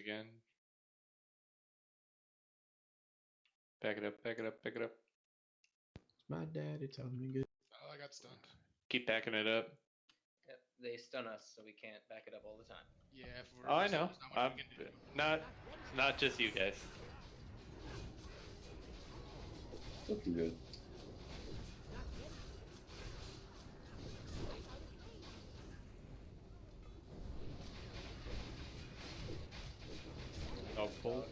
again. Back it up, back it up, back it up. My daddy telling me good. Oh, I got stunned. Keep backing it up. Yep, they stun us, so we can't back it up all the time. Yeah, if we're Oh, I know. not much we can do. Not just you guys. Looking good. Oh, pull.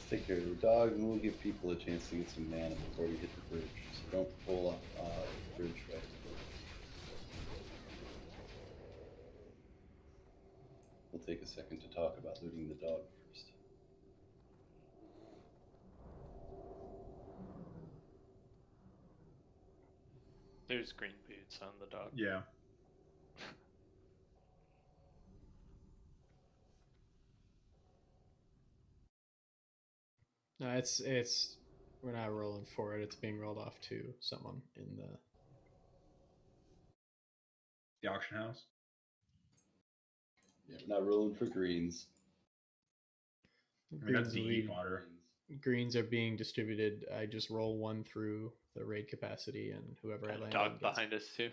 Take care of the dog, and we'll give people a chance to get some mana before we hit the bridge. So don't pull up the bridge right. We'll take a second to talk about looting the dog first. There's green boots on the dog. Yeah. No, it's we're not rolling for it. It's being rolled off to someone in The auction house. Yeah, we're not rolling for greens. I mean, that's greens. DE fodder. Greens are being distributed. I just roll one through the raid capacity, and whoever I land Dog on gets. behind us too.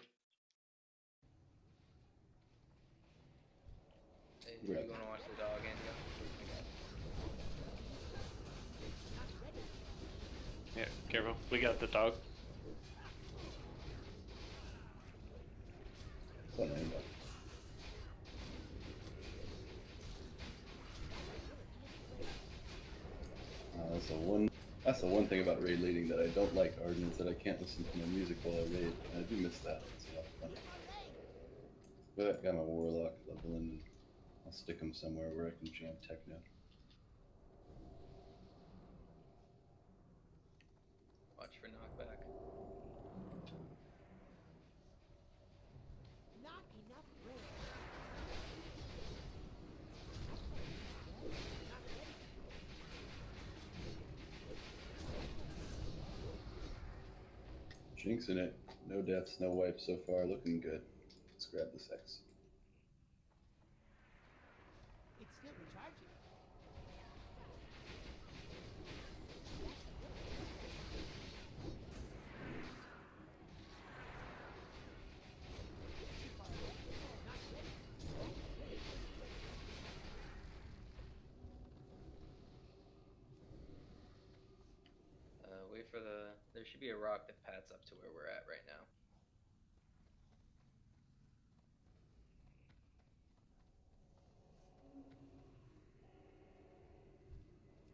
Hey, you Right. want to watch the dog, Andrew? Yeah, careful. We got the dog. It's on Amber. That's the one thing about raid leading that I don't like, Arden, is that I can't listen to my music while I raid. And I do miss that. It's a lot of fun. But I got my warlock leveling, and I'll stick him somewhere where I can jam techno. Watch for knockback. Not enough room. Jinxing it. No deaths, no wipes so far. Looking good. Let's grab the sex. It's still recharging. Wait for the. There should be a rock that pads up to where we're at right now.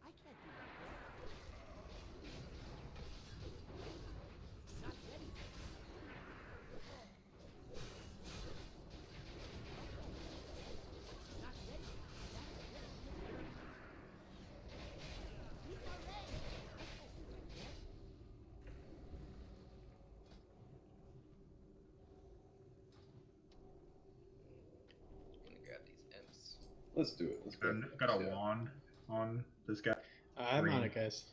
I can't do that yet. Not ready. Not ready. He's not ready. I can't do that yet. Gonna grab these imps. Let's do it. Let's go. And got a wand on this guy. I'm on Green. it, guys.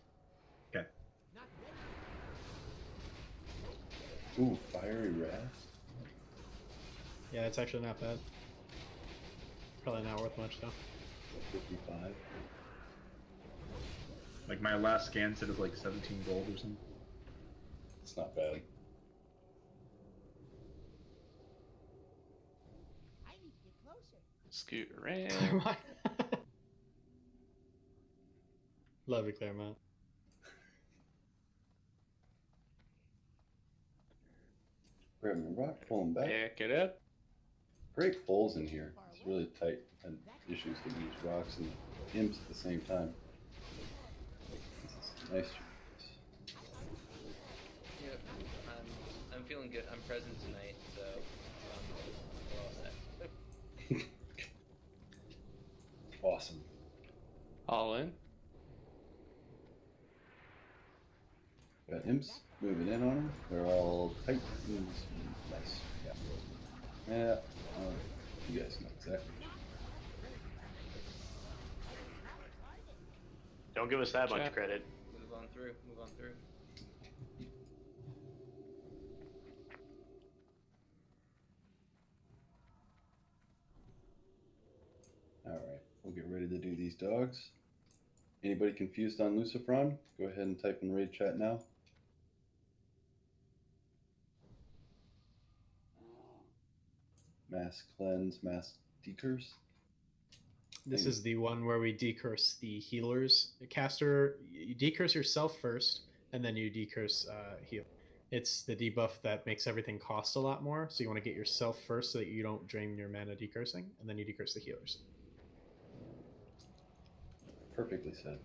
Okay. Not ready. Ooh, fiery wrath. Yeah, it's actually not bad. Probably not worth much though. 55. Like my last scan said it was like 17 gold or something. It's not bad. I need to get closer. Scoot around. Love you, Claremont. Grab my rock, pull him back. Back it up. Great holes in here. It's really tight. And issues to use rocks and imps at the same time. This is nice. Yep. I'm feeling good. I'm present tonight, so we're all set. Awesome. All in. Got imps moving in on them. They're all tight. Nice. Yeah. Yeah. You guys know exactly. Don't give us that much Chat. credit. Move on through. Move on through. Alright, we'll get ready to do these dogs. Anybody confused on Lucifron? Go ahead and type in raid chat now. Mass cleanse, mass decurse. This is the one where we decurse the healers. The caster, you decurse yourself first, and then you decurse heal. It's the debuff that makes everything cost a lot more. So you want to get yourself first so that you don't drain your mana decursing, and then you decurse the healers. Perfectly said.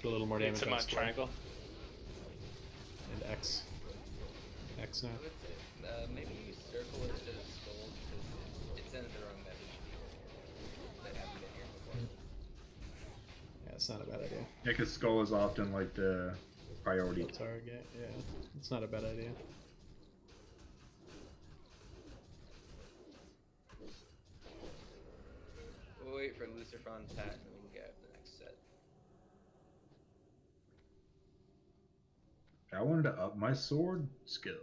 Get a little more damage Some on on square. triangle. And X. X now. I would say maybe use circle instead of skull because it sends the wrong message to people that haven't been here before. Yeah, it's not a bad idea. Yeah, because skull is often like the priority. Full target, yeah. It's not a bad idea. We'll wait for Lucifron's hat and then we can get the next set. I wanted to up my sword skill.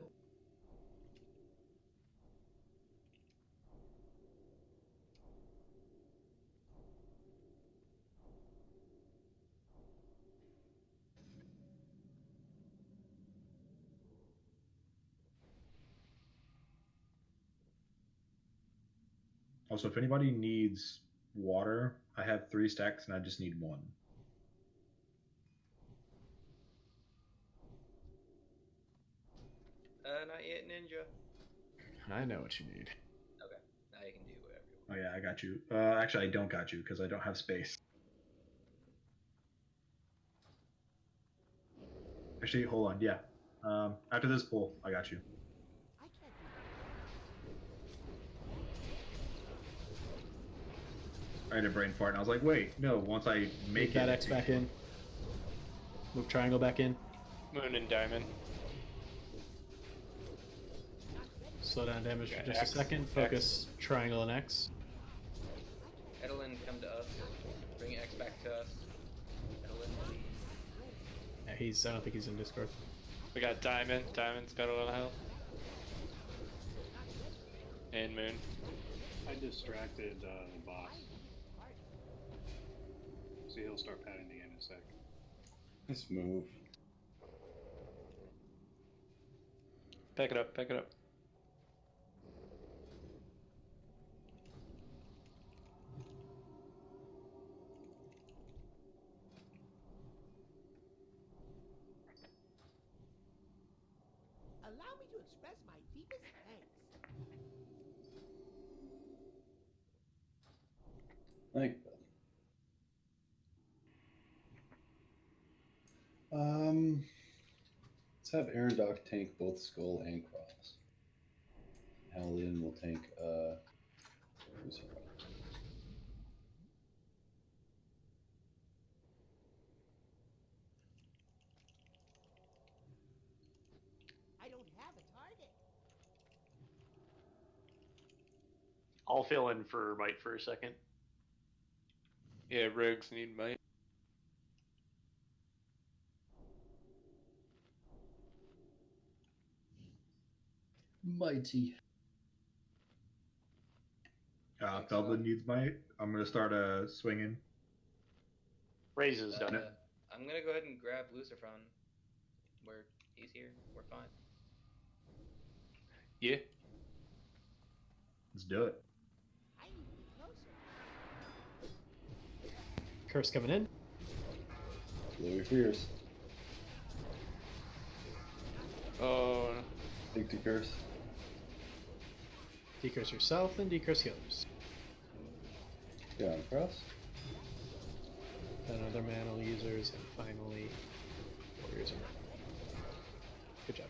Also, if anybody needs water, I have 3 stacks and I just need 1. Not yet, Ninja. I know what you need. Okay, now you can do whatever you want. Oh yeah, I got you. Actually, I don't got you because I don't have space. Actually, hold on. Yeah. After this pull, I got you. I can't do I had a brain fart, and I was like, wait, no. Once I make Move that it, X back in. Move triangle back in. Moon and diamond. Slow down damage for Okay, just X, a second. Focus triangle and X. Edelin, come to us. Bring X back to us. Edelin, please. Yeah, I don't think he's in Discord. We got diamond. Diamond's got a lot of health. And moon. I distracted the boss. So he'll start patting again in a sec. Nice move. Back it up. Back it up. Allow me to express my deepest thanks. Like that. Let's have Aaron Doc tank both skull and cross. Hallian will tank Lucifer. I don't have a target. I'll fill in for Might for a second. Yeah, rogues need might. Mighty. Feldon needs might. I'm gonna start swinging. Raises done it. I'm gonna go ahead and grab Lucifron. Where he's here, we're fine. Yeah. Let's do it. I need to be closer. Curse coming in. Louis Fears. Oh, Big to curse. Decurse yourself and decurse healers. Get on cross. Then other mana users, and finally warriors and red. Good job.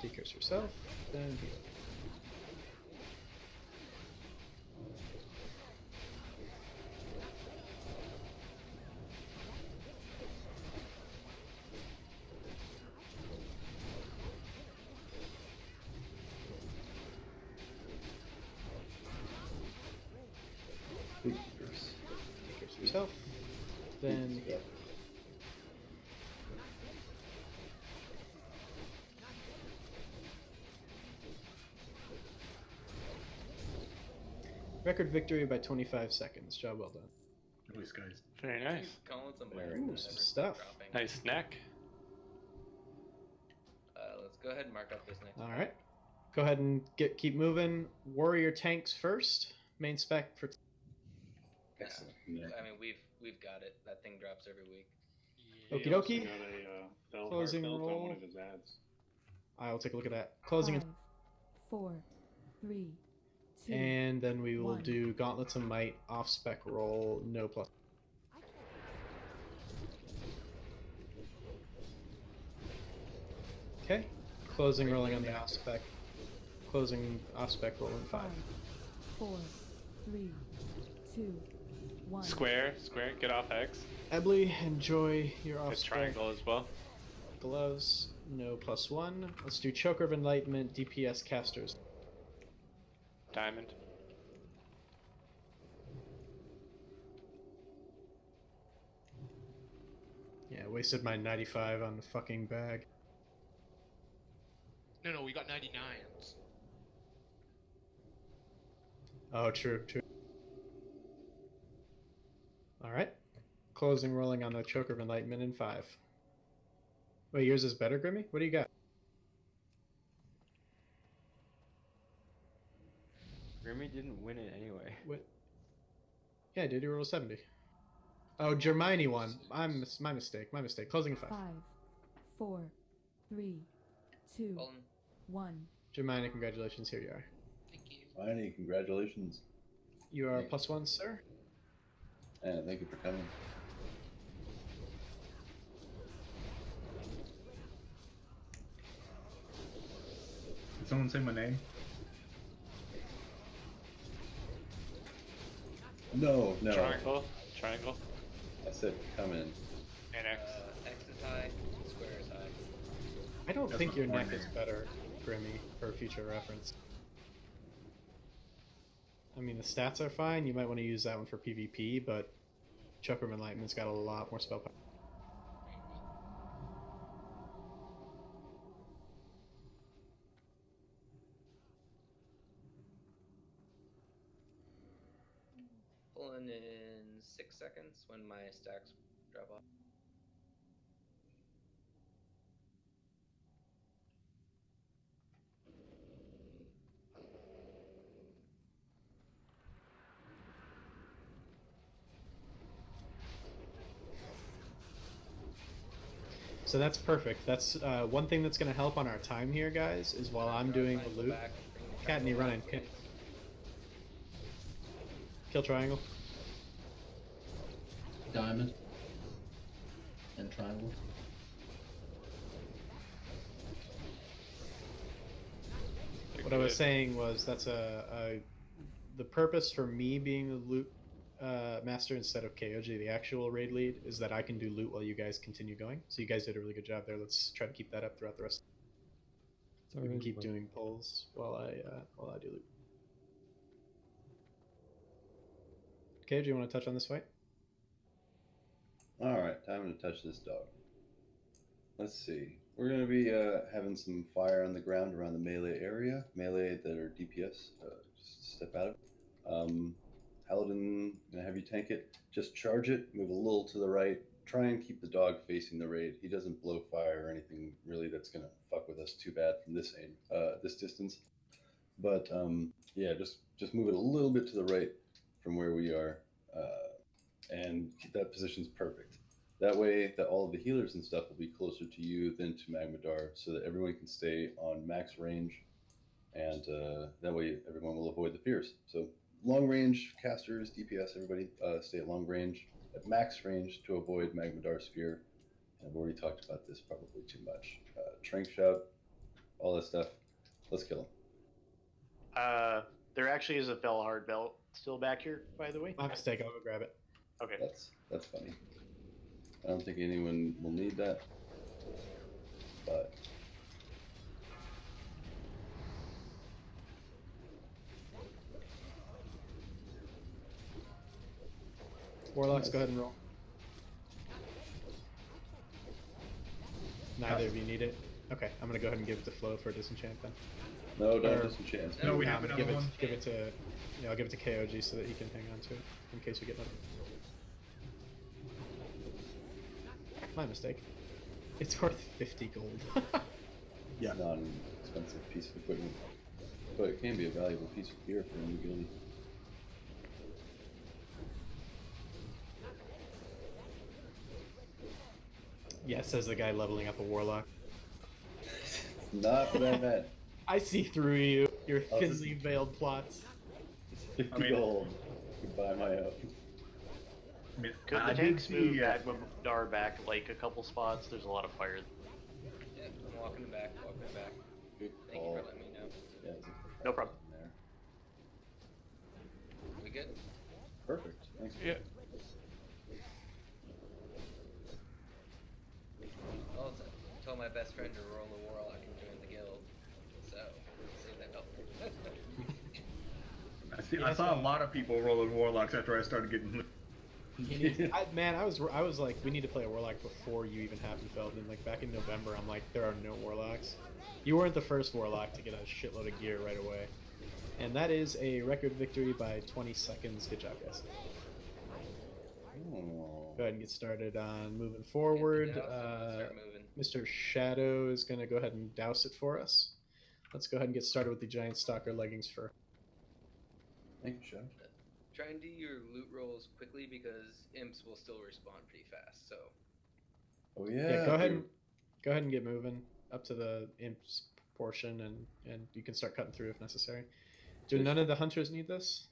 Decurse yourself, then heal. Big curse. Decurse yourself. Then Yeah. record victory by 25 seconds. Job well done. Nice, guys. Very nice. Calling some Very Ooh, nice. some stuff. Dropping. Nice snack. Let's go ahead and mark up this next. All right. Go ahead and keep moving. Warrior tanks first. Main spec for. Excellent. Yeah. I mean, we've got it. That thing drops every week. Okie He also dokie. got a Bell Closing Heart belt roll. on one of his ads. I'll take a look at that. Closing. 5, 4, 3, 2. And then we will one. do Gauntlets of Might off spec roll, no plus. Okay. Closing rolling on the off spec. Closing off spec roll in 5. 5, 4, 3, 2, 1. Square, square. Get off X. Ebley, enjoy your off Get spec. triangle as well. Gloves, no +1. Let's do Choker of Enlightenment, DPS casters. Diamond. Yeah, wasted my 95 on the fucking bag. No, we got 99s. Oh, true. Alright. Closing rolling on the Choker of Enlightenment in 5. Wait, yours is better, Grimmy? What do you got? Grimmy didn't win it anyway. What? Yeah, dude, you rolled a 70. Oh, Germini won. My mistake. Closing in 5. 5, 4, 3, 2, Colin, 1. Germini, congratulations. Here you are. Thank you. Finally, congratulations. You are Thank you. +1, sir. And thank you for coming. Did someone say my name? No, no. Triangle. Triangle. I said come in. And X. X is high, square is high. I don't That's think my your point neck is there. better, Grimmy, for future reference. I mean, the stats are fine. You might want to use that one for PvP, but Choker of Enlightenment's got a lot more spell power. Pulling in 6 seconds when my stacks drop off. So that's perfect. That's one thing that's going to help on our time here, guys, is while I'm doing the Triangle loop. back, bring the Katney triangle running. back, please. Kill triangle. Diamond. And triangle. What I was saying was that's the purpose for me being the loot master instead of KOG, the actual raid lead, is that I can do loot while you guys continue going. So you guys did a really good job there. Let's try to keep that up throughout the rest. We can keep doing polls while I do loot. Okay, do you want to touch on this fight? Alright, time to touch this dog. Let's see. We're going to be having some fire on the ground around the melee area. Melee that are DPS. Just step out of it. Paladin, going to have you tank it. Just charge it, move a little to the right. Try and keep the dog facing the raid. He doesn't blow fire or anything really that's going to fuck with us too bad from this aim, this distance. But yeah, just move it a little bit to the right from where we are. And that position's perfect. That way, that all of the healers and stuff will be closer to you than to Magmadar, so that everyone can stay on max range, and that way everyone will avoid the fears. So long range casters, DPS, everybody stay at long range, at max range to avoid Magmadar's fear. And I've already talked about this probably too much. Trank shout, all that stuff. Let's kill him. There actually is a Felhard belt still back here, by the way. My mistake. I'll go grab it. Okay. That's funny. I don't think anyone will need that, but Warlocks, Nice. go ahead and roll. Neither of you need it. Okay, I'm gonna go ahead and give it to Flo for disenchant then. No, don't Or- disenchant. No, we Nah, have I'm gonna another one. give it to. Yeah, I'll give it to KOG so that he can hang on to it in case we get another. My mistake. It's worth 50 gold. Yeah. Non-expensive piece of equipment. But it can be a valuable piece of gear for a new guild. Yeah, says the guy leveling up a warlock. Not what I meant. I see through you, your Oh, this- thinly veiled plots. It's 50 I mean- gold. You can buy my own. I mean, Could I the did tanks move see, Magmadar back like a couple spots? There's a lot of fire. Yeah, I'm walking it back, walking it back. Good Thank you call. for letting me know. Yeah, it's a No problem. in there. We good? Perfect. Thanks. Yeah. Also, I told my best friend to roll a warlock and join the guild. So, see if that helped. I saw a lot of people rolling warlocks after I started getting. I was like, we need to play a warlock before you even happened, Feldman. Like back in November, I'm like, there are no warlocks. You weren't the first warlock to get a shitload of gear right away, and that is a record victory by 20 seconds. Good job, guys. Oh. Go ahead and get started on moving forward. Start moving. Mr. Shadow is going to go ahead and douse it for us. Let's go ahead and get started with the Giant Stalker leggings for. Thank you, Shadow. Try and do your loot rolls quickly because imps will still respawn pretty fast. So, Oh yeah. Yeah, go ahead dude. and get moving up to the imps portion, and you can start cutting through if necessary. Do none of the hunters need this?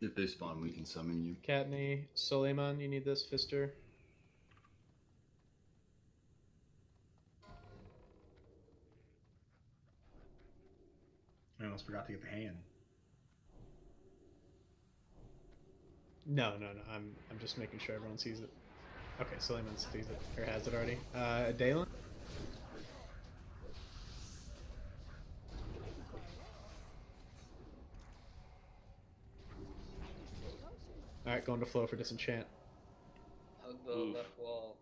If they spawn, we can summon you. Katney, Suleiman, you need this? Fister? I almost forgot to get the hand. No. I'm just making sure everyone sees it. Okay, Suleiman sees it or has it already. Dalen? All right, going to flow for disenchant. hug the Oof. left wall.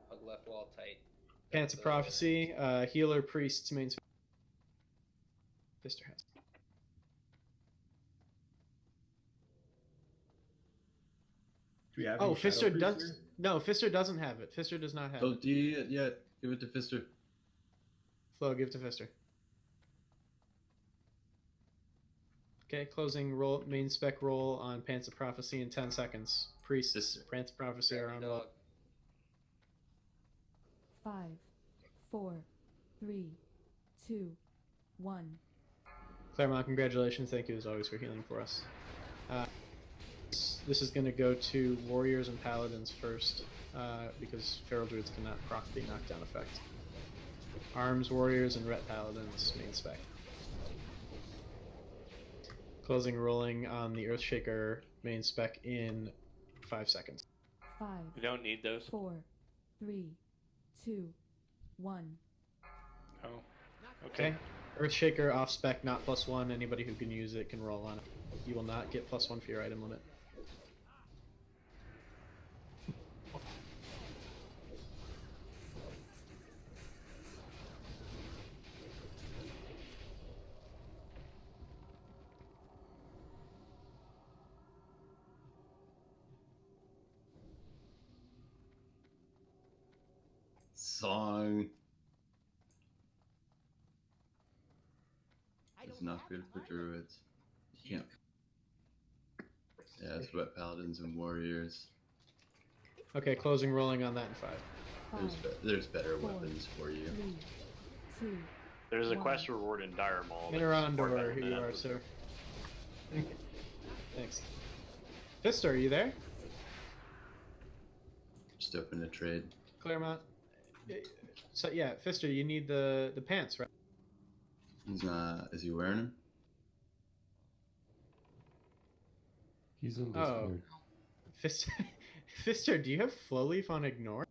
Hug left wall tight. Pants of Prophecy, healer, priests, main. Fister has. Do we have Oh, any Shadow Fister Priest does. here? No, Fister doesn't have it. Fister does not have Oh, it. do you? Yeah, give it to Fister. Flo, give to Fister. Okay, closing roll, main spec roll on Pants of Prophecy in 10 seconds. Priests, Fister. Pants of Prophecy are Grab on your roll. dog. 5, 4, 3, 2, 1. Claremont, congratulations. Thank you as always for healing for us. This is going to go to Warriors and Paladins first, because Feral Druids cannot proc the knockdown effect. Arms, Warriors, and Ret Paladins, main spec. Closing rolling on the Earthshaker main spec in 5 seconds. 5, We don't need those. 4, 3, 2, 1. Oh. Okay. Okay. Earthshaker off spec, not +1. Anybody who can use it can roll on it. You will not get +1 for your item limit. Song. It's not good for druids. You can't. Yeah, it's Wet Paladins and Warriors. Okay, closing rolling on that in 5. 5, There's better Four. weapons for you. 3, 2, There's a Wow. quest reward in Dire Maul. that support that Minorandor, in here a you minute. are, sir. Thanks. Fister, are you there? Just open a trade. Claremont? So yeah, Fister, you need the pants, right? He's not. Is he wearing them? He's on Oh. Discord. Fister, Fister, do you have Flowleaf on ignore?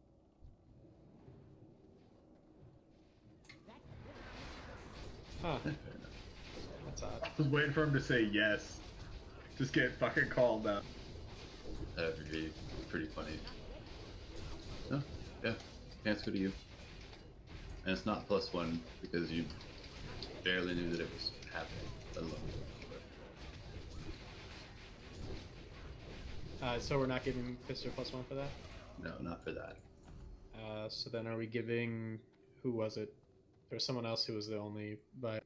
Huh, Fair enough. that's odd. I was waiting for him to say yes. Just get fucking called out. That would be pretty funny. Oh, yeah. Can't go to you. And it's not +1 because you barely knew that it was happening, let alone. So we're not giving Fister +1 for that? No, not for that. So then are we giving... Who was it? There's someone else who was the only... But...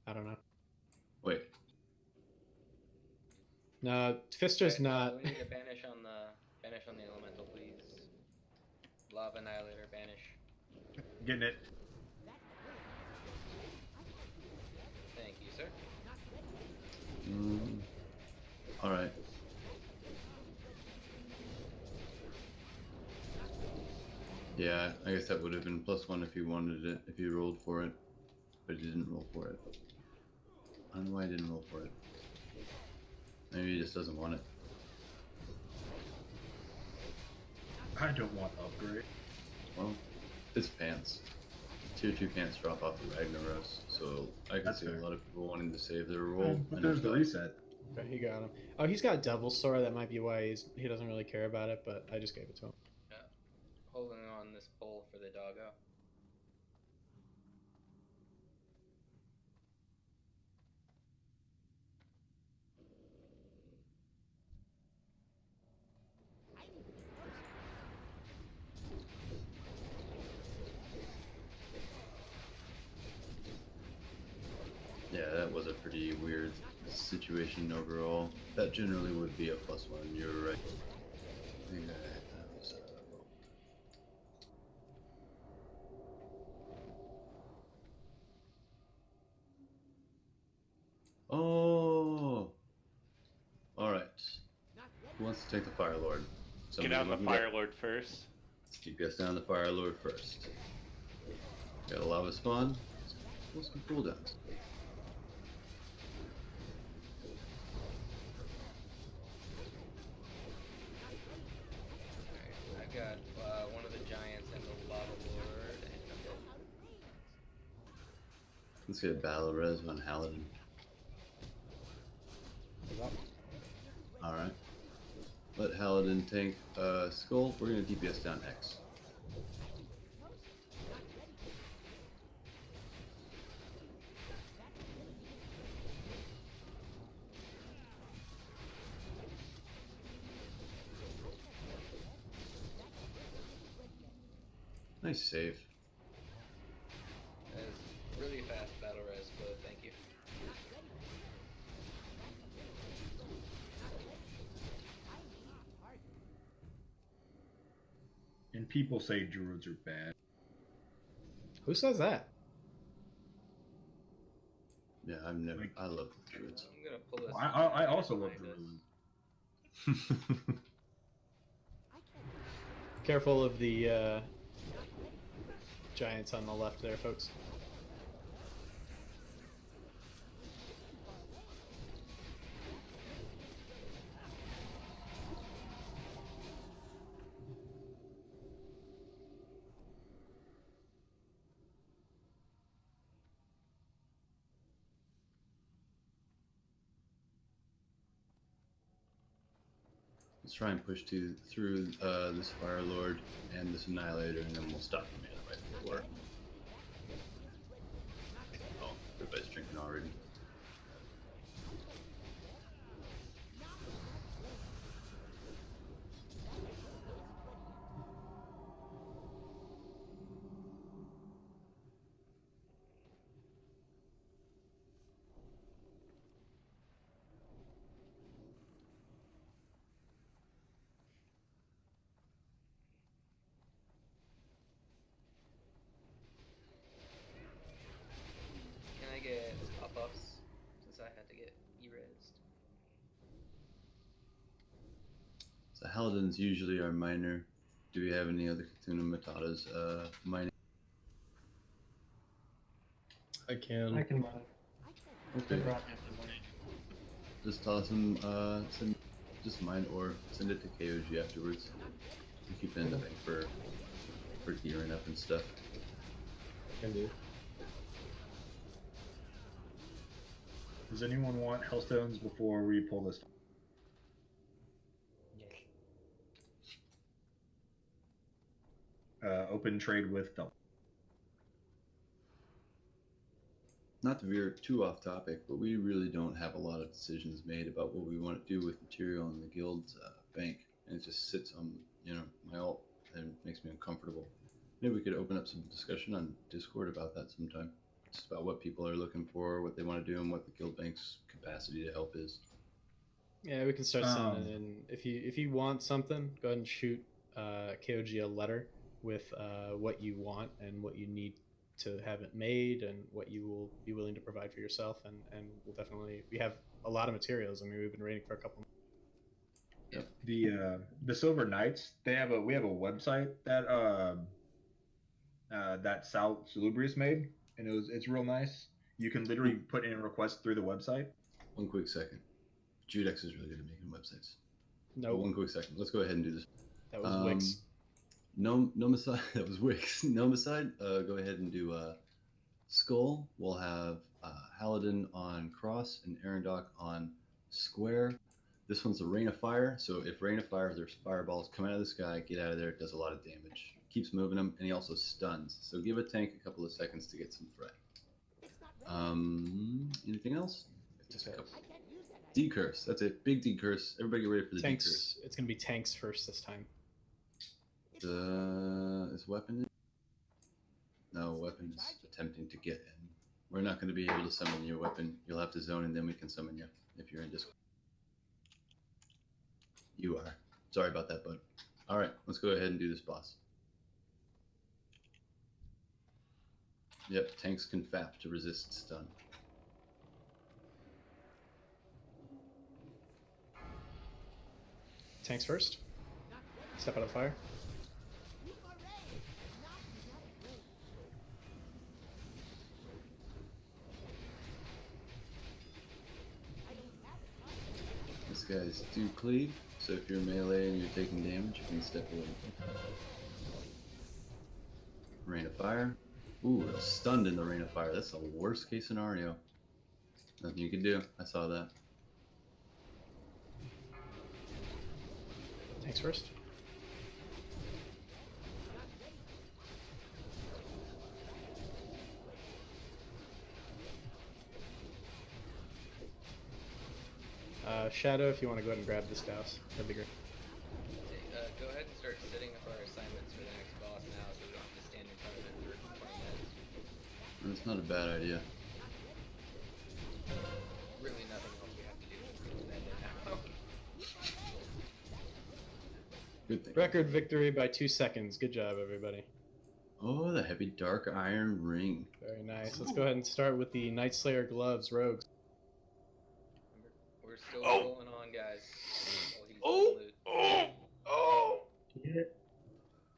I don't know. Wait. No, Fister's Okay, not... we need to banish on the elemental, please. Lava Annihilator, banish. Getting it. Thank you, sir. Alright. Yeah, I guess that would have been +1 if you wanted it, if you rolled for it. But you didn't roll for it. I don't know why I didn't roll for it. Maybe he just doesn't want it. I don't want upgrade. Well, it's pants. Tier 2 pants drop off the Ragnaros, so I can That's see fair. a lot of people wanting to save their roll. But and there's if the that- reset. Okay, he got him. Oh, he's got Devil's Sword. That might be why he doesn't really care about it, but I just gave it to him. Holding on this pole for the doggo. Yeah, that was a pretty weird situation overall. That generally would be a +1, you're right. I think that was, Oh! Alright. Who wants to take the Fire Lord? Get on the Fire Lord first. Let's keep us down the Fire Lord first. Got a lava spawn. Let's some cooldowns. I've got one of the giants and the lava lord and a bit. Let's get a battle res on Halidin. Alright. Let Halidin tank Skull. We're gonna DPS down X. Nice save. That is really fast battle res, but thank you. And people say druids are bad. Who says that? Yeah, I've never. I love the druids. I'm gonna pull this. I also love behind druids. us. Careful of the giants on the left there, folks. Let's try and push through this Fire Lord and this Annihilator, and then we'll stop the mana right before. Oh, everybody's drinking already. Can I get pop-ups since I had to get E-resed? So Halidin's usually our miner. Do we have any other Cthulhu Matatas mining? I can. I can mine. Okay. Right. Just toss him, just mine or send it to KOG afterwards. You keep it in the bank for gearing up and stuff. Can do. Does anyone want Hellstones before we pull this? open trade with double. Not to veer too off topic, but we really don't have a lot of decisions made about what we want to do with material in the guild's bank, and it just sits on my alt and makes me uncomfortable. Maybe we could open up some discussion on Discord about that sometime. Just about what people are looking for, what they want to do, and what the guild bank's capacity to help is. Yeah, we can start sending in. If you want something, go ahead and shoot KOG a letter with what you want and what you need to have it made and what you will be willing to provide for yourself, and we'll definitely, we have a lot of materials. I mean, we've been raiding for a couple. Yep. The Silver Knights, we have a website that that Sal Salubrious made, and it's real nice. You can literally put in a request through the website. One quick second. Judex is really good at making websites. No. One quick second. Let's go ahead and do this. That was Wix. Nomicide. That was Wix. Nomicide. Go ahead and do Skull. We'll have Haladin on Cross and Arendok on Square. This one's a Rain of Fire. So if Rain of Fire, there's fireballs come out of the sky, get out of there. It does a lot of damage. Keeps moving them, and he also stuns. So give a tank a couple of seconds to get some threat. Anything else? Just a couple. D-curse. That's it. Big D-curse. Everybody get ready for the Tanks. D-curse. It's gonna be tanks first this time. Is weapon in? No, weapon is attempting to get in. We're not going to be able to summon your weapon. You'll have to zone, and then we can summon you if you're in Discord. You are. Sorry about that, bud. All right, let's go ahead and do this boss. Yep, tanks can FAP to resist stun. Tanks first. Step out of fire. This guy's do cleave, so if you're melee and you're taking damage, you can step away. Rain of Fire. Ooh, stunned in the Rain of Fire. That's the worst case scenario. Nothing you can do. I saw that. Tanks first. Shadow, if you want to go ahead and grab this Douse, that'd be great. Go ahead and start setting up our assignments for the next boss now, so we don't have to stand in front of it for 20 minutes. That's not a bad idea. Really, nothing else we have to do than it now. Good thing. Record victory by 2 seconds. Good job, everybody. Oh, the heavy dark iron ring. Very nice. Let's go ahead and start with the Night Slayer gloves, rogues. We're still rolling on, guys.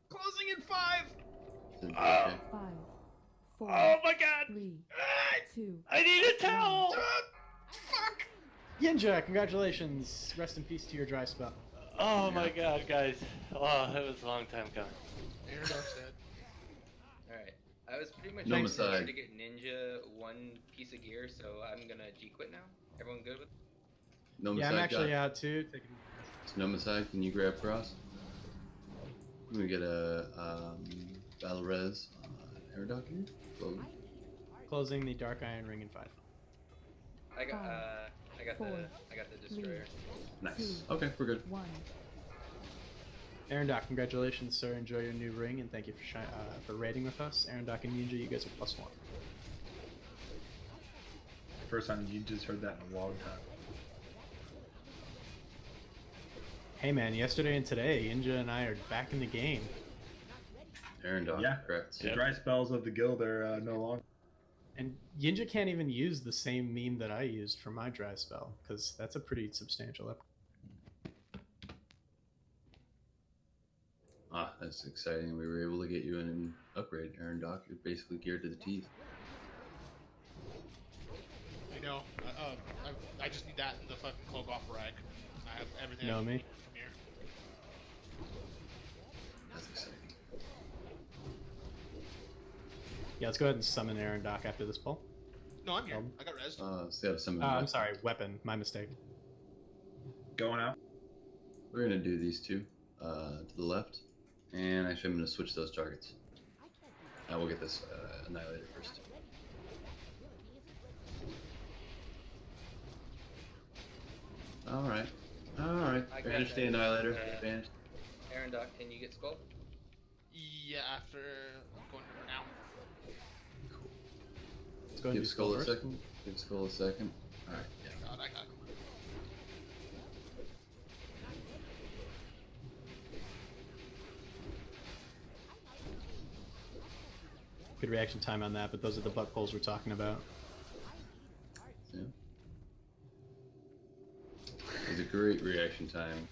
Closing in 5. Okay. 5, 4, Oh my god! 3, 2. I need a towel! Fuck! Yinja, congratulations. Rest in peace to your dry spell. Oh my god, guys. Oh, that was a long time coming. Aerodog's dead. Alright. I was pretty much Nomicide. ready to get Ninja one piece of gear, so I'm gonna G-quit now. Everyone good with Nomicide Yeah, I'm actually got- out too. Nomicide, can you grab Cross? I'm gonna get a battle res on Aerodok here. Slowly. Closing the Dark Iron Ring in 5. I got Four, the destroyer. Nice. 2, Okay, we're good. 1. Aaron Doc, congratulations, sir. Enjoy your new ring, and thank you for raiding with us. Aaron Doc and Ninja, you guys are +1. First time you just heard that in a long time. Hey man, yesterday and today, Ninja and I are back in the game. Aerodok, Yeah. correct. The dry spells of the guild are no longer. And Yinja can't even use the same meme that I used for my dry spell, because that's a pretty substantial upgrade. Ah, that's exciting. We were able to get you an upgrade, Aerodok. You're basically geared to the teeth. I know. I just need that and the fucking cloak off rag. I have everything. Know I me? need from here. That's exciting. Yeah, let's go ahead and summon Aaron Doc after this pull. No, I'm here. I got res. So yeah, some. I'm sorry, weapon. My mistake. Going out. We're gonna do these two to the left. And actually, I'm going to switch those targets. I will get this Annihilator first. Alright. Alright. I got Banish the that. Annihilator. Banish. Aaron Doc, can you get Skull? Yeah, after going for now. Let's go ahead and Give do Skull a first. second. Give Skull a second. Alright. Yeah, God, I got him. Good reaction time on that, but those are the butt pulls we're talking about. Yeah. It's a great reaction time.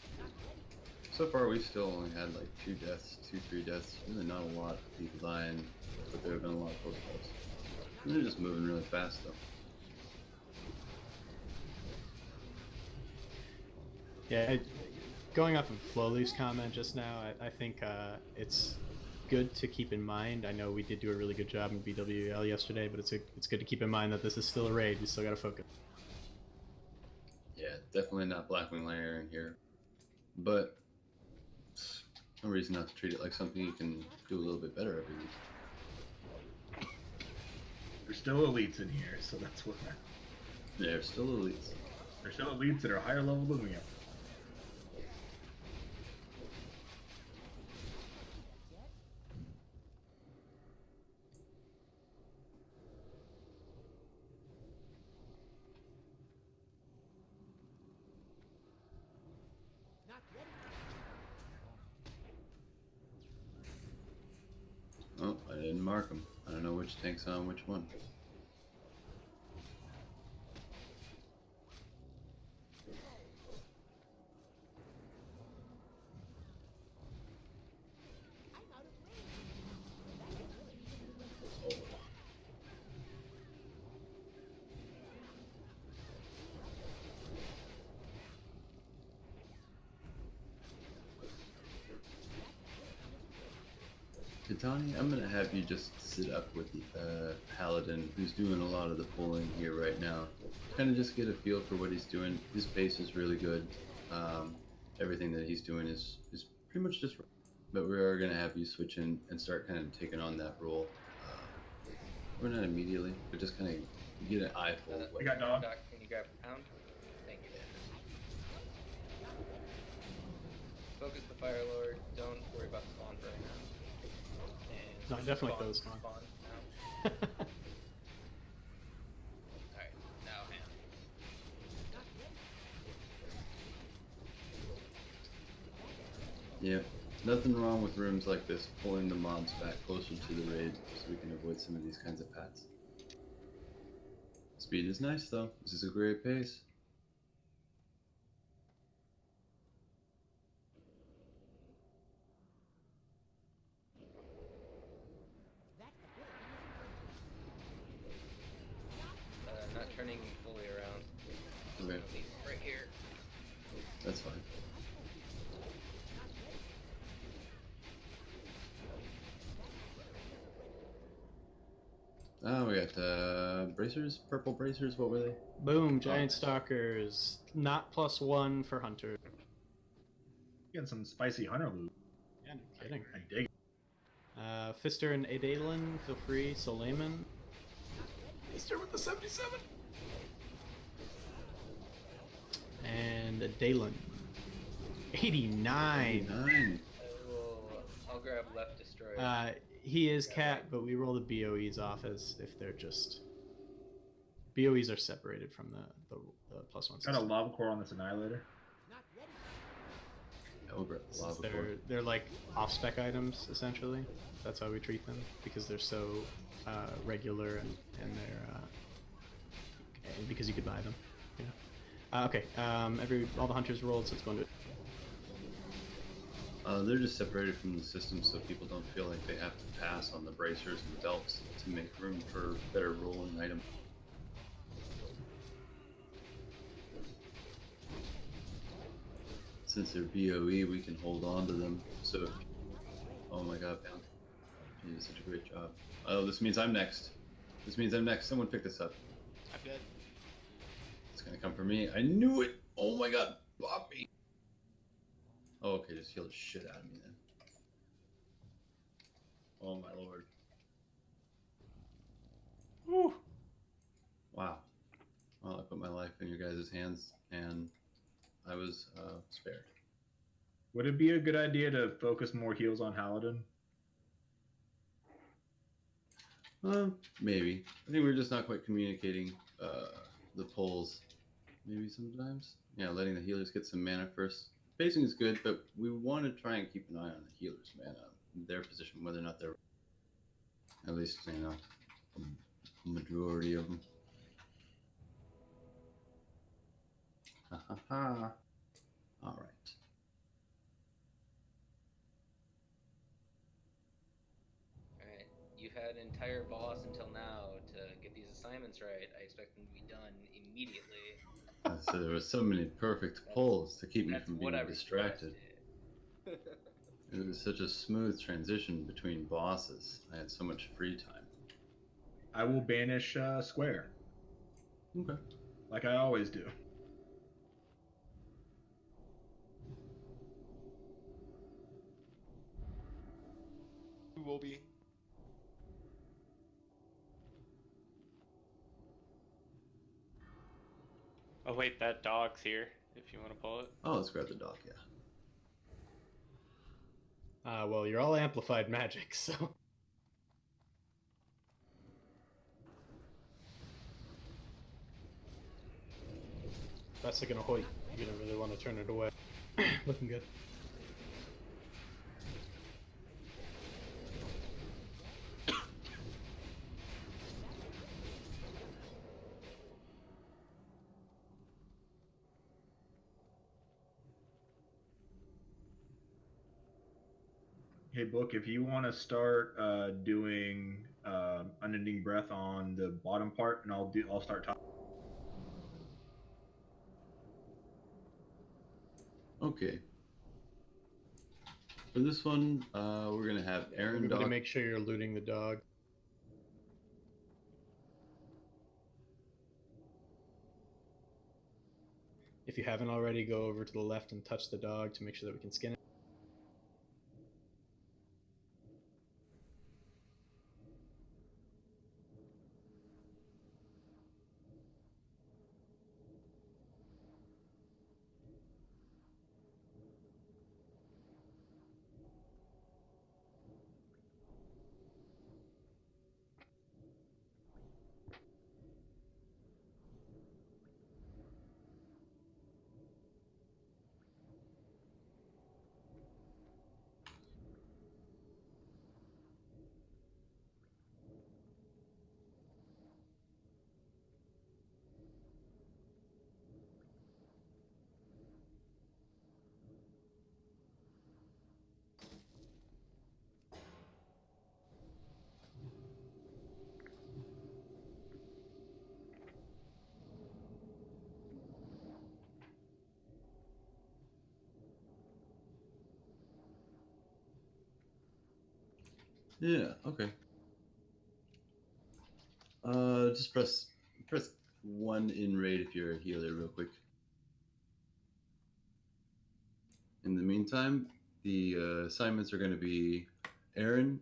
So far, we've still only had like 2 deaths, 3 deaths. Really not a lot of people dying, but there have been a lot of close calls. And they're just moving really fast, though. Yeah, going off of Flowleaf's comment just now, I think it's good to keep in mind. I know we did do a really good job in BWL yesterday, but it's good to keep in mind that this is still a raid. We still gotta focus. Yeah, definitely not Blackwing Lair in here. But no reason not to treat it like something you can do a little bit better every week. There's still elites in here, so that's what matters. They're still elites. There's still elites that are higher level than we are. Oh, I didn't mark them. I don't know which tank's on which one. Katani, I'm gonna have you just sit up with the Paladin, who's doing a lot of the pulling here right now. Kind of just get a feel for what he's doing. His pace is really good. Everything that he's doing is pretty much just. But we are gonna have you switch in and start kind of taking on that role. Or not immediately, but just kind of get an eye full. of what- I got dog. Doc, can you grab a pound? Thank you. Focus the Fire Lord. Don't worry about spawn for right now. And No, I definitely close spawn. now. Alright, now hand. Yeah, nothing wrong with rooms like this, pulling the mobs back closer to the raid so we can avoid some of these kinds of pats. Speed is nice though, this is a great pace. Not turning fully around. Just Okay. gonna leave right here. That's fine. Oh, we got bracers, purple bracers. What were they? Boom, Giant Stalkers. Not +1 for Hunter. Getting some spicy hunter loot. Yeah, no kidding. I dig it. Fister and Adalin, feel free. Soleiman. Fister with the 77. And Adalin. 89. 9. I'll grab left destroyer. He is cat, but we roll the BOEs off as if they're just. BOEs are separated from the +1 Got a system. lava core on this annihilator. Over lava core. They're like off-spec items essentially. That's how we treat them because they're so regular and they're because you could buy them. Yeah. Okay. All the hunters rolled, so it's going to. They're just separated from the system so people don't feel like they have to pass on the bracers and belts to make room for better rolling item. Since they're BOE, we can hold on to them. So, oh my god, man. You did such a great job. Oh, this means I'm next. This means I'm next. Someone pick this up. I'm dead. It's gonna come for me. I knew it! Oh my god, Bobby! Oh, okay, just heal the shit out of me then. Oh my lord. Woo. Wow. Well, I put my life in your guys' hands, and I was spared. Would it be a good idea to focus more heals on Haladin? Maybe. I think we're just not quite communicating the polls. Maybe sometimes. Yeah, letting the healers get some mana first. Pacing is good, but we want to try and keep an eye on the healers' mana, their position, whether or not they're at least, you know, a majority of them. Ha ha ha. All right. Alright, you've had an entire boss until now to get these assignments right. I expect them to be done immediately. So there were so many perfect polls to keep me That's from what being I distracted. requested. It was such a smooth transition between bosses. I had so much free time. I will banish Square, Okay. like I always do. Who will be? Oh wait, that dog's here. If you want to pull it. Oh, let's grab the dog, yeah. Well, you're all amplified magic, so. That's like an Ahoy. You don't really want to turn it away. Looking good. Hey, Book, if you want to start doing unending breath on the bottom part, and I'll start top. Okay. For this one, we're gonna have Aaron Everybody Doc. make sure you're looting the dog. If you haven't already, go over to the left and touch the dog to make sure that we can skin it. Yeah, okay. Just press 1 in raid if you're a healer real quick. In the meantime, the assignments are going to be Aaron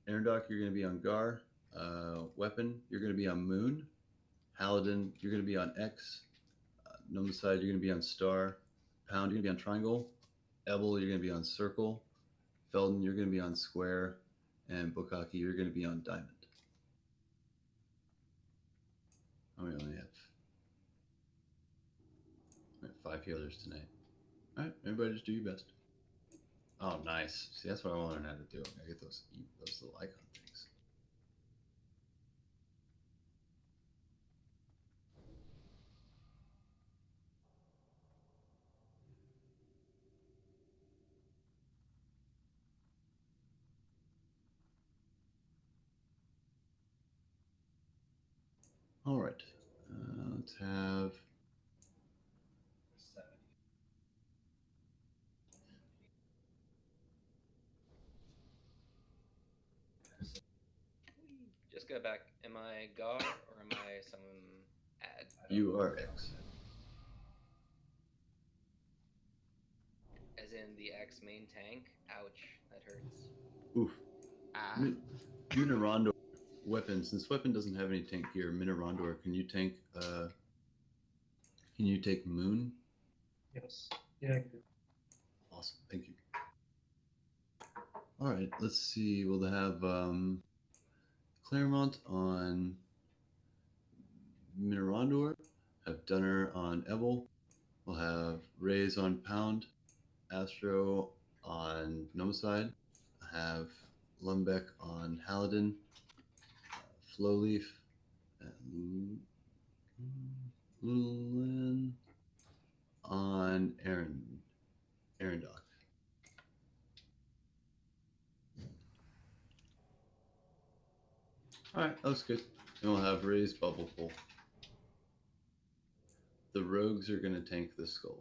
Doc, you're going to be on Gar. Weapon, you're going to be on Moon. Haladin, you're going to be on X. Nomicide, you're going to be on Star. Pound, you're going to be on Triangle. Ebel, you're going to be on Circle. Felden, you're going to be on Square. And Bukaki, you're going to be on Diamond. Oh, we only have 5 healers tonight. Alright, everybody just do your best. Oh, nice. See, that's what I want to learn how to do. I get those little icon things. All right, let's have. Just go back. Am I Gar or am I some ad? You are X. As in the X main tank? Ouch, that hurts. Oof. Ah. Minorandor weapon. Since weapon doesn't have any tank gear, Minorandor, can you tank? Can you take Moon? Yes. Yeah. Awesome, thank you. All right, let's see. We'll have Claremont on Minorandor, have Dunner on Ebel. We'll have Rays on Pound, Astro on Nomicide. Have Lumbeck on Haladin, Flowleaf, and Lulin on Arendok. Alright, that looks good. And we'll have Ray's Bubble Pool. The rogues are going to tank the skull.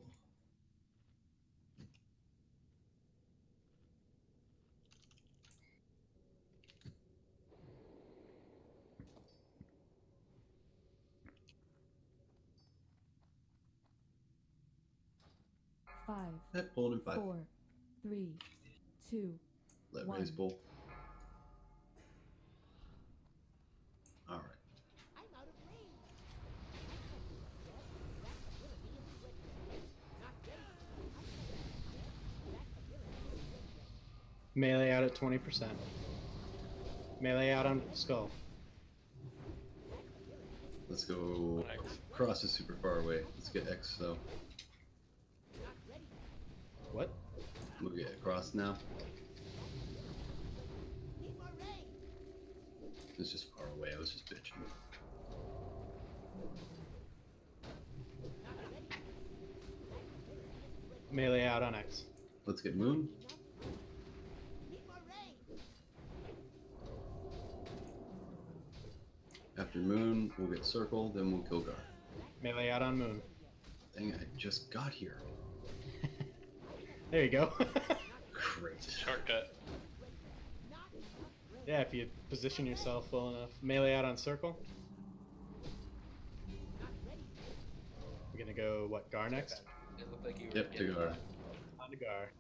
Five, That pulled in 5. 4, 3, 2, Let 1. Ray's pull. Alright. I'm out of range. Melee out at 20%. Melee out on skull. Let's go. Cross is super far away. Let's get X though. What? We'll get across now. It's just far away. I was just bitching. Melee out on X. Let's get Moon. After Moon, we'll get Circle, then we'll kill Gar. Melee out on Moon. Dang, I just got here. There you go. Great. Shortcut. Yeah, if you position yourself well enough. Melee out on Circle. We're gonna go, what, Gar next? It looked like you were Yep, to getting Gar. On to Gar.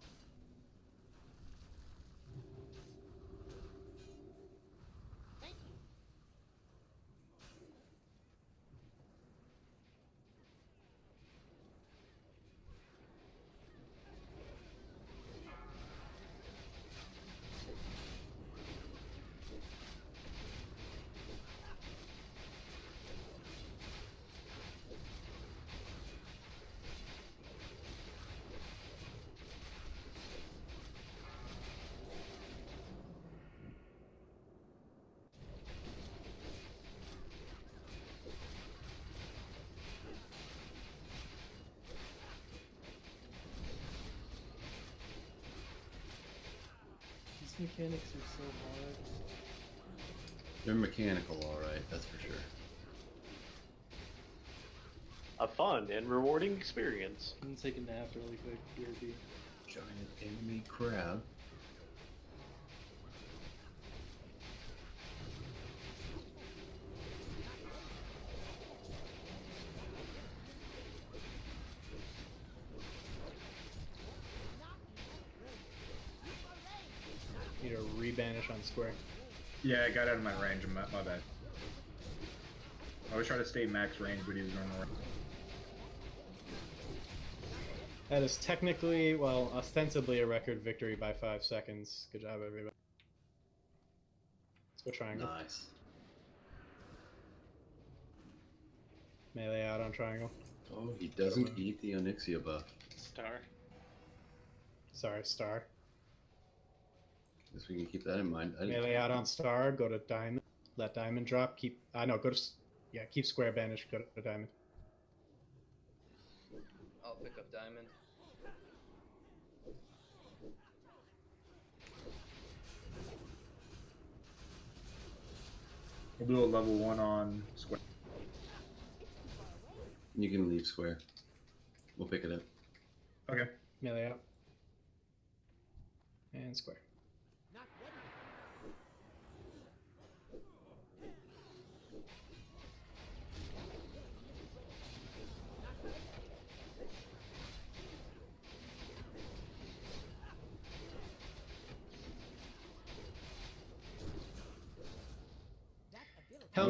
These mechanics are so hard. They're mechanical, alright, that's for sure. A fun and rewarding experience. I'm gonna take a nap really quick, BRB. Giant enemy crab. Need to rebanish on square. Yeah, I got out of my range. My bad. I was trying to stay max range, but he was normal range. That is technically, well, ostensibly a record victory by 5 seconds. Good job, everybody. Let's go triangle. Nice. Melee out on triangle. Oh, he doesn't eat the Onyxia buff. Star. Sorry, star. Guess we can keep that in mind. I didn't- Melee out on star, go to diamond. Let diamond drop. Keep, no, go to, yeah, keep square banish, go to diamond. I'll pick up diamond. We'll do a level 1 on square. You can leave square. We'll pick it up. Okay. Melee out. And square.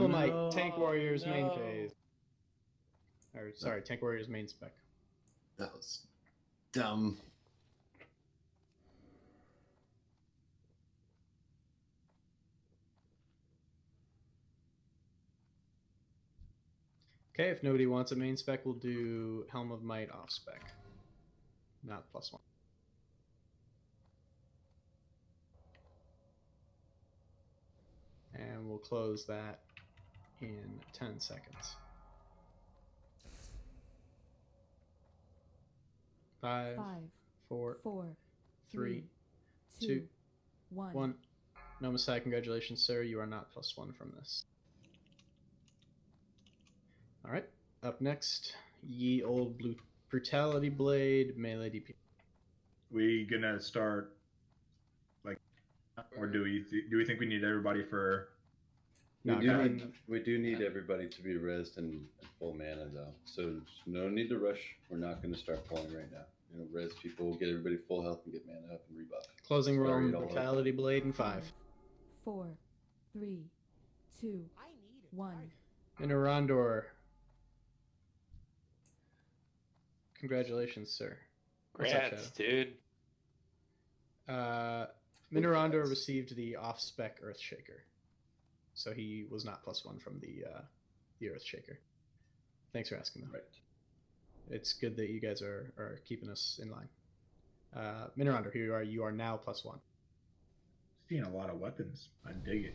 Hello, Mike. no. Tank Warriors main no. phase. Or sorry, Tank Warriors main spec. That was dumb. Okay, if nobody wants a main spec, we'll do Helm of Might off spec. Not +1. And we'll close that in 10 seconds. 5, 4, 3, 2, 1. No Messiah, congratulations, sir. You are not +1 from this. All right. Up next, Ye Old Blue Brutality Blade melee DP. We gonna start like, or do we think we need everybody for? No, We do need everybody to be rezzed and full mana though, so no need to rush. We're not going to start pulling right now. You know, res people, get everybody full health and get mana up and rebuff. Closing Start roll it all Brutality Blade in 5. 4, 3, 2, 1. Minorandor. Congratulations, sir. What's up, Grats, dude. Minorandor received the off-spec Earthshaker, so he was not +1 from the Earthshaker. Thanks for asking, though. Right. It's good that you guys are keeping us in line. Minorandor, here you are. You are now +1. Seeing a lot of weapons. I dig it.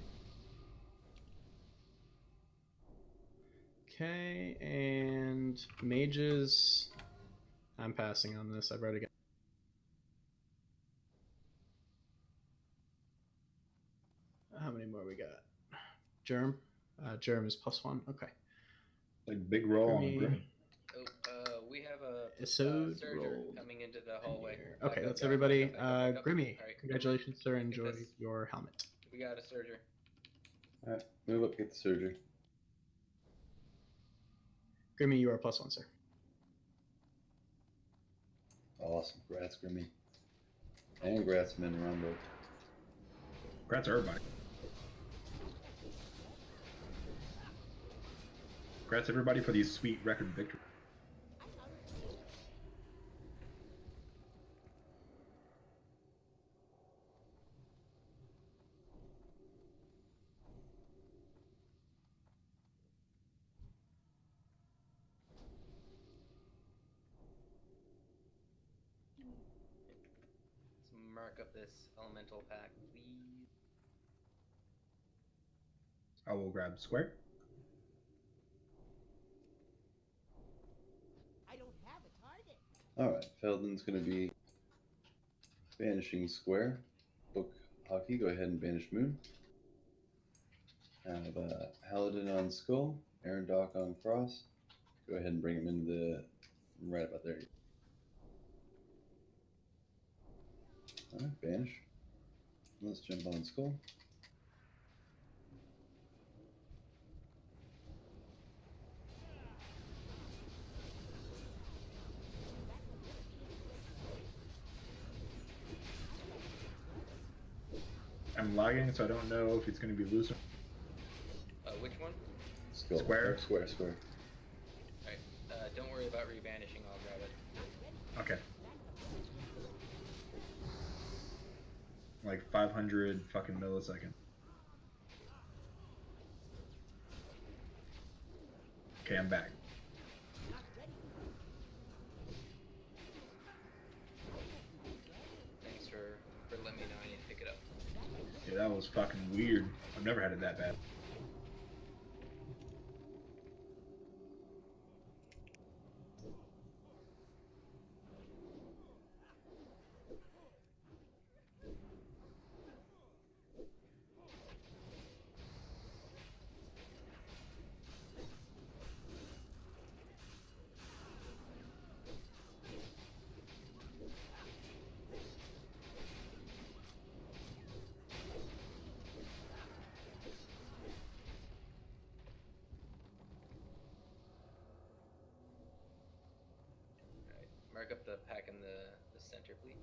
Okay, and mages. I'm passing on this. I've already got. How many more we got? Germ. Germ is +1. Okay. Like big roll on Grimmy. Grimmy. Oh, we have a Isode surgeon rolled coming into the hallway. Okay, Back up, that's guys, everybody. back up. Grimmy, All right, congratulations, sir. Enjoy this. your helmet. We got a surgeon. All right, move up, get the surgery. Grimmy, you are +1, sir. Awesome, grats, Grimmy. And grats, Minorandor. Congrats, everybody. Congrats, everybody, for these sweet record victories. Let's mark up this elemental pack, please. I will grab square. I don't have a target. Alright, Feldon's going to be banishing square. Book hockey, go ahead and banish moon. Have Haladin on skull, Aaron Dock on cross. Go ahead and bring him into the right about there. Alright, banish. Let's jump on skull. I'm lagging, so I don't know if it's going to be loose. Which one? Skull. Square. Square. Alright, don't worry about rebanishing, I'll grab it. Okay. Like 500 fucking millisecond. Okay, I'm back. Thanks for letting me know I need to pick it up. Yeah, that was fucking weird. I've never had it that bad. Alright, mark up the pack in the center, please.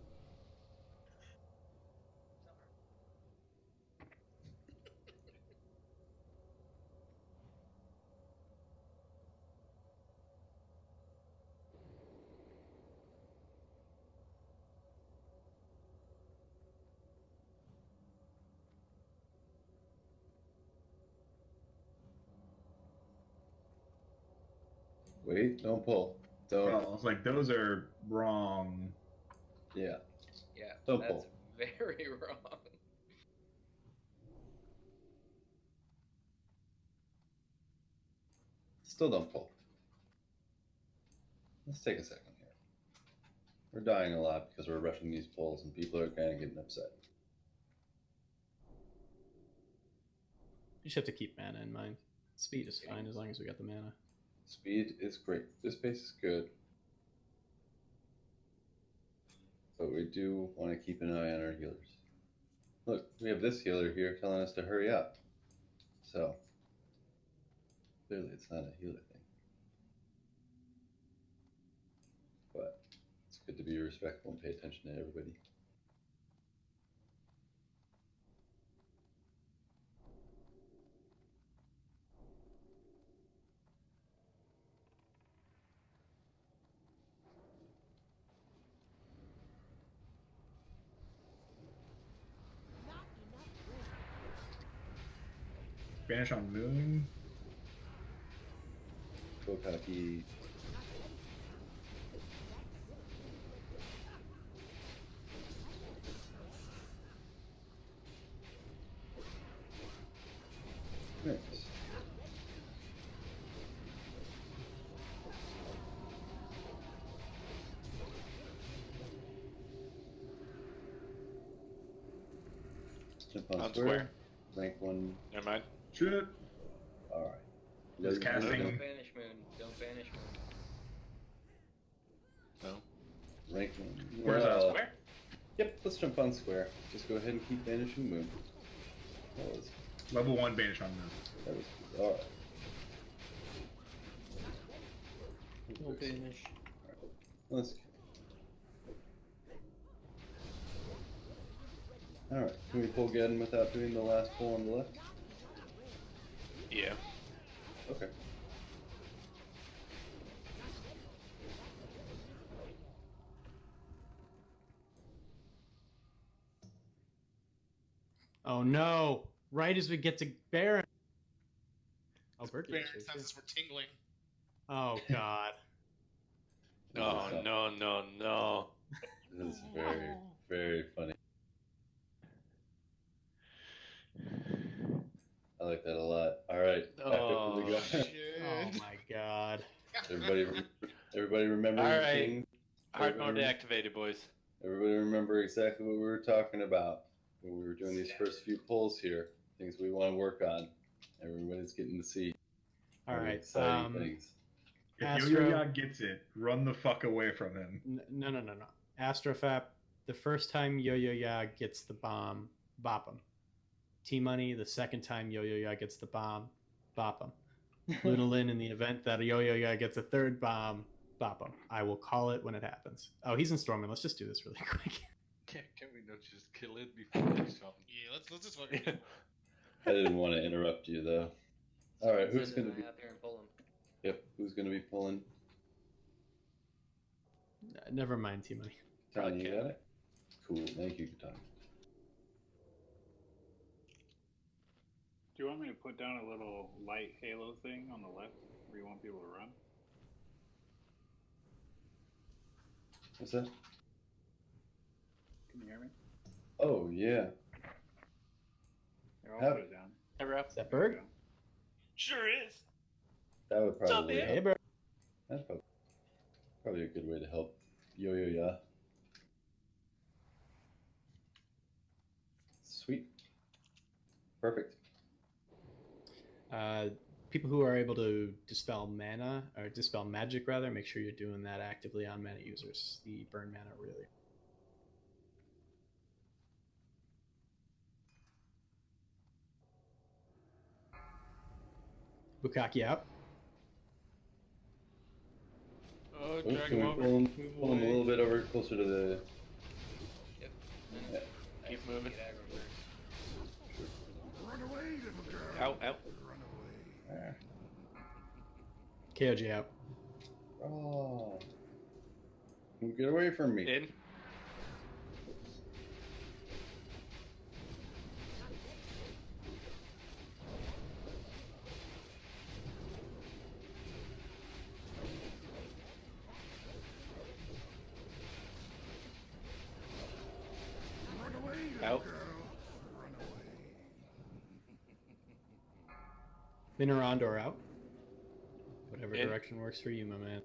Wait, don't pull. Don't. Bro, I was like, those are wrong. Yeah. Yeah, Don't that's pull. very wrong. Still don't pull. Let's take a second here. We're dying a lot because we're rushing these pulls and people are kind of getting upset. You just have to keep mana in mind. Speed is fine as long as we got the mana. Speed is great. This pace is good. But we do want to keep an eye on our healers. Look, we have this healer here telling us to hurry up. So, clearly it's not a healer thing. But it's good to be respectful and pay attention to everybody. Banish on Moon. Kokaki. Nice. Jump on square. Rank 1. Never mind. Shoot it. Alright. Just casting. Don't banish Moon. Don't banish Moon. No. Rank 1. Where's that? Square? Yep, let's jump on square. Just go ahead and keep banishing Moon. That was Level 1 Banish on Moon. That was alright. No banish. Let's. Alright, can we pull Geddon without doing the last pull on the left? Yeah. Okay. Oh no! Right as we get to Baron. Oh, Berkey. Baron senses we're tingling. Oh god. Oh, no, no, no. This is very, very funny. I like that a lot. Alright, back up to the guy. Oh my god. Everybody remember All right. anything? Hard mode activated, boys. Everybody remember exactly what we were talking about when we were doing these first few pulls here. Things we want to work on. Everybody's getting to see. All right. Exciting things. If Astro- Yo-Yo gets it, run the fuck away from him. No. Astrofap, the first time Yo-Yo-Ya gets the bomb, bop him. T-Money, the second time Yo-Yo-Ya gets the bomb, bop him. Lunalin, in the event that Yo-Yo-Ya gets a third bomb, bop him. I will call it when it happens. Oh, he's in Stormwind. Let's just do this really quick. Can we not just kill it before it's on? Yeah, let's just fucking do it. I didn't want to interrupt you though. All right, who's Send going to him be? out there and pull him. Yep, who's going to be pulling? Never mind, T-Money. Tanya, you got it. Cool, thank you, Tanya. Do you want me to put down a little light halo thing on the left where you want people to run? What's that? Can you hear me? Oh yeah. Here, I'll Have- put it down. Hey, Rob. Is that There we Berg? go. Sure is. That would What's up, probably man? Hey, help. Berg. That's probably a good way to help Yo-Yo-Ya. Sweet. Perfect. People who are able to dispel mana, or dispel magic rather, make sure you're doing that actively on mana users. The burn mana really. Bukaki out. Oh, Oh, drag can him we over. pull him Move a away. little bit over closer to the... Yep. Yeah. Keep moving. Get aggro first. Out, out. There. KOG out. Oh. Get away from me. In. In around or out. Whatever In. direction works for you, my man.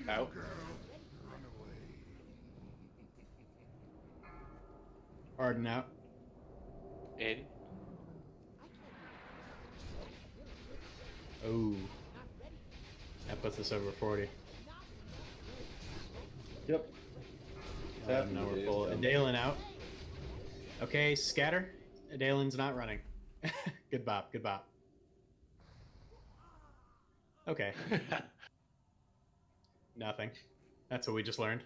Out. Arden out. In. Oh. That puts us over 40. Yep. Now we're full. Adalin out. Okay, scatter. Adalin's not running. Good bop, good bop. Okay. Nothing. That's what we just learned.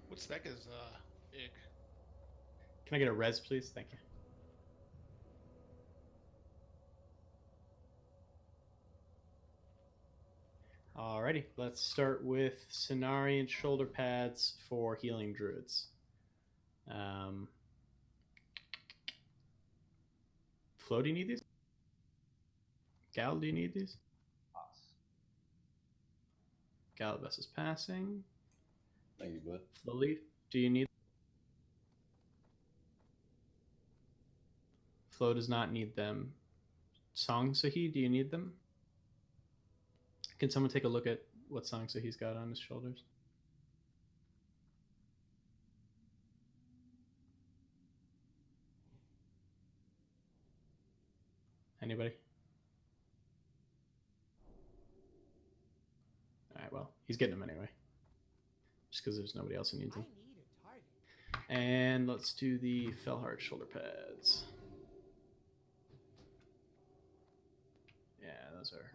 What spec is Ig? Can I get a res, please? Thank you. Alrighty, let's start with Cenarian shoulder pads for healing druids. Flo, do you need these? Gal, do you need these? Galabus is passing. Thank you, bud. Flowleaf, do you need? Flo does not need them. Song Sahi, do you need them? Can someone take a look at what Song Sahi's got on his shoulders? Anybody? Alright, well, he's getting them anyway. Just because there's nobody else who needs them. And let's do the Felhard shoulder pads. Yeah, those are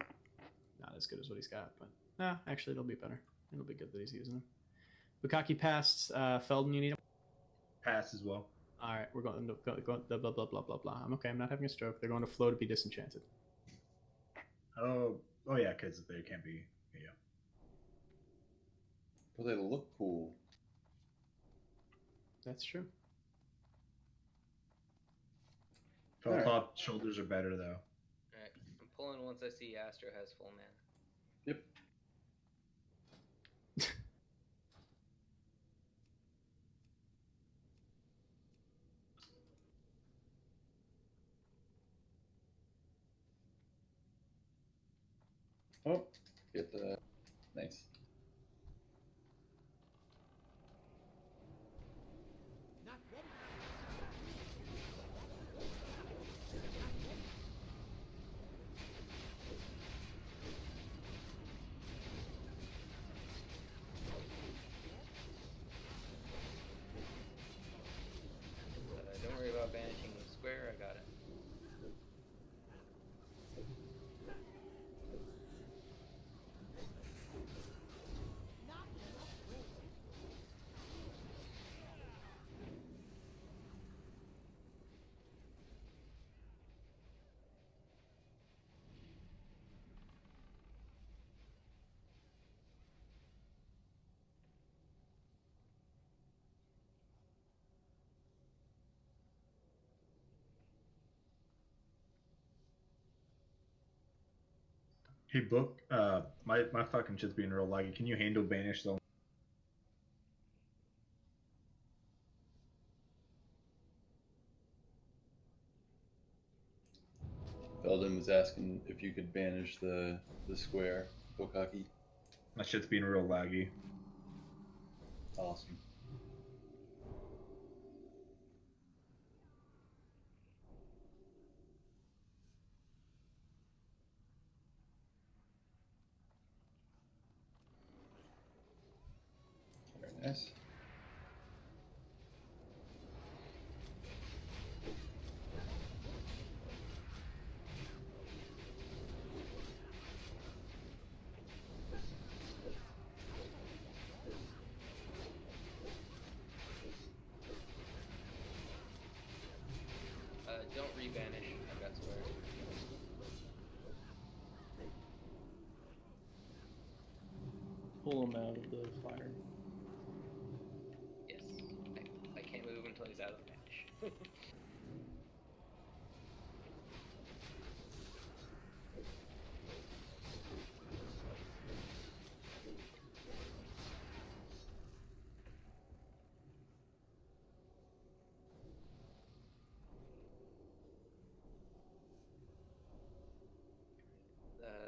not as good as what he's got, but no, actually it'll be better. It'll be good that he's using them. Bukaki passed. Felden, you need him? Pass as well. All right, we're going to go blah blah blah blah blah blah. I'm okay. I'm not having a stroke. They're going to Flow to be disenchanted. Oh yeah, because they can't be. Yeah. But they look cool. That's true. Felt cloth shoulders are better though. Alright, I'm pulling once I see Astro has full mana. Yep. Oh, get the nice. Not ready. Don't worry about banishing the square, I got it. Hey Book, my fucking shit's being real laggy. Can you handle banish though? Felden was asking if you could banish the square, Bokaki. My shit's being real laggy. Awesome. Very nice. Don't rebanish. I've got square. pull him out of the fire. Yes. I can't move until he's out of the match.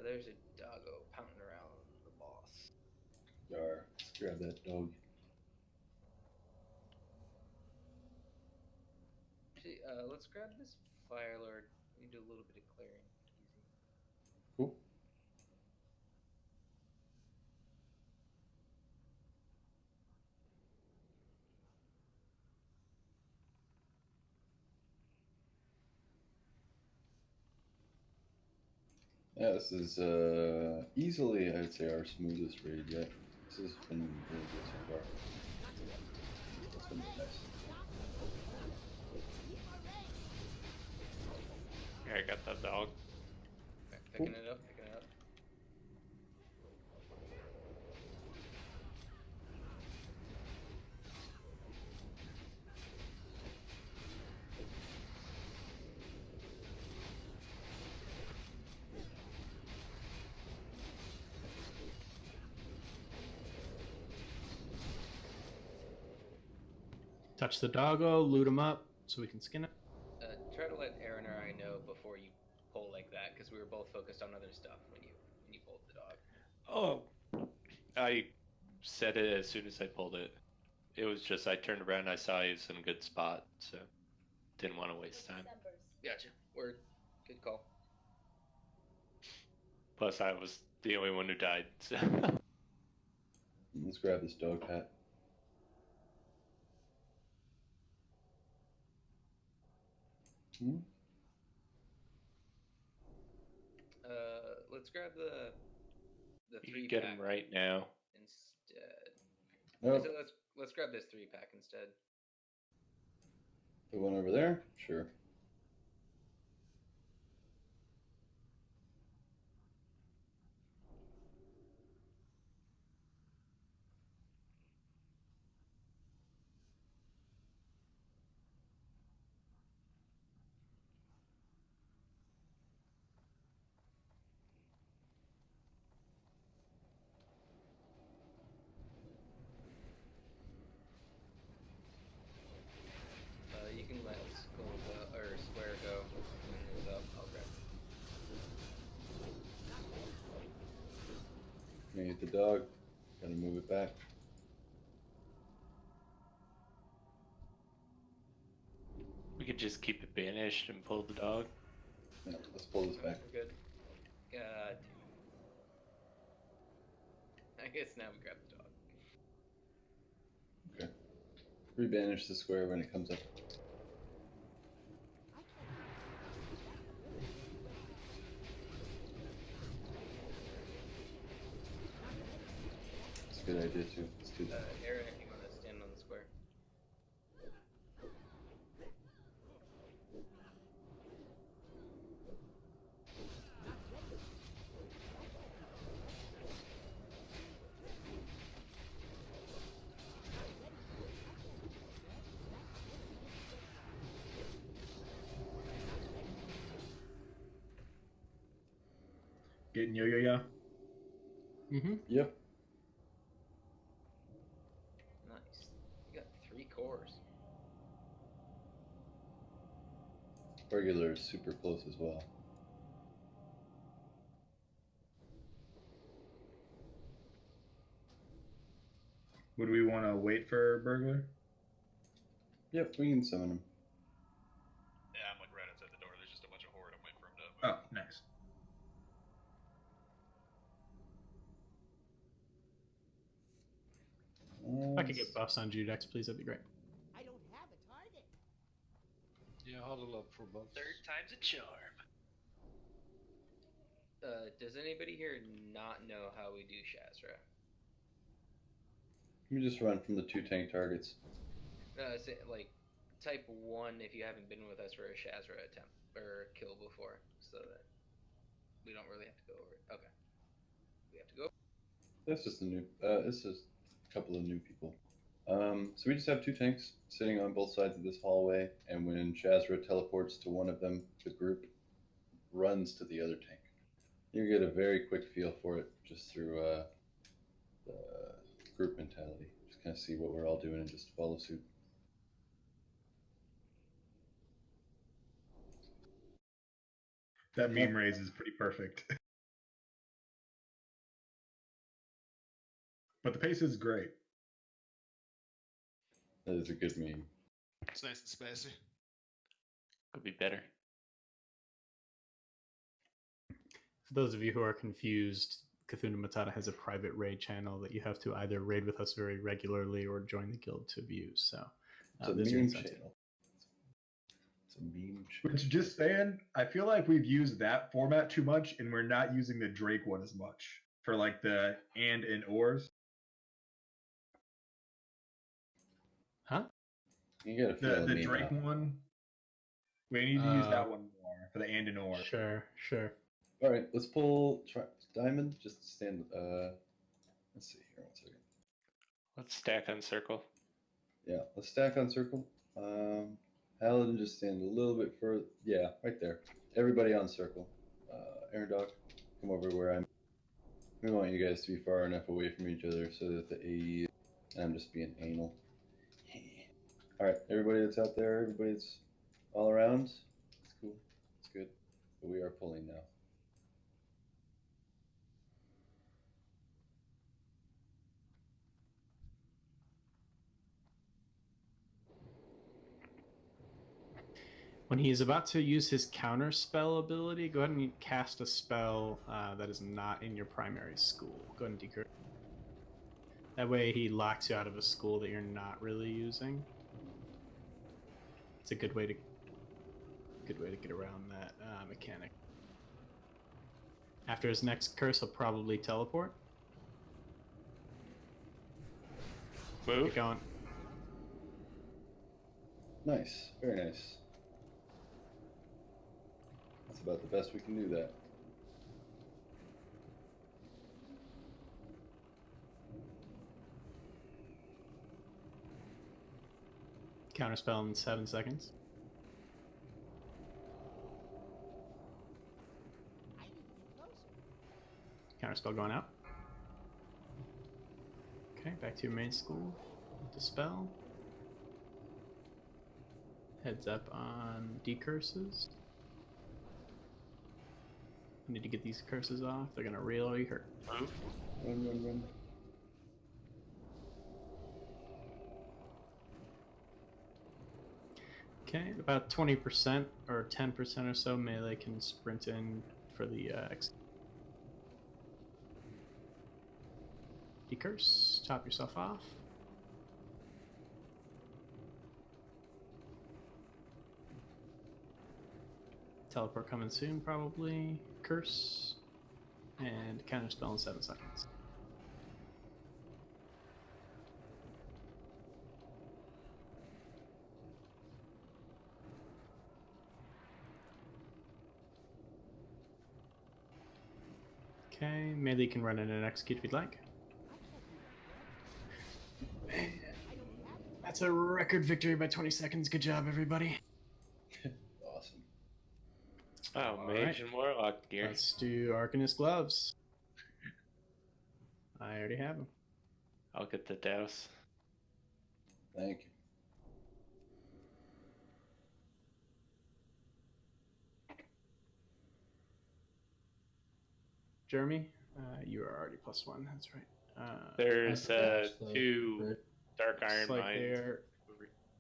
There's a doggo pounding around the boss. Yar, let's grab that dog. Actually, let's grab this Fire Lord. We can do a little bit of clearing. Easy. Cool. Yeah, this is easily, I'd say, our smoothest raid yet. This has been really good so far. It's been nice. Yeah, I got that dog. Picking it up, picking it up. Touch the doggo, loot him up, so we can skin it. Try to let Aaron or I know before you pull like that, because we were both focused on other stuff when you pulled the dog. Oh, I said it as soon as I pulled it. It was just I turned around, I saw he was in a good spot, so didn't want to waste time. Gotcha. Word. Good call. Plus, I was the only one who died. So. Let's grab this dog hat. Hmm? Let's grab the You three can get pack him right now. instead. Nope. So let's grab this 3-pack instead. The one over there? Sure. You can let Skull go, or Square go when it's up. I'll grab it. Gonna get the dog. Gotta move it back. We could just keep it banished and pull the dog. Yeah, let's pull this back. We're good. God. I guess now we grab the dog. Okay. Rebanish the square when it comes up. That's a good idea too. Let's do that. Aaron, if you want to stand on the square. Getting yo-yo-yo. Mm-hmm. Yep. Nice. You got 3 cores. Regular is super close as well. Would we want to wait for Burglar? Yep, we can summon him. Yeah, I'm like right outside the door. There's just a bunch of horde. I'm waiting for him to. Oh, nice. If I could get buffs on Judex, please, that'd be great. I don't have a target. Yeah, huddle up for buffs. 3rd time's a charm. Does anybody here not know how we do Shazra? Let me just run from the 2 tank targets. Say, like, type 1 if you haven't been with us for a Shazra attempt or kill before, so that we don't really have to go over it. Okay. We have to go. That's just a new. It's just a couple of new people. So we just have two tanks sitting on both sides of this hallway, and when Shazra teleports to one of them, the group runs to the other tank. You get a very quick feel for it just through the group mentality. Just kind of see what we're all doing and just follow suit. That meme raise is pretty perfect. But the pace is great. That is a good meme. It's nice and spicy. Could be better. For those of you who are confused, Cthulhu Matata has a private raid channel that you have to either raid with us very regularly or join the guild to view. So It's a there's your meme incentive. channel. It's a meme channel. Which, just saying, I feel like we've used that format too much, and we're not using the Drake one as much for like the and ors. Huh? You gotta feel The meme Drake out. one. We need to use that one more for the and or. Sure. All right, let's pull Diamond. Just stand. Let's see here. 1 second. Let's stack on circle. Yeah, let's stack on circle. Paladin, just stand a little bit further. Yeah, right there. Everybody on circle. Aaron Doc, come over where I'm. We want you guys to be far enough away from each other so that the AE. And I'm just being anal. All right, everybody that's out there, everybody that's all around. It's cool. It's good. But we are pulling now. When he is about to use his counter spell ability, go ahead and cast a spell that is not in your primary school. Go ahead and decurse. That way he locks you out of a school that you're not really using. It's a good way to get around that mechanic. After his next curse, he'll probably teleport. Move. Keep going. Nice. Very nice. That's about the best we can do that. Counterspell in 7 seconds. Counterspell going out. Okay, back to your main school. Dispel. Heads up on decurses. You need to get these curses off. They're gonna really hurt. Move. Run. Okay, about 20% or 10% or so melee can sprint in for the decurse. Top yourself off. Teleport coming soon, probably. Curse. And counter spell in 7 seconds. Okay, melee can run in and execute if you'd like. That's a record victory by 20 seconds. Good job, everybody. Awesome. Oh, Mage and Warlock gear. Let's do Arcanist gloves. I already have them. I'll get the douse. Thank you. Jeremy, you are already +1. That's right. There's so 2 Dark Iron Looks like Mines. they're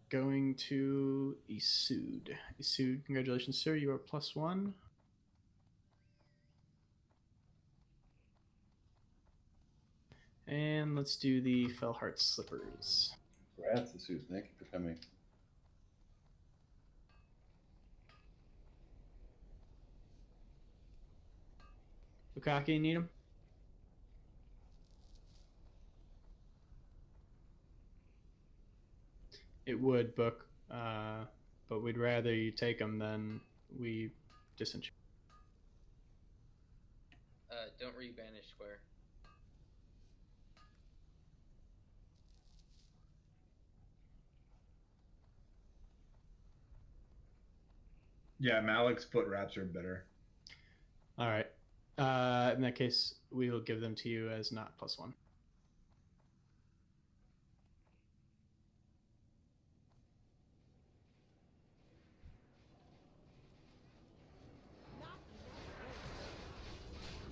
going to Isud. Isud, congratulations, sir. You are +1. And let's do the Fellheart Slippers. Congrats, Isud. Thank you for coming. Bukaki, you need them? It would, Book, but we'd rather you take them than we disenchant. Don't rebanish square. Yeah, Malik's foot wraps are better. All right. In that case, we will give them to you as not +1.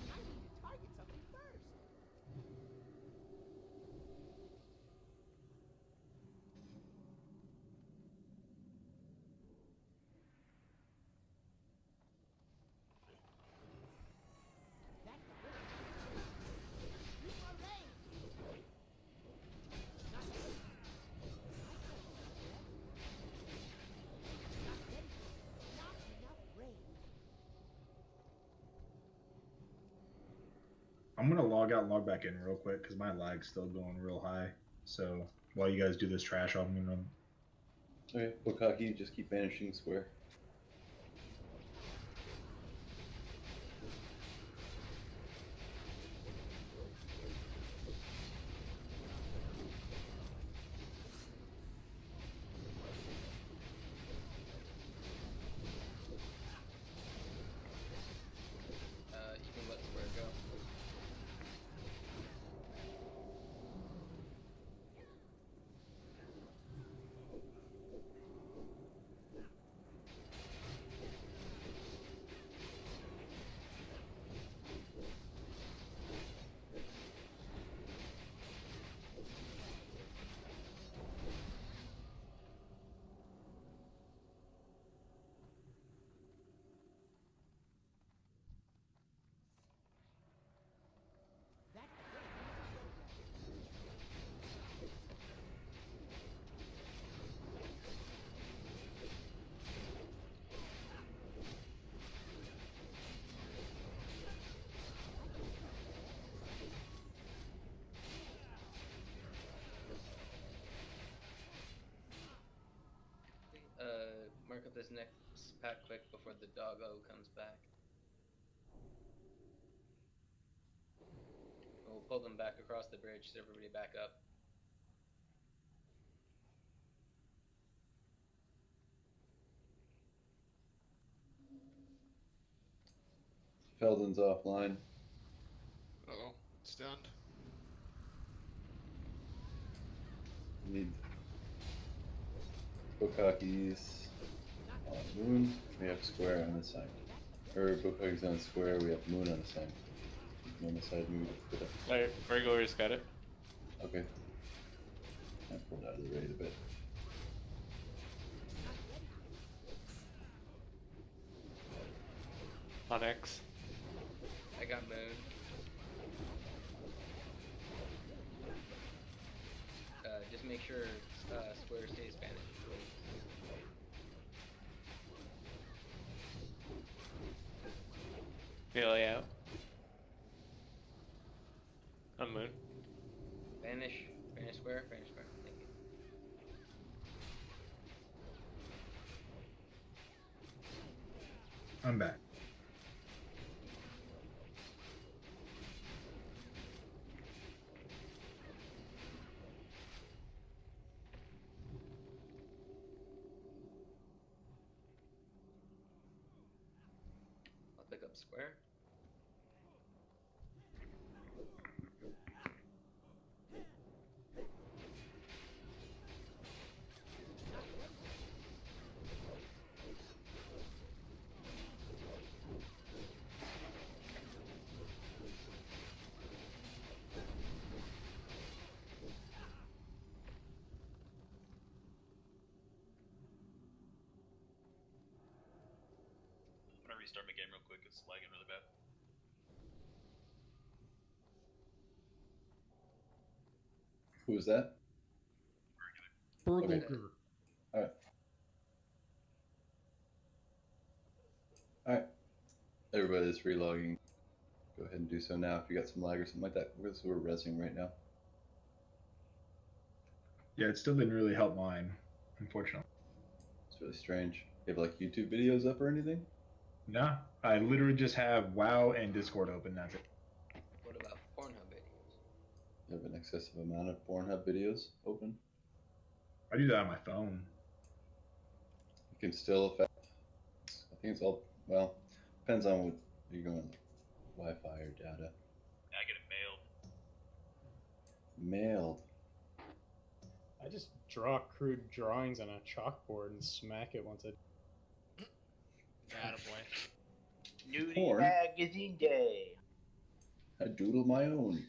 I need to target something first. That Use my range. Not ready. Not ready. Not enough range. I'm gonna log out and log back in real quick because my lag's still going real high. So while you guys do this trash, I'm gonna. Okay, Bukaki, just keep banishing square. You can let square go. That Mark up this next pack quick before the doggo comes back. We'll pull them back across the bridge so everybody back up. Feldon's offline. Uh-oh. Stunned. Need Bukaki's on moon. We have square on this side. Or Bukaki's on square. We have moon on the side. Moon on the side. Move it up. Alright, Virgo's got it. Okay. I pulled out of the raid a bit. On X. I got moon. Just make sure square stays Spanish. Melee out. On Moon. Spanish square, Spanish square. Thank you. I'm back. I'll pick up square. I'm gonna restart my game real quick. It's lagging really bad. Who was that? Burglar. Okay. Alright. Alright. Everybody's relogging. Go ahead and do so now if you got some lag or something like that. Because we're resing right now. Yeah, it still didn't really help mine, unfortunately. It's really strange. You have like YouTube videos up or anything? No, I literally just have WoW and Discord open. That's it. What about Pornhub videos? You have an excessive amount of Pornhub videos open. I do that on my phone. You can still affect. I think think it's all, well, depends on what you're going, Wi-Fi or data. I get it mailed. Mailed. I just draw crude drawings on a chalkboard and smack it once I. Attaboy. Nudie Porn. Magazine Day. I doodle my own.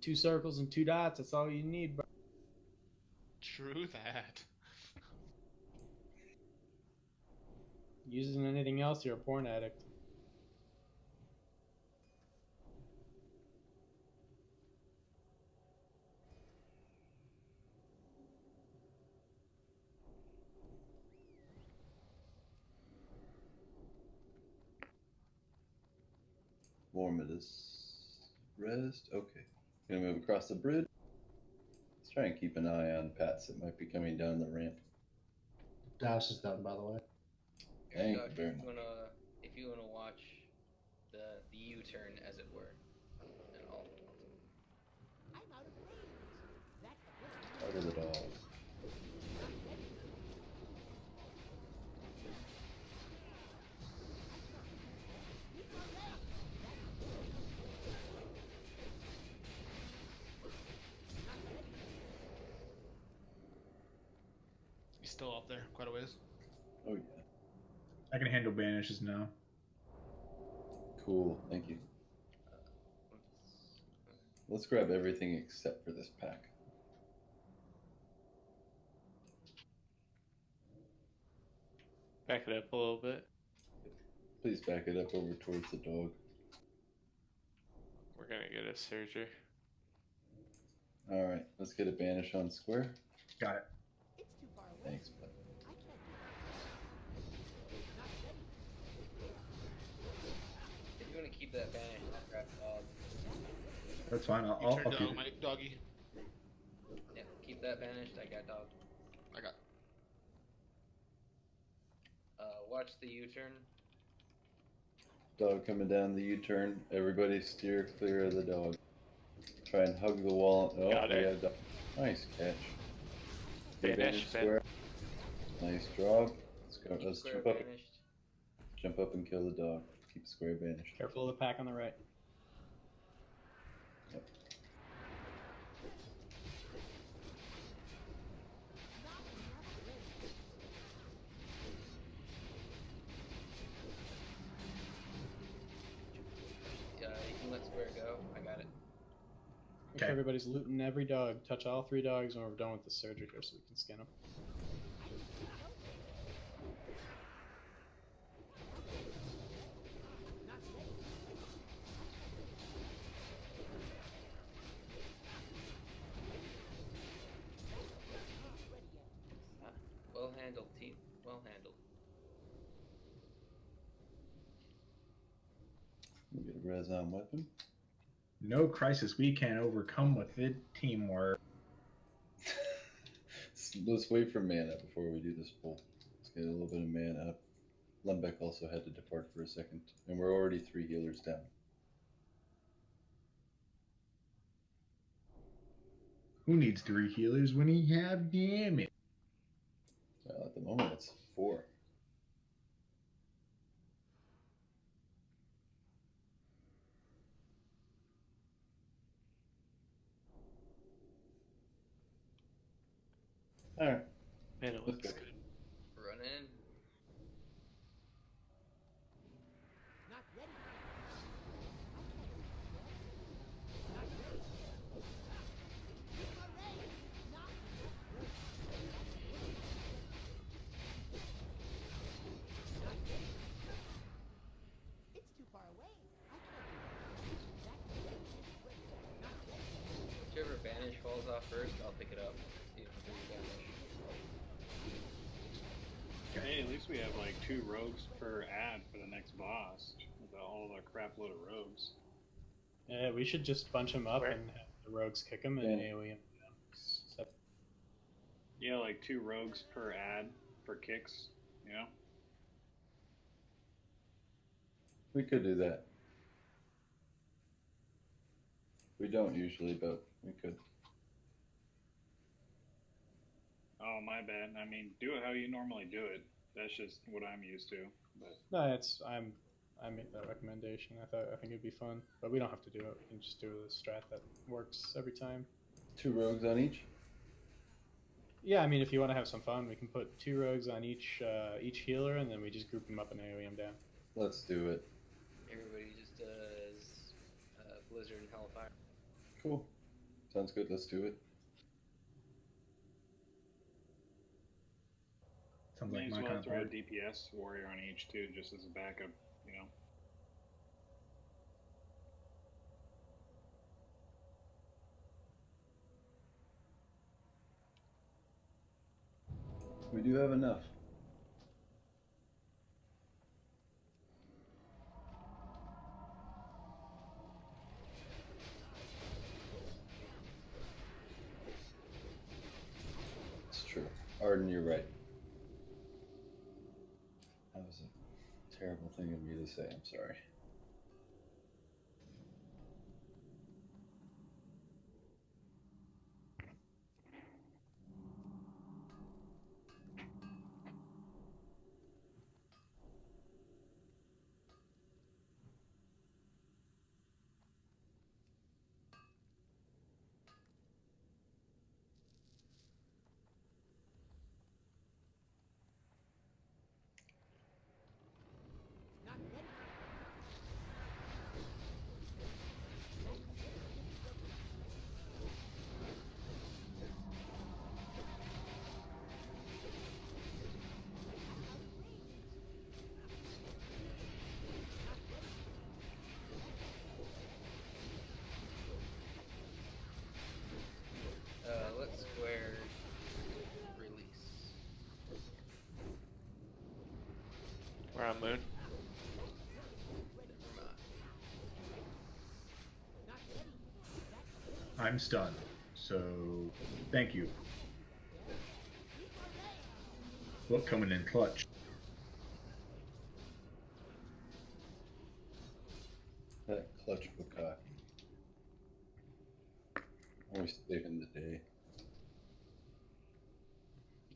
Two circles and two dots. That's all you need, bro. True that. Using anything else, you're a porn addict. Vormitus. Rest. Okay. Gonna move across the bridge. Let's try and keep an eye on Pats that might be coming down the ramp. Dash is done, by the way. Thank Doc, you very if much. if you wanna watch the U-turn, as it were, and all. I'm out of range. That's Part of the dog. He's still up there, quite a ways. Oh yeah. I can handle banishes now. Cool. Thank you. Let's grab everything except for this pack. Back it up a little bit. Please back it up over towards the dog. We're gonna get a Surger. All right, let's get a banish on square. Got it. It's too far away. Thanks, bud. I can't do it. Not ready. If you wanna keep that banished, I'll grab dog. That's fine. You I'll turn keep dog, it. my doggy. Yeah, keep that banished. I got dog. I got. Watch the U-turn. Dog coming down the U-turn. Everybody steer clear of the dog. Try and hug the wall. Oh, Got we it. got a dog. Nice catch. Banish, Banish Ben. square. Nice drop. Let's go. Keep Let's square jump up. banished. Jump up and kill the dog. Keep square banished. Careful of the pack on the right. Yep. You can let square go. I got it. Make sure Okay. everybody's looting every dog. Touch all three dogs when we're done with the surgery here so we can skin them. Well handled, team. Well handled. We get a Rezon weapon. No crisis we can't overcome with it. Teamwork. Let's wait for mana before we do this pull. Let's get a little bit of mana up. Lembeck also had to depart for a second, and we're already 3 healers down. Who needs 3 healers when he have damage? Well, at the moment, it's 4. All right. Man, it Let's looks go. good. Run in. Not ready. It's too far away. I can't do it. Whichever banish falls off first, I'll pick it up. See if it's really banish. Hey, at least we have like 2 rogues per ad for the next boss. With all the crap load of rogues. Yeah, we should just bunch them up Where? and have the rogues kick them and Yeah. AoE them. So, Yeah, like 2 rogues per ad for kicks, you know? We could do that. We don't usually, but we could. Oh, my bad. I mean, do it how you normally do it. That's just what I'm used to. But No, I made that recommendation. I think it'd be fun, but we don't have to do it. We can just do the strat that works every time. 2 rogues on each. Yeah, I mean, if you want to have some fun, we can put 2 rogues on each healer, and then we just group them up and AoE them down. Let's do it. Everybody just does Blizzard and Hellfire. Cool. Sounds good. Let's do it. Sounds may like as my well kind of throw a party. DPS warrior on each too, just as a backup. You know. We do have enough. It's true. Arden, you're right. That was a terrible thing of me to say. I'm sorry. Let's square release. We're on Moon. Never mind. I'm stunned, so thank you. Look, coming in clutch. That clutch Bukaki. Always saving the day.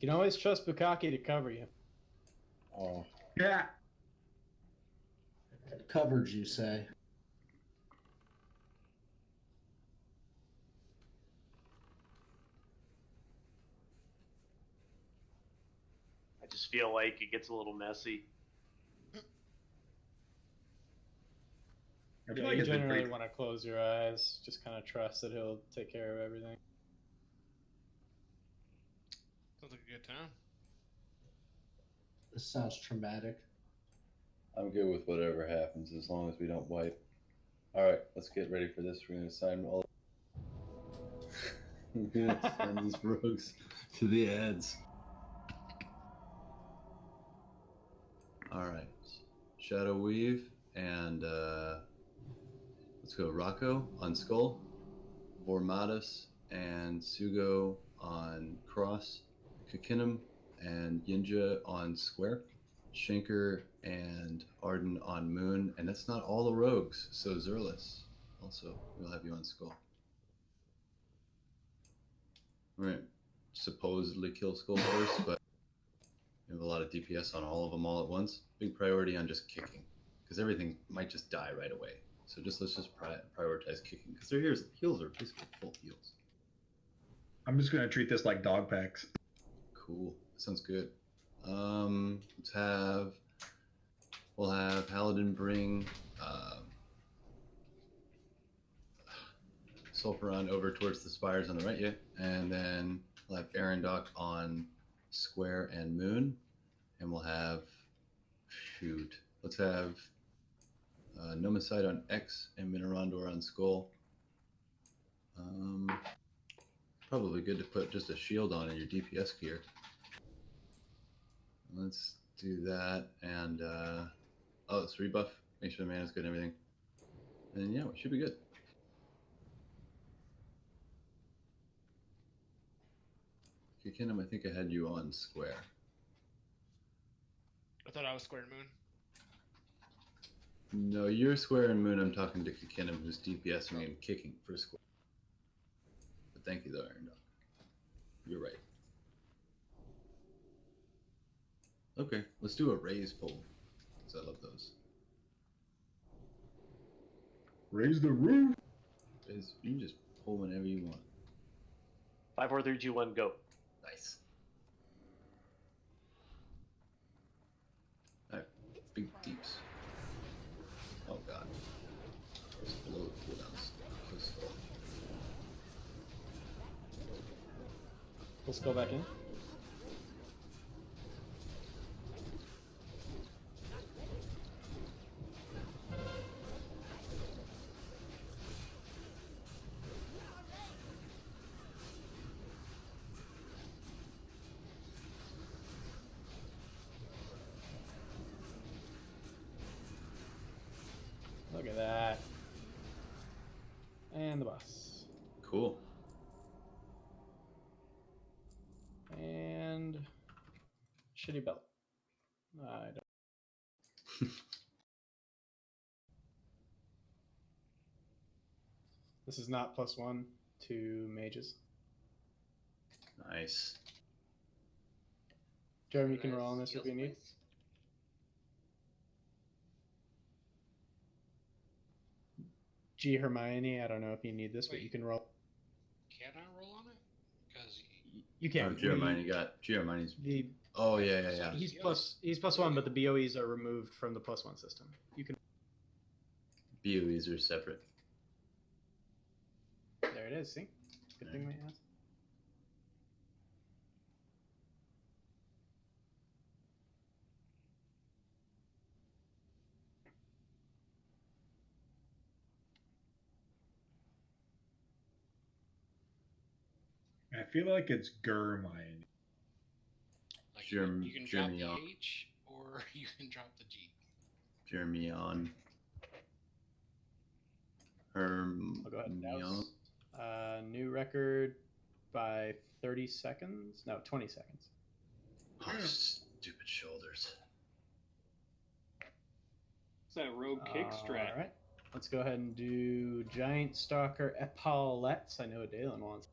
You can always trust Bukaki to cover you. Oh, Yeah. Covered, you say? I just feel like it gets a little messy. I feel Yeah, like you it's been generally pretty. want to close your eyes. Just kind of trust that he'll take care of everything. Sounds like a good time. This sounds traumatic. I'm good with whatever happens as long as we don't wipe. Alright, let's get ready for this. We're going to assign all. We're gonna send these rogues to the ads. Alright. Shadow Weave and let's go Rocco on Skull, Vormatus and Sugo on Cross, Kakinum and Yinja on Square, Shanker and Arden on Moon, and that's not all the rogues, so Zerlis also, we'll have you on Skull. We're gonna supposedly kill Skull first, but we have a lot of DPS on all of them all at once. Big priority on just kicking, because everything might just die right away. So let's just prioritize kicking, because their heals are basically full heals. I'm just gonna treat this like dog packs. Cool. Sounds good. We'll have Paladin bring Sulfuron over towards the spires on the right, yeah, and then we'll have Arendok on Square and Moon, and we'll have let's have Nomicide on X and Minorandor on Skull. Probably good to put just a shield on in your DPS gear. Let's do that, and it's rebuff. Make sure the mana's good and everything. And yeah, we should be good. Kikinum, I think I had you on Square. I thought I was Square Moon. No, you're Square and Moon. I'm talking to Kikinum, who's DPSing and kicking for Square. But thank you, though, Aaron Dog. You're right. Okay, let's do a raise pull. Cause I love those. Raise the roof. You can just pull whenever you want. 5, 4, 3, 2, 1, go. Nice. Alright, big deeps. Oh god. Just below the cooldowns. Let's go. Let's go back in. Look at that. And the boss. Cool. And shitty belt. I don't. This is not +1 to mages. Nice. Jeremy, you can roll on this if you need. G Hermione, I don't know if you need this, but you can roll. Can I roll on it? Because You can. Giovanni's. The Oh yeah. he's +1, but the BOEs are removed from the +1 system. You can. BOEs are separate. There it is. See, good thing we asked. I feel like it's Germine. like Germ- you can drop the Germion. H or you can drop the G. Germion. I'll go ahead and douse. New record by 30 seconds. No, 20 seconds. Oh, stupid shoulders. It's that rogue kick strat. All right. Let's go ahead and do Giant Stalker Epaulettes. I know Dalen wants.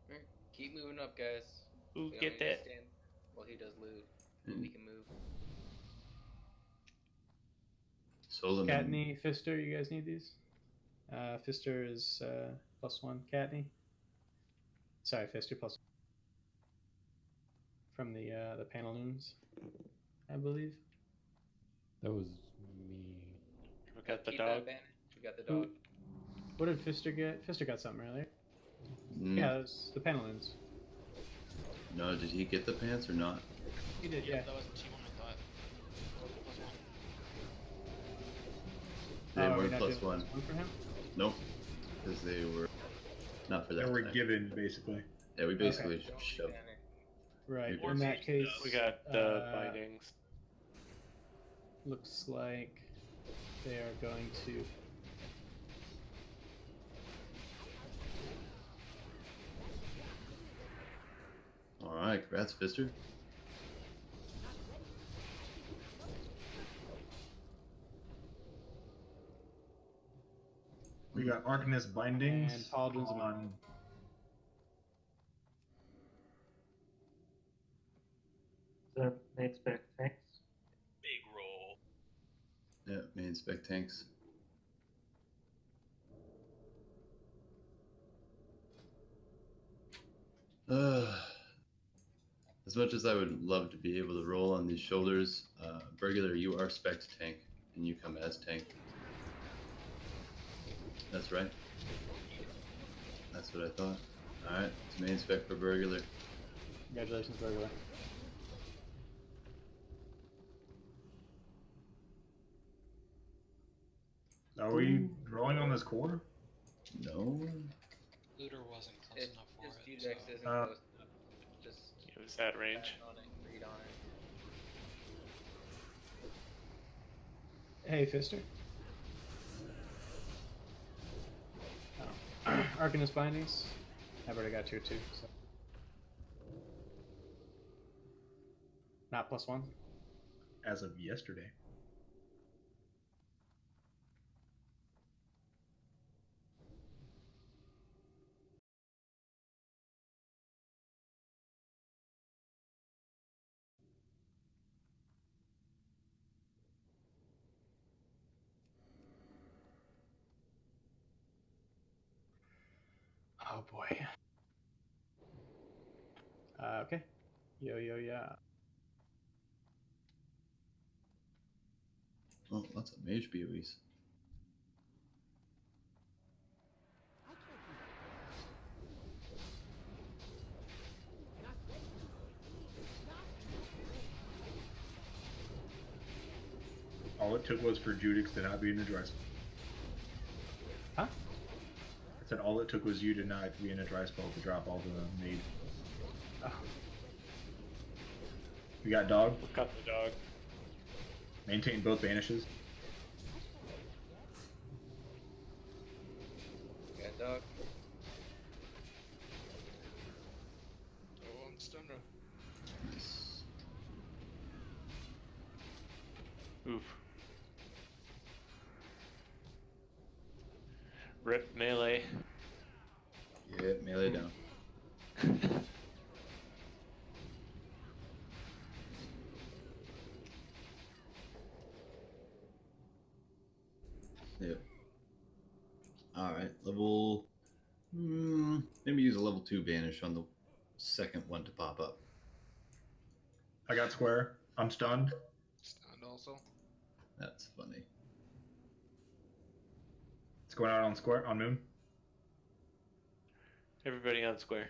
Alright, keep moving up, guys. Ooh, We don't get need to that. stand while he does loot. We can move. Solomon. Katney, Fister, you guys need these? Fister is +1. Katney. Sorry, Fister +1. From the Pantaloons, I believe. That was me. We got the Keep dog. that bandage. We got the dog. What did Fister get? Fister got something earlier. Mm. Yeah, it was the Pantaloons. No, did he get the pants or not? He did, yeah. That was T1, I thought. They Oh, are we weren't not doing +1. +1 for him? Nope. Because they were not for that. They were time. given, basically. Yeah, we basically Don't shoved. panic. Right. Or In that case, We got the bindings. looks like they are going to. All right, congrats, Fister. We got Arcanist bindings And Pauldron's on. So they expect tanks. Big roll. Yeah, main spec tanks. As much as I would love to be able to roll on these shoulders, Burglar, you are spec tank, and you come as tank. That's right. That's what I thought. Alright, it's main spec for Burglar. Congratulations, Burglar. Are we drawing on this core? No. Looter wasn't close enough for His it. G-Dex so- isn't Uh, close. Just It was that range. pat on it, read on it. Hey, Fister. Oh. Arcanist bindings. I've already got tier 2, so. Not +1. As of yesterday. boy. Okay. Yo, yeah. Oh, lots of mage BOEs. All it took was for Judix to not be in a dry spell. Huh? I said all it took was you to not be in a dry spell to drop all the mage. Oh. We got dog. We'll cut the dog. Maintain both banishes. Got dog. Oh, on Stunra. Nice. Oof. Rip melee. Yeah, melee down. Yep. Alright, level... maybe use a level 2 banish on the second one to pop up. I got square. I'm stunned. Stunned also. That's funny. It's going out on square, on moon. Everybody on square.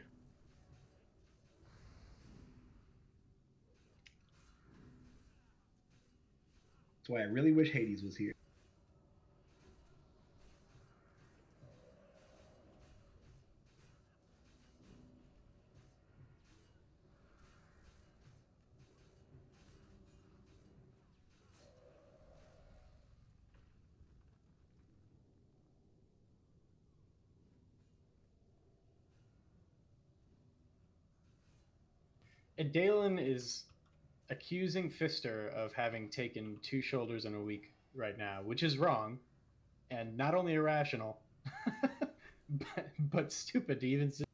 That's why I really wish Hades was here. And Dalen is accusing Fister of having taken 2 shoulders in a week right now, which is wrong, and not only irrational, but stupid to even say.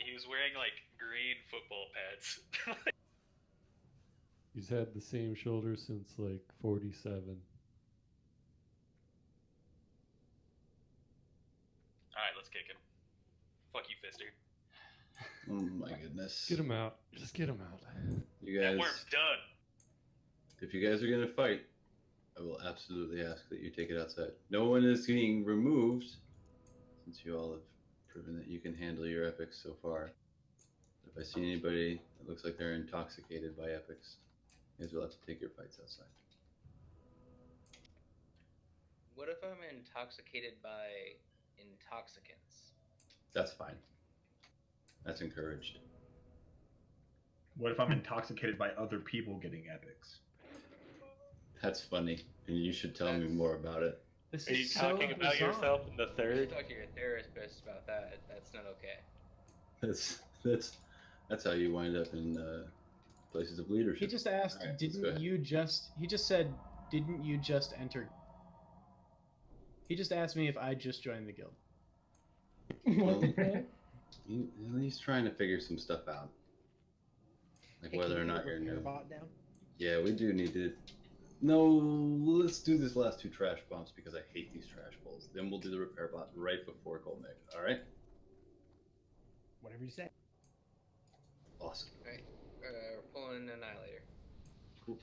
He was wearing like green football pads. He's had the same shoulder since like 47. Alright, let's kick him. Fuck you, Fister. Oh my goodness. Get him out. Just get him out. You guys, That worm's done. if you guys are gonna fight, I will absolutely ask that you take it outside. No one is being removed, since you all have proven that you can handle your epics so far. If I see anybody that looks like they're intoxicated by epics, you guys will have to take your fights outside. What if I'm intoxicated by intoxicants? That's fine. That's encouraged. What if I'm intoxicated by other people getting epics? That's funny, and you should tell me more about it. This Are you is talking so about bizarre. yourself in the You third? should talk to your therapist about that. That's not okay. That's how you wind up in places of leadership. He just asked, All right, let's go didn't ahead. you just... He just said, didn't you just enter... He just asked me if I just joined the guild. What the fuck? He's trying to figure some stuff out, like whether or not you're new. Bot down. Yeah, we do need to. No, let's do this last 2 trash bombs because I hate these trash bowls. Then we'll do the repair bot right before Golmec. All right? Whatever you say. Awesome. Alright, we're pulling an Annihilator. Cool.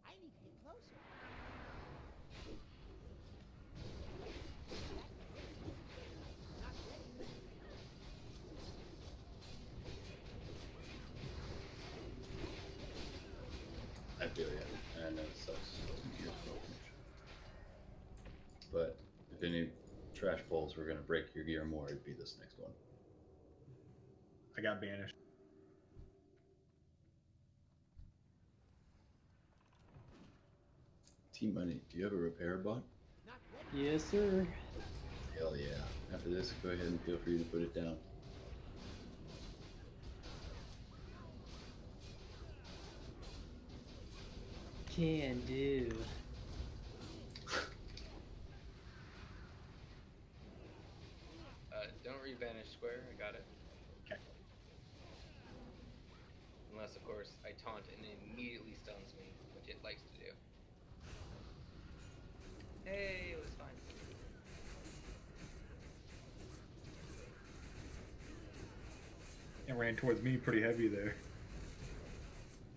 I need to get closer. I feel you. I know it sucks. But if any trash bowls were gonna break your gear more, it'd be this next one. I got banished. T-Money, do you have a repair bot? Yes, sir. Hell yeah. After this, go ahead and feel free to put it down. Can do. Don't rebanish square. I got it. Okay. Unless, of course, I taunt and it immediately stuns me, which it likes to do. Hey, it was fine. It ran towards me pretty heavy there.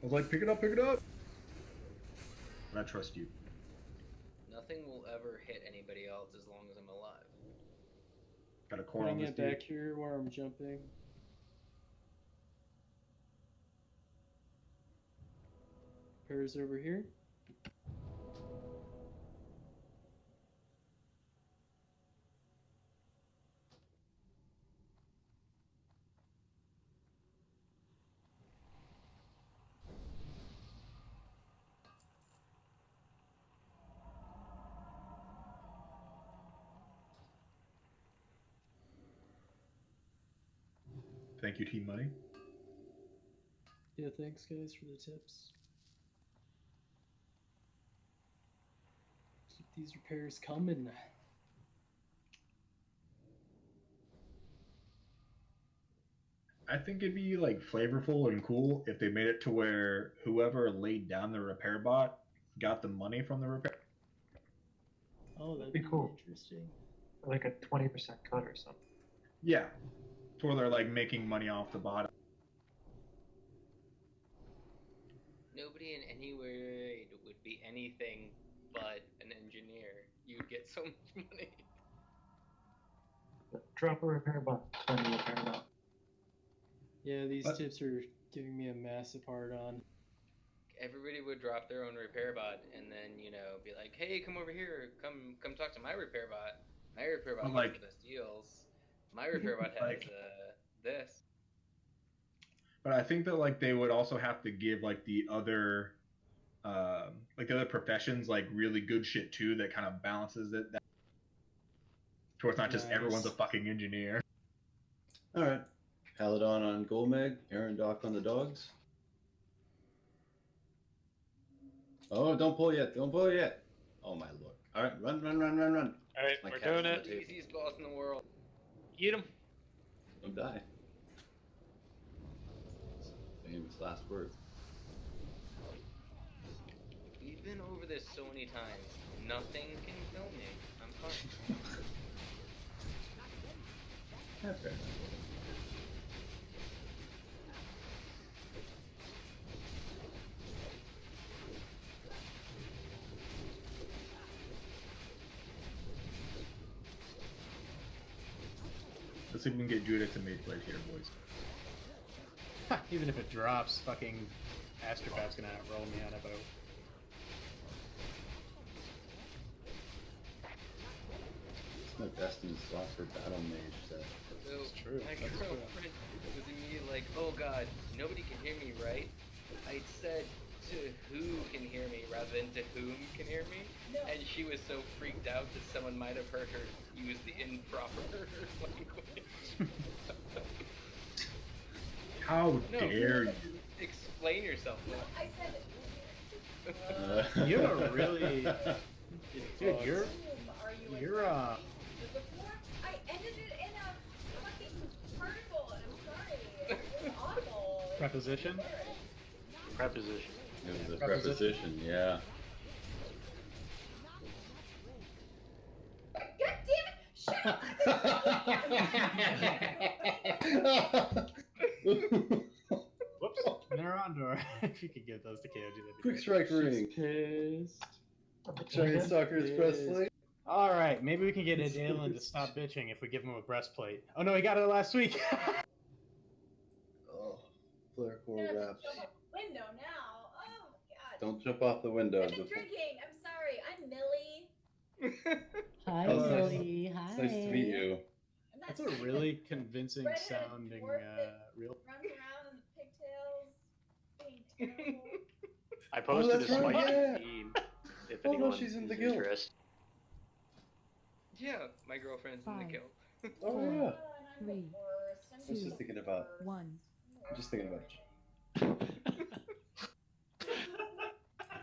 I was like, pick it up, pick it up! But I trust you. Nothing will ever hit anybody else as long as I'm alive. Got a core on Putting this it dude. back here where I'm jumping. Repairs over here. Thank you, Team Money. Yeah, thanks guys for the tips. Keep these repairs coming. I think it'd be like flavorful and cool if they made it to where whoever laid down the repair bot got the money from the repair. Oh, that'd Be be cool. interesting. Like a 20% cut or something. Yeah, to where they're like making money off the bot. Nobody in anywhere would be anything but an engineer. You'd get so much money. Drop a repair bot. Spend a repair bot. Yeah, these But- tips are giving me a massive hard on. Everybody would drop their own repair bot and then, you know, be like, hey, come over here. Come talk to my repair bot. My repair bot Well, has like- the best deals. My repair bot has Like- this. But I think that like they would also have to give like the other professions like really good shit too that kind of balances it. So it's not just everyone's a Nice. fucking engineer. Alright. Paladon on Golmeg, Aaron Doc on the dogs. Oh, don't pull yet, don't pull yet. Oh my lord. Alright, run. Alright, My we're cat's doing on it. the table. Easiest boss in the world. Eat him. Don't die. Famous last words. We've been over this so many times. Nothing can kill me. I'm fine. That's fair. Let's see if we can get Judah to mate blade here, boys. Even if it drops, fucking Astrofat's gonna outroll me on a boat. It's my best in slot for battle mage set. So true, my that's true. girlfriend was immediately like, "Oh God, nobody can hear me, right?" I said to who can hear me rather than to whom can hear me, and she was so freaked out that someone might have heard her use the improper language. How No. dare you? Explain yourself. Will. I said You have a really, dude. You're are you you're before I ended it in a fucking particle and I'm sorry. It was awful. preposition. Preposition. It was a Preposition. preposition, yeah. God damn it! Shut up! Whoops. Neurondor. If you could give those to KOG, that'd be Quick great. strike ring. Pissed. Giant Stalker's breastplate. All right, maybe we can get Adalin to stop bitching if we give him a breastplate. Oh no, he got it last week. Oh, flare core I'm gonna wraps. jump out the window now. Oh God. Don't jump off the window. I've been drinking. I'm sorry. I'm Millie. Hi, Oh, nice. Millie. Hi. It's nice to meet you. I'm not That's a really convincing Redheaded sounding dwarf that real. runs around in the pigtails, being terrible. I posted that's a right, Smite yeah. feed if Oh, no, anyone she's in is the guild. interested. Yeah, my girlfriend's in the Fine. guild. Oh yeah. Oh, and I'm the 3, worst. I'm I was the just thinking about. 1. Just thinking about.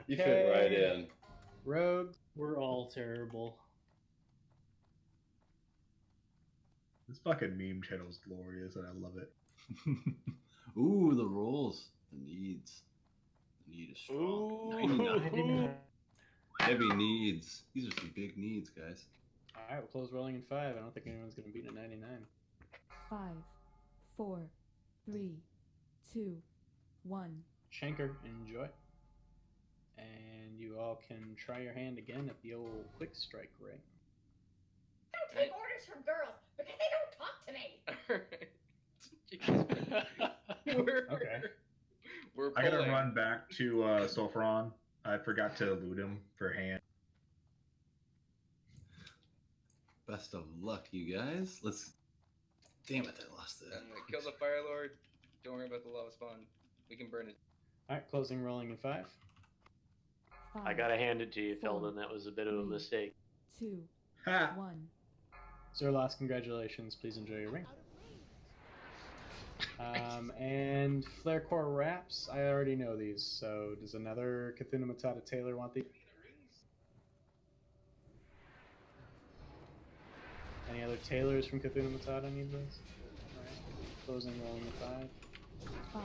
You fit right in. Rogue. We're all terrible. This fucking meme channel is glorious, and I love it. Ooh, the rolls, the needs. The need is strong. 99. Heavy needs. These are some big needs, guys. All right, we'll close rolling in 5. I don't think anyone's gonna beat a 99. 5, 4, 3, 2, 1. Shanker, enjoy. And you all can try your hand again at the old quick strike ring. I don't take orders from girls because they don't talk to me. Okay. We're I gotta pulling. run back to Sulfuron. I forgot to loot him for hand. Best of luck, you guys. Let's. Damn it, I lost it. Kill the Fire Lord. Don't worry about the lava spawn. We can burn it. Alright, closing rolling in 5. I gotta hand it to you, Felden. That was a bit of a mistake. 2, Ha! 1. Zerlos, congratulations. Please enjoy your ring. And Flare Core Wraps, I already know these, so does another Cthulhu Matata Taylor want these? Any other Taylors from Cthulhu Matata need those? Alright, closing rolling in 5. 5.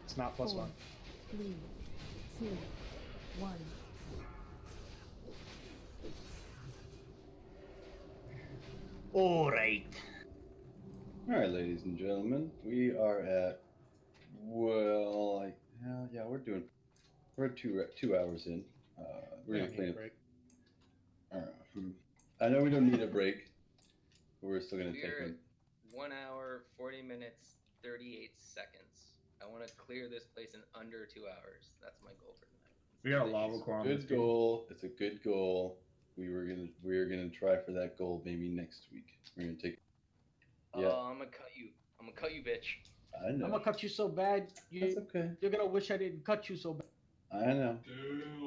It's not plus 1. 3, 2, 1. Alright. Alright, ladies and gentlemen. We are at, well, yeah, we're 2 hours in. We're going to clean up. Break. I know we don't need a break, but we're still going to take We're one. at 1 hour, 40 minutes, 38 seconds. I want to clear this place in under 2 hours. That's my goal for tonight. We got a lava core on this Good goal. It's a good goal. We're gonna try for that goal maybe next week. We're gonna take. Yeah. Oh, I'm gonna cut you. I'm gonna cut you, bitch. I know. I'm gonna cut you so bad. That's okay. You're gonna wish I didn't cut you so bad. I know.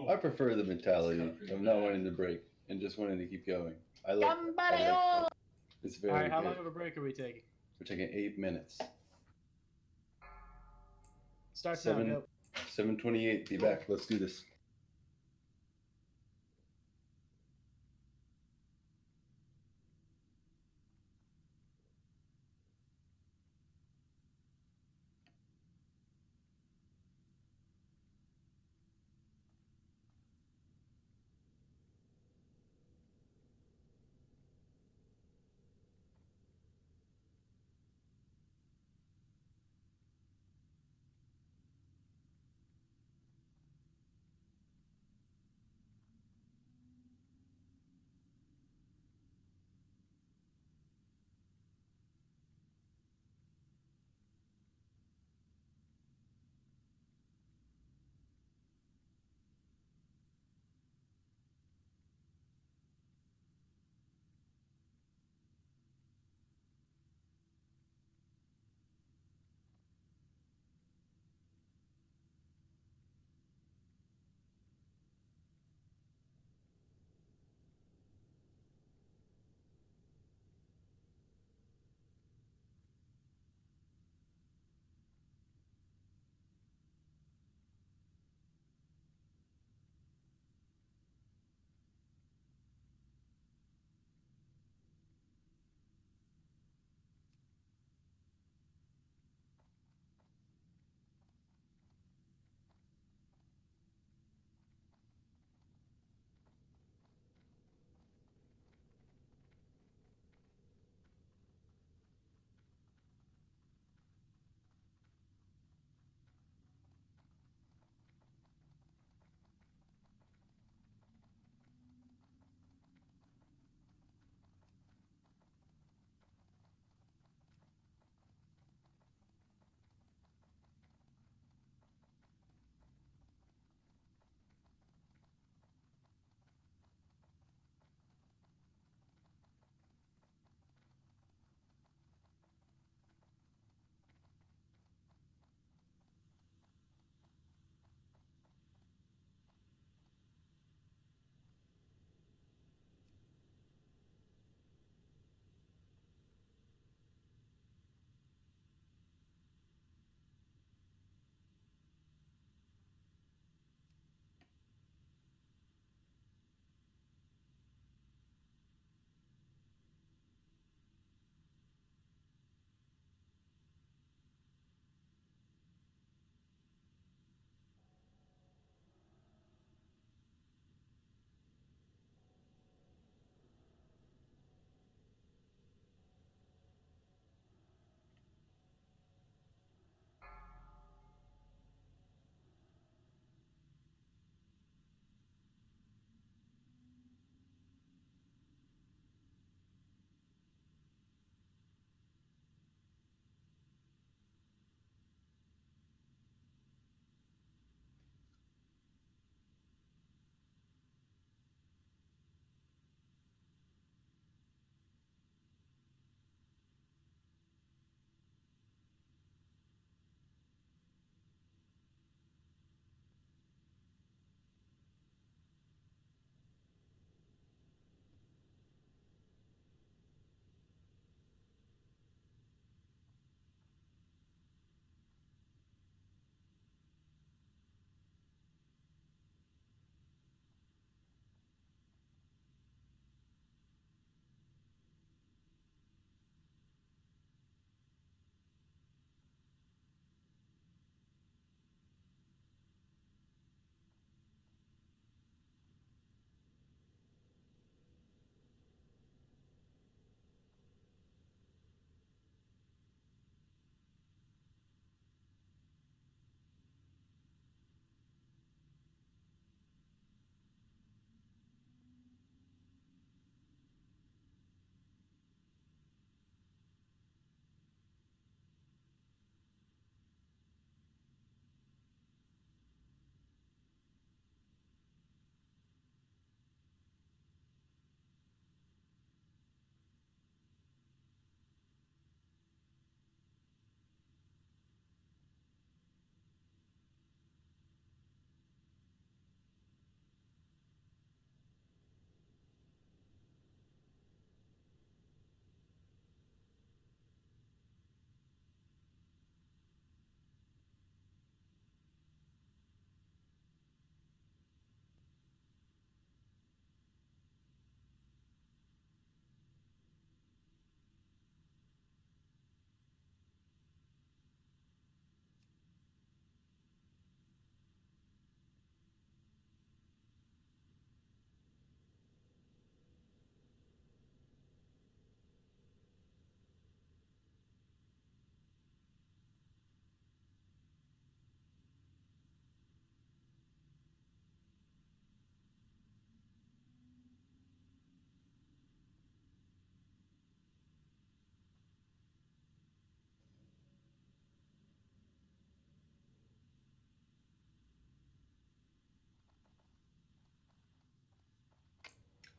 I prefer the mentality of not wanting to break and just wanting to keep going. I like. It's very Alright, how good. long of a break are we taking? We're taking 8 minutes. Starts now. Go. 7:28. Be back. Let's do this.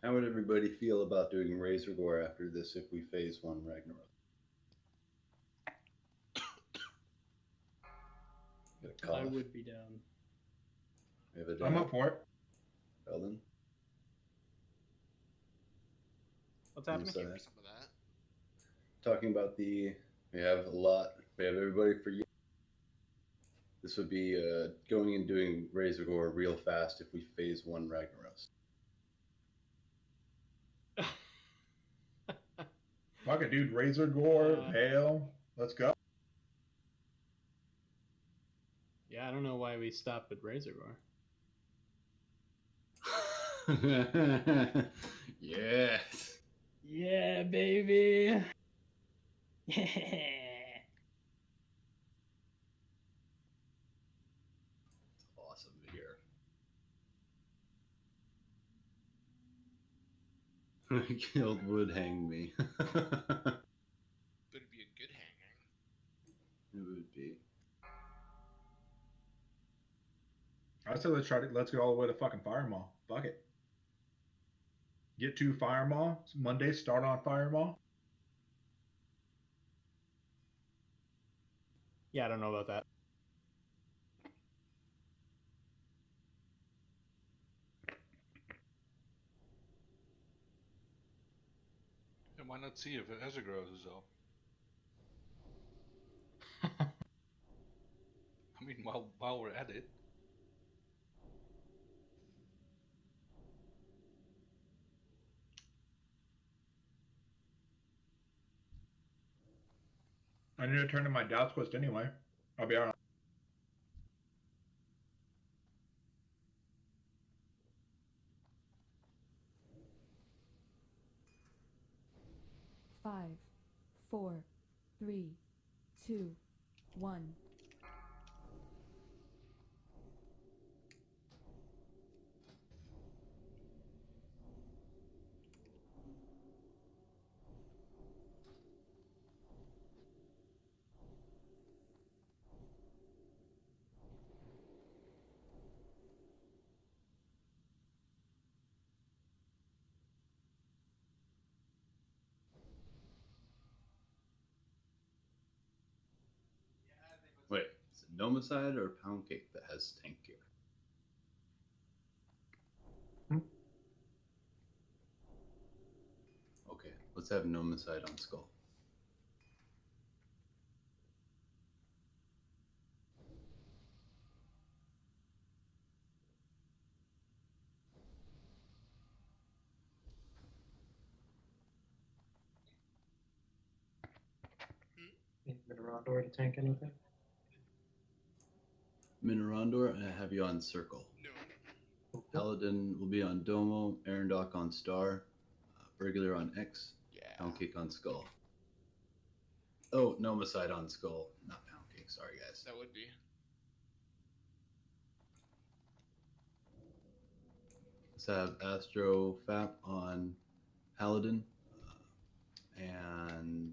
How would everybody feel about doing Razor Gore after this if we phase 1 Ragnarok? Got a I cough. would be down. We have a I'm down. up for it. Eldon? What's happening? Sorry. Some of that. Talking about we have a lot. We have everybody for you. This would be going and doing Razor Gore real fast if we phase 1 Ragnaros. Fuck it, dude. Razor Gore, Hail. Let's go. Yeah, I don't know why we stopped at Razor Gore. Yes. Yeah, baby. Yeah. Awesome to hear. Killed would hang me. Would be a good hanging. It would be. I say let's go all the way to fucking Fire Mall. Fuck it. Get to Fire Mall. It's Monday, start on Fire Mall. Yeah, I don't know about that. Yeah, why not see if Ezegros is up? I mean, while we're at it. I need to turn in my Doubts quest anyway. I'll be honest. Five, 4, 3, 2, 1. Wait, is it Nomicide or Pound Cake that has tank gear? Okay, let's have Nomicide on Skull. Need Minorandor to tank anything? Minorandor, I have you on Circle. No. Paladin will be on Domo, Arendok on Star, Burglar on X, Pound Cake on Skull. Oh, Nomicide on Skull, not Pound Cake. Sorry, guys. That would be. Let's have Astro Fap on Paladin, and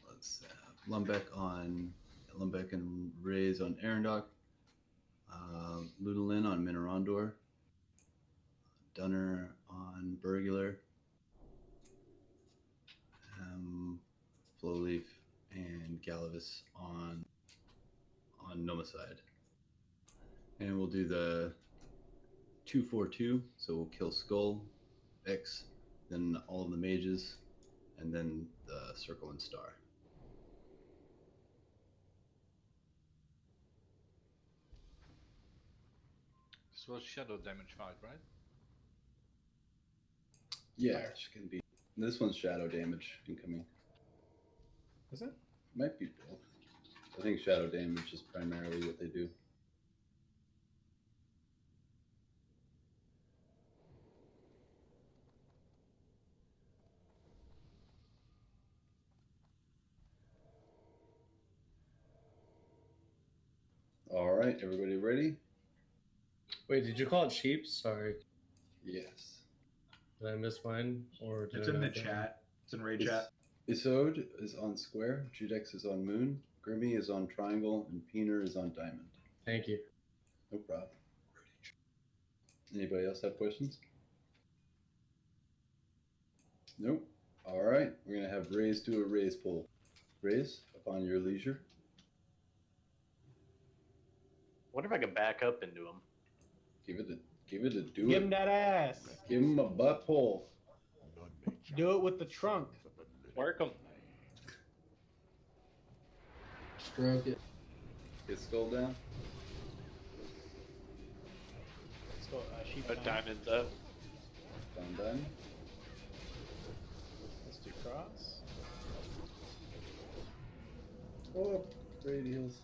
let's have Lumbeck and Rays on Arendok, Ludolin on Minorandor, Dunner on Burglar, Flowleaf and Galavis on Nomicide. And we'll do the 2-4-2, so we'll kill Skull, X, then all of the mages, and then the Circle and Star. This was shadow damage fight, right? Yeah, it's gonna be. This one's shadow damage incoming. Is it? Might be both. I think shadow damage is primarily what they do. All right, everybody ready? Wait, did you call it sheep? Sorry. Yes. Did I miss mine? Or did It's I in the not get chat. It's in raid chat. Isode is on Square, Judex is on Moon, Grimmy is on Triangle, and Peener is on Diamond. Thank you. No problem. Anybody else have questions? Nope. All right, we're gonna have Raise do a raise pull. Raise, upon your leisure. Wonder if I could back up into him. Give it a do Give it. him that ass. Give him a butt pull. Do it with the trunk. Work him. Stroke it. Get skull down. Let's go. Sheep Put down. diamonds up. Done. Let's do cross. Oh, great heals.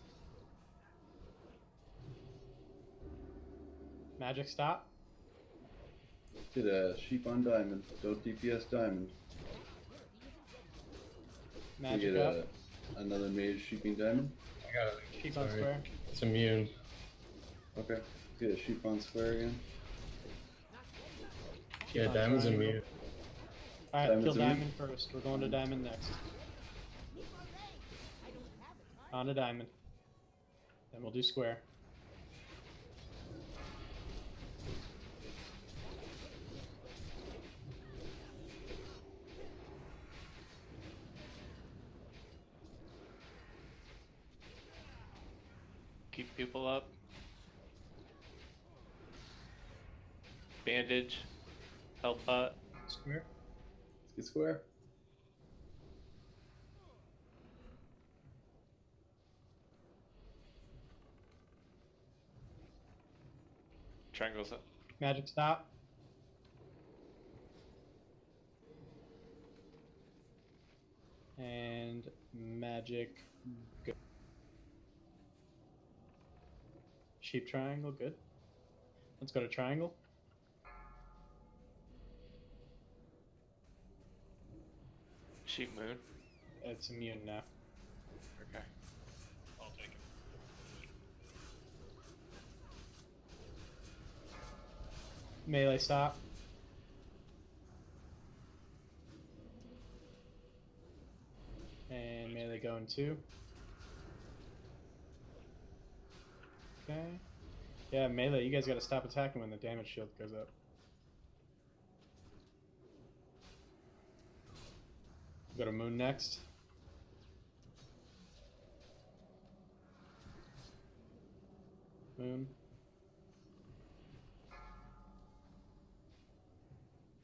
Magic stop. Get a sheep on diamond. Don't DPS diamond. Magic get up. Another mage sheeping diamond. I got it. Sheep on Sorry. square. It's immune. Okay. Get a sheep on square again. Yeah, on diamond's triangle. immune. Alright, Diamond's kill immune? diamond first. We're going to diamond next. On to diamond. Then we'll do square. Keep people up. Bandage. Health pot. Square. Let's get square. Triangles up. Magic stop. And magic go. Sheep triangle, good. Let's go to triangle. Sheep moon. It's immune now. Okay. I'll take it. Melee stop. And melee going 2. Okay. Yeah, melee, you guys gotta stop attacking when the damage shield goes up. Go to moon next. Moon.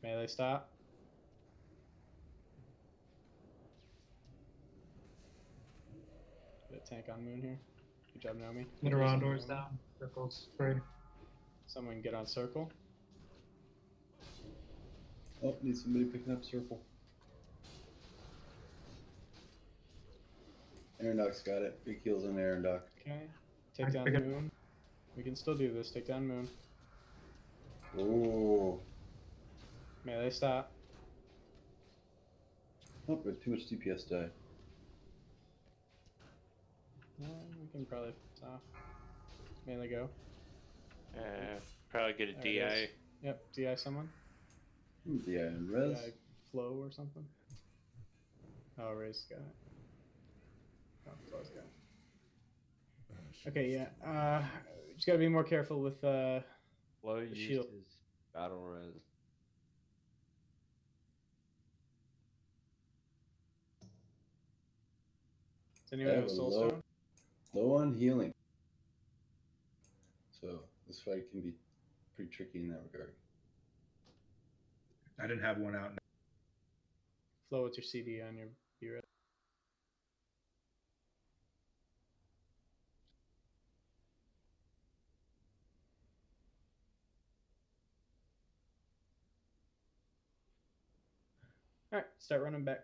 Melee stop. Get a tank on moon here. Good job, Naomi. Mirador's down. Circles free. Someone get on circle. Oh, need somebody picking up circle. Aaron Doc's got it. Big heals on Aaron Doc. Okay. Take down moon. We can still do this. Take down moon. Oh. Melee stop. Oh, we have too much DPS die. We can probably off. Melee go. Probably get a There it DI. is. Yep, DI someone. DI and res. DI flow or something. Oh, Ray's got it. Oh, Flow's got it. Okay, yeah. Just gotta be more careful with Flo the used shield. his battle res. Does anyone I have have a soul low, stone? low on healing. So this fight can be pretty tricky in that regard. I didn't have one out. Flow with your CD on your B-red. Alright, start running back.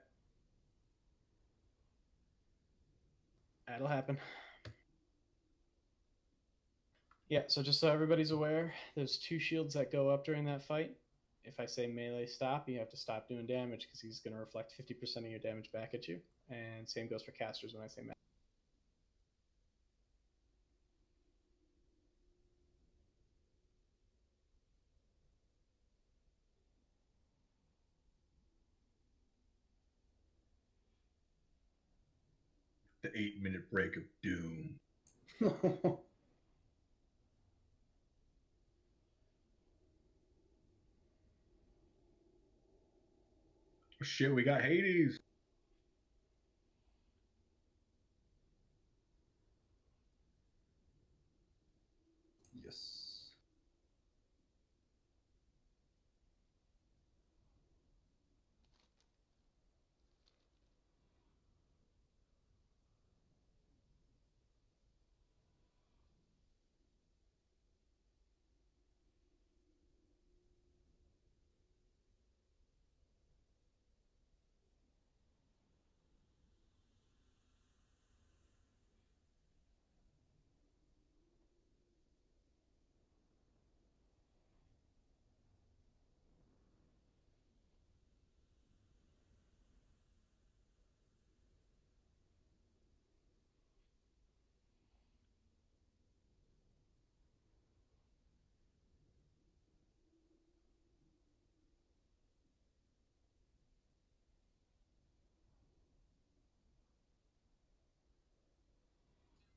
That'll happen. Yeah, so just so everybody's aware, there's 2 shields that go up during that fight. If I say melee stop, you have to stop doing damage because he's going to reflect 50% of your damage back at you. And same goes for casters when I say melee. The 8-minute break of doom. Shit, we got Hades. Yes.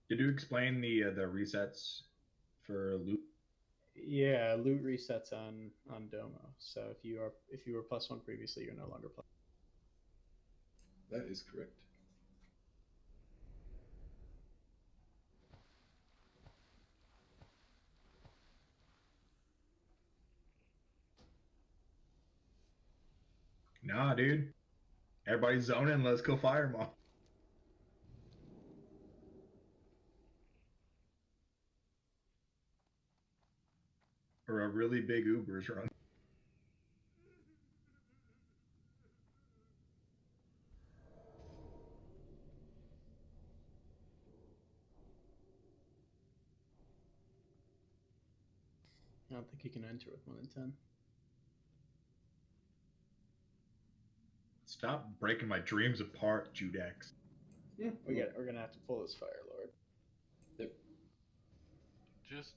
Did you explain the resets for loot? Yeah, loot resets on Domo. So if you were +1 previously, you're no longer plus. That is correct. Nah, dude. Everybody's zoning. Let's go fire them all. Or a really big Uber's run. I don't think you can enter with more than 10. Stop breaking my dreams apart, Judex. Yeah, we're gonna have to pull this Fire Lord. Yep. Just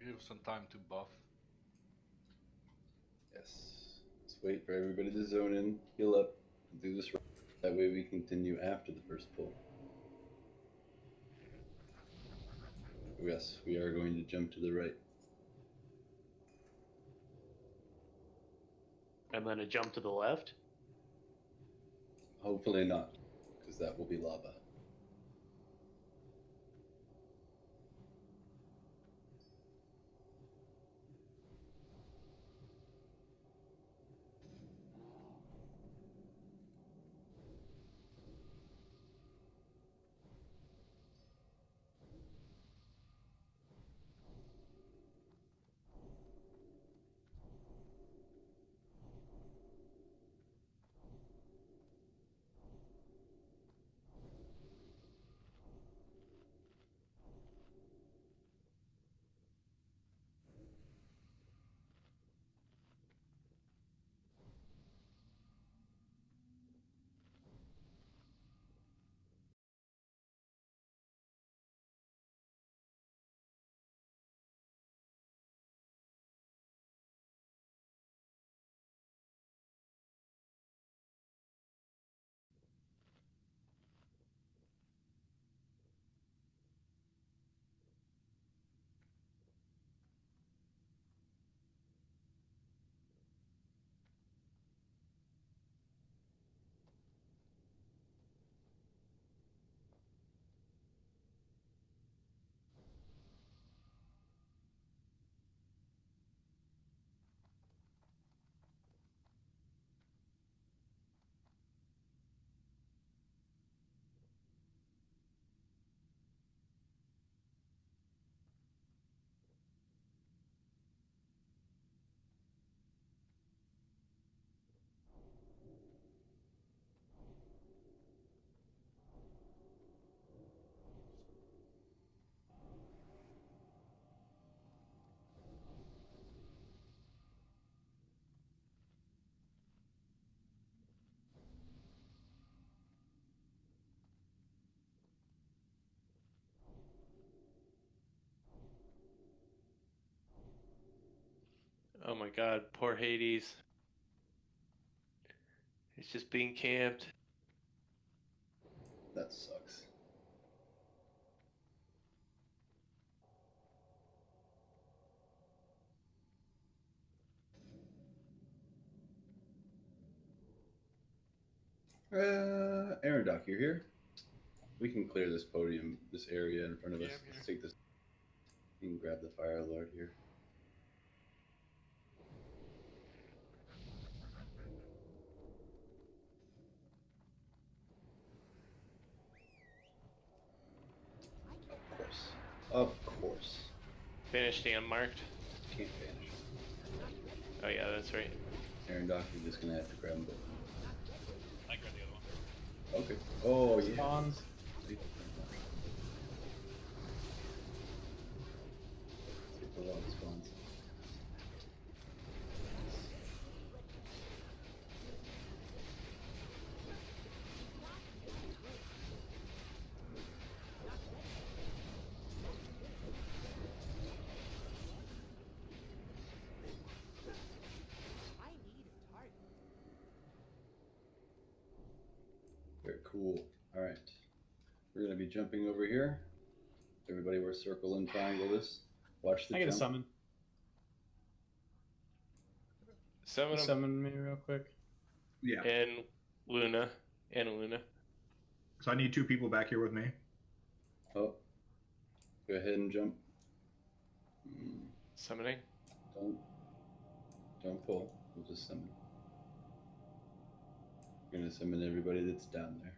give some time to buff. Yes. Let's wait for everybody to zone in, heal up, and do this. That way we continue after the first pull. Yes, we are going to jump to the right. And then a jump to the left. Hopefully not, because that will be lava. Oh my god, poor Hades. He's just being camped. That sucks. Aaron Doc, you're here. We can clear this podium, this area in front of us. Yeah, I'm here. Let's take this. You can grab the Fire Lord here. Of course. Of course. Finished and marked. Can't vanish. Oh yeah, that's right. Aaron Doc, you're just gonna have to grab them both. I grabbed the other one. Okay. Oh, yeah. Spawns. Take a lot of spawns. Very cool. All right. We're going to be jumping over here. Everybody, we're circle and triangle this. Watch the I get a jump. summon. Summon him. Summon me real quick. Yeah. And Luna. And Luna. So I need 2 people back here with me. Oh. Go ahead and jump. Summoning. Don't pull. We'll just summon. We're going to summon everybody that's down there.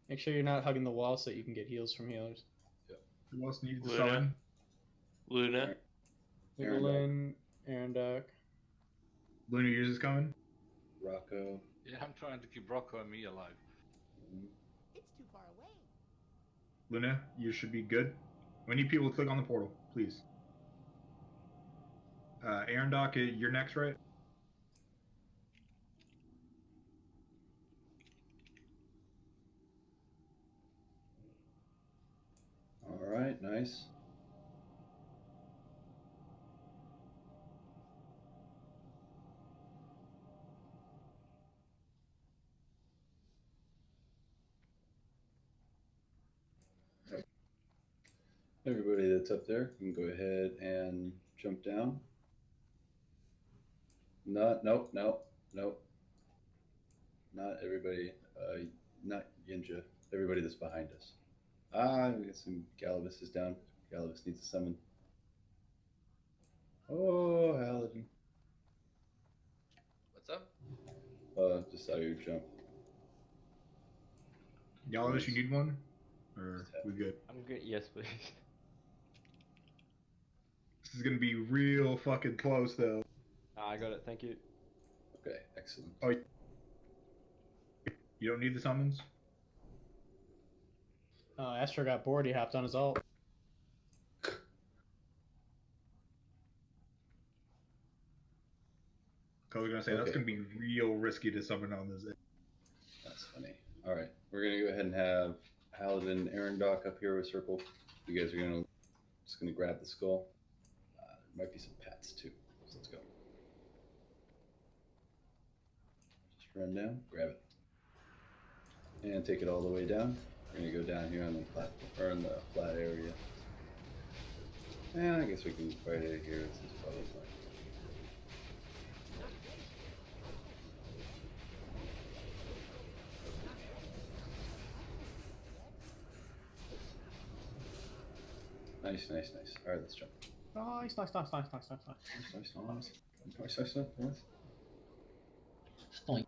Make sure you're not hugging the wall so that you can get heals from healers. Who else needs to Luna. summon? Luna. Luna, Aaron Doc. Luna, yours is coming. Rocco. Yeah, I'm trying to keep Rocco and me alive. It's too far away. Luna, you should be good. We need people to click on the portal, please. Aaron Doc, you're next, right? All right, nice. Everybody that's up there can go ahead and jump down. Nope. Not everybody, not Yinja. Everybody that's behind us. We got some Galivus is down. Galivus needs a summon. Oh, Paladin. What's up? Just saw you jump. Galivus, you need one? Or we good? I'm good. Yes, please. This is gonna be real fucking close, though. I got it. Thank you. Okay, excellent. Oh, you don't need the summons? Astro got bored. He hopped on his ult. I was gonna say that's gonna be real risky to summon on this. That's funny. All right, we're gonna go ahead and have Paladin, Aaron Doc up here with circle. You guys are just gonna grab the skull. There might be some pats too. So let's go. Just run down, grab it, and take it all the way down. We're gonna go down here on the platform or in the flat area. And I guess we can fight it here. This is probably fine. Nice. All right, let's jump. Nice. Nice. Stoink.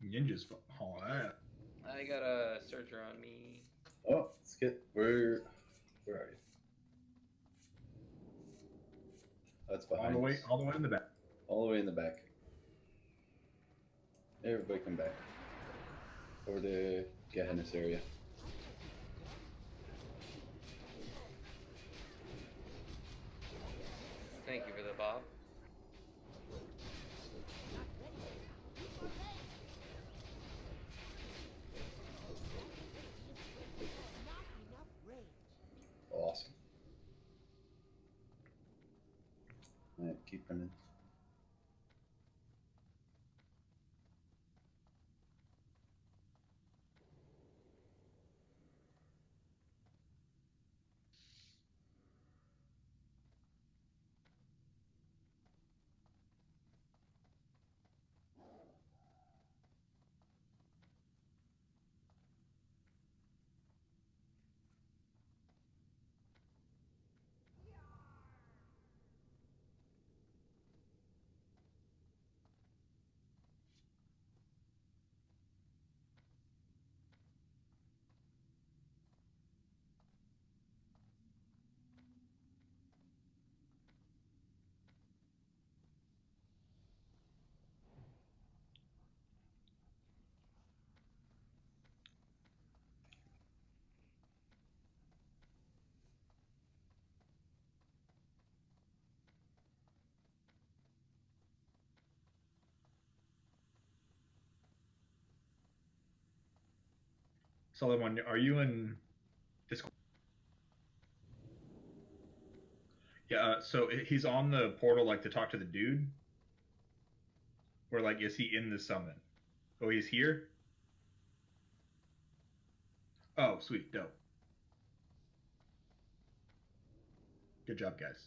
Ninjas haul that. I got a searcher on me. Oh, let's get where are you? That's behind us. All the way in the back. All the way in the back. Everybody come back. Over to Gehenna's area. Thank you for the bob. Awesome. keep running. Solomon, are you in Discord? Yeah, so he's on the portal, like, to talk to the dude? Or, like, is he in the summon? Oh, he's here? Oh, sweet, dope. Good job, guys.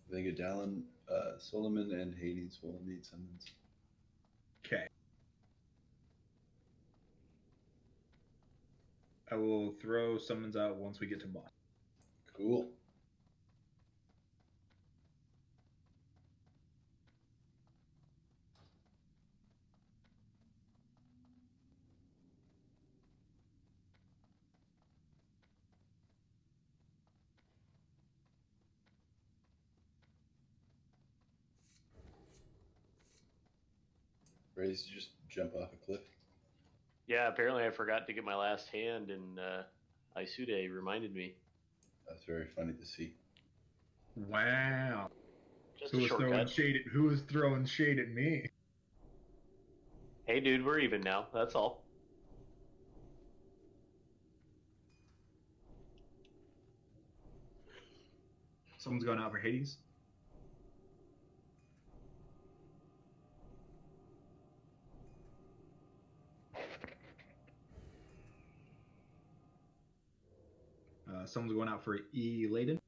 I think Adalin, Solomon, and Hades will need summons. Okay. I will throw summons out once we get to boss. Cool. Ready to just jump off a cliff? Yeah, apparently I forgot to get my last hand, and Isude reminded me. That's very funny to see. Wow. Just Who a was throwing shortcut. shade at, who was throwing shade at me? Hey, dude, we're even now. That's all. Someone's going out for Hades. Someone's going out for E. Layden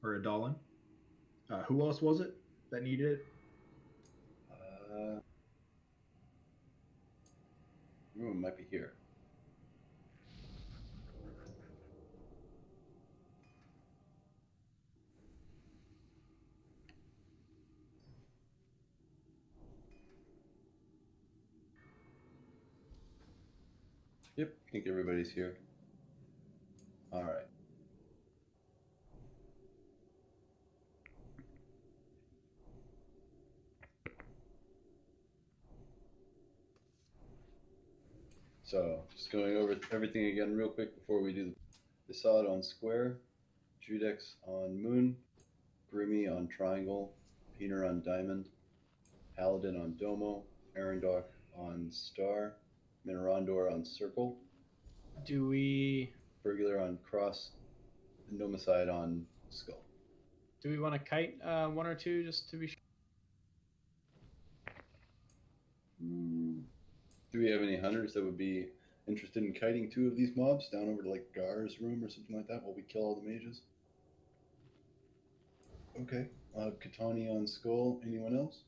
or Adalin. Who else was it that needed it? Everyone might be here. Yep, I think everybody's here. All right. So, just going over everything again real quick before we do the Sod on Square, Judex on Moon, Grimmy on Triangle, Peener on Diamond, Paladin on Domo, Arendok on Star, Minorandor on Circle, Do we Burglar on Cross, and Nomicide on Skull. want to kite one or two just to be sure? Do we have any hunters that would be interested in kiting two of these mobs down over to like Gar's room or something like that while we kill all the mages? Okay. Katani on Skull. Anyone else?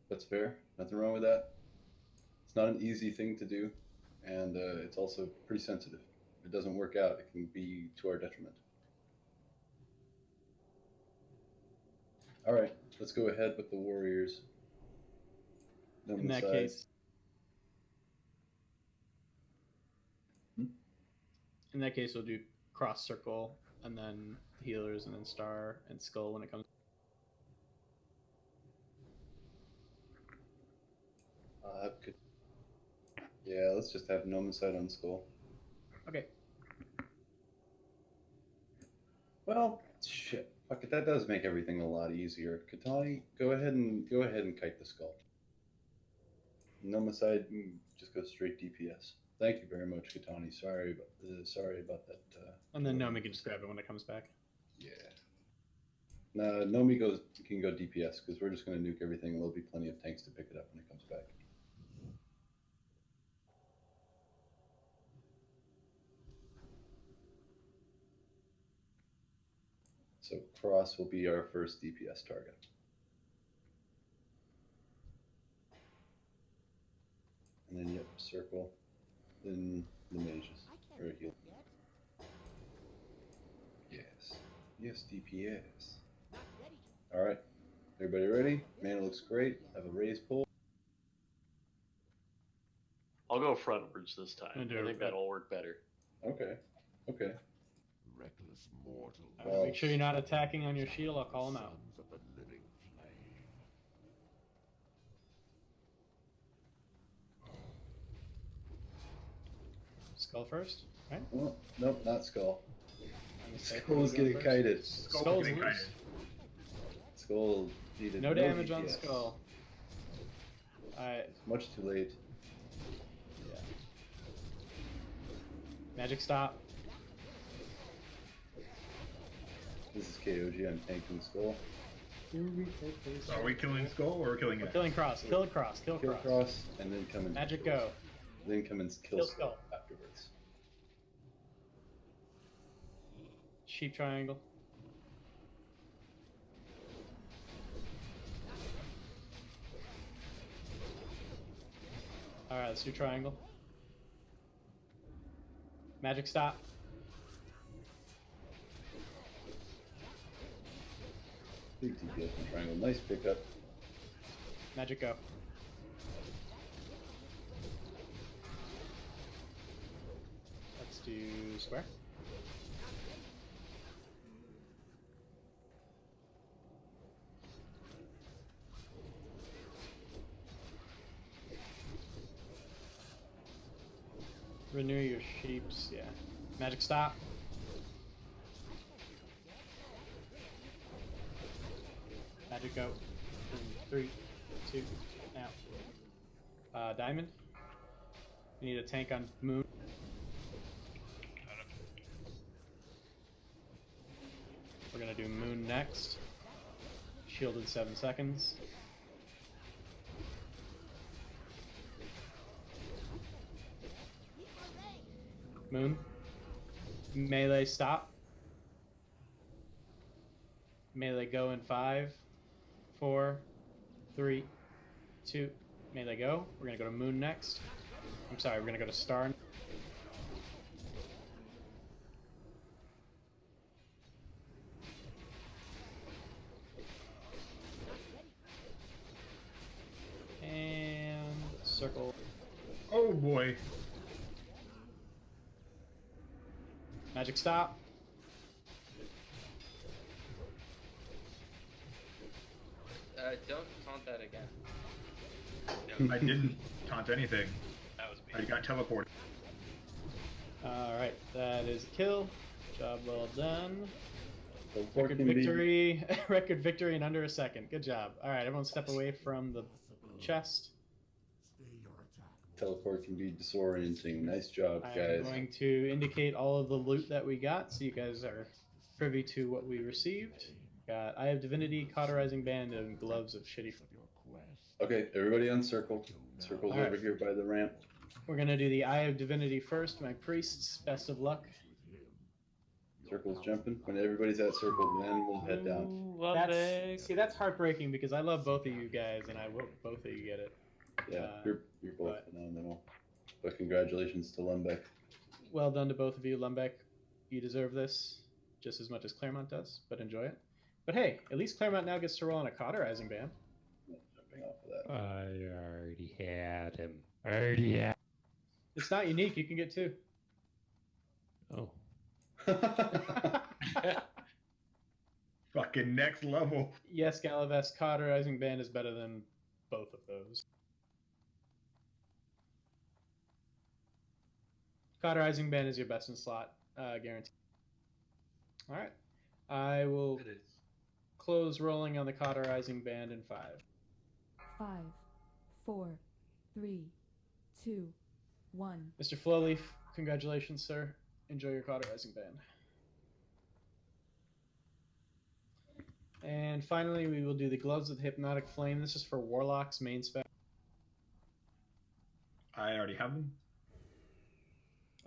That's fair. Nothing wrong with that. It's not an easy thing to do, and it's also pretty sensitive. If it doesn't work out, it can be to our detriment. All right, let's go ahead with the warriors. In that case, we'll do cross circle and then healers and then star and skull when it comes. Yeah, let's just have Nomicide on Skull. Okay. Well, shit. Fuck it. That does make everything a lot easier. Katani, go ahead and kite the skull. Nomicide, just go straight DPS. Thank you very much, Katani. Sorry about that. And then Nomi can just grab it when it comes back. Yeah. Nah, Nomi can go DPS because we're just gonna nuke everything. There'll be plenty of tanks to pick it up when it comes back. So Cross will be our first DPS target. And then yep, circle. Then the mages or heal. Yes. Yes, DPS. Alright. Everybody ready? Mana looks great. Have a raise pull. I'll go frontwards this time. And do I it think right. that'll work better. Okay. Okay. Reckless mortal. Make sure you're not attacking on your shield. I'll call him out. Sons of a living flame. Skull first, right? Oh, nope, not Skull. My mistake. Skull's getting First. kited. Skull's getting loose. Skull needed No damage on DPS. Skull. Alright, Much too late. yeah. Magic stop. This is KOG. I'm tanking Skull. So are we killing Skull or killing We're it? killing Cross. Kill Cross. Kill Kill Cross. Cross and then come and Magic go. Then come and kill Kill Skull Skull. afterwards. Sheep triangle. Alright, let's do triangle. Magic stop. Big DPS and triangle. Nice pickup. Magic go. Let's do square. Renew your sheeps, yeah. Magic stop. Magic go. In 3, 2, now. Diamond. We need a tank on Moon. We're gonna do Moon next. Shielded 7 seconds. Moon. Melee stop. Melee go in 5, 4, 3, 2. Melee go. We're gonna go to Moon next. I'm sorry, we're gonna go to Star. And circle. Oh boy. Magic stop. Don't taunt that again. I didn't taunt anything. That was me. I got teleported. Alright, that is a kill. Job well done. So Record 14 victory. Record victory in under a second. Good job. Alright, everyone step away from the chest. Teleport can be disorienting. Nice job, I'm guys. going to indicate all of the loot that we got so you guys are privy to what we received. Got Eye of Divinity, Cauterizing Band, and Gloves of Shitty. Okay, everybody on circle. Circle's Alright. over here by the ramp. We're going to do the Eye of Divinity first. My priests, best of luck. Circle's jumping. When everybody's at circle, then we'll head down. That's heartbreaking because I love both of you guys and I hope both of you get it. Yeah, you're both phenomenal. But congratulations to Lumbeck. Well done to both of you, Lumbeck. You deserve this just as much as Claremont does, but enjoy it. But hey, at least Claremont now gets to roll on a Cauterizing Band. Jumping off of that. I already had him. Already had. It's not unique. You can get 2. Oh. Fucking next level. Yes, Galavest, Cauterizing Band is better than both of those. Cauterizing Band is your best in slot, guaranteed. Alright. I will It is. close rolling on the Cauterizing Band in 5. 5, 4, 3, 2, 1. Mr. Flowleaf, congratulations, sir. Enjoy your cauterizing band. And finally, we will do the Gloves of the Hypnotic Flame. This is for Warlock's main spec. I already have them.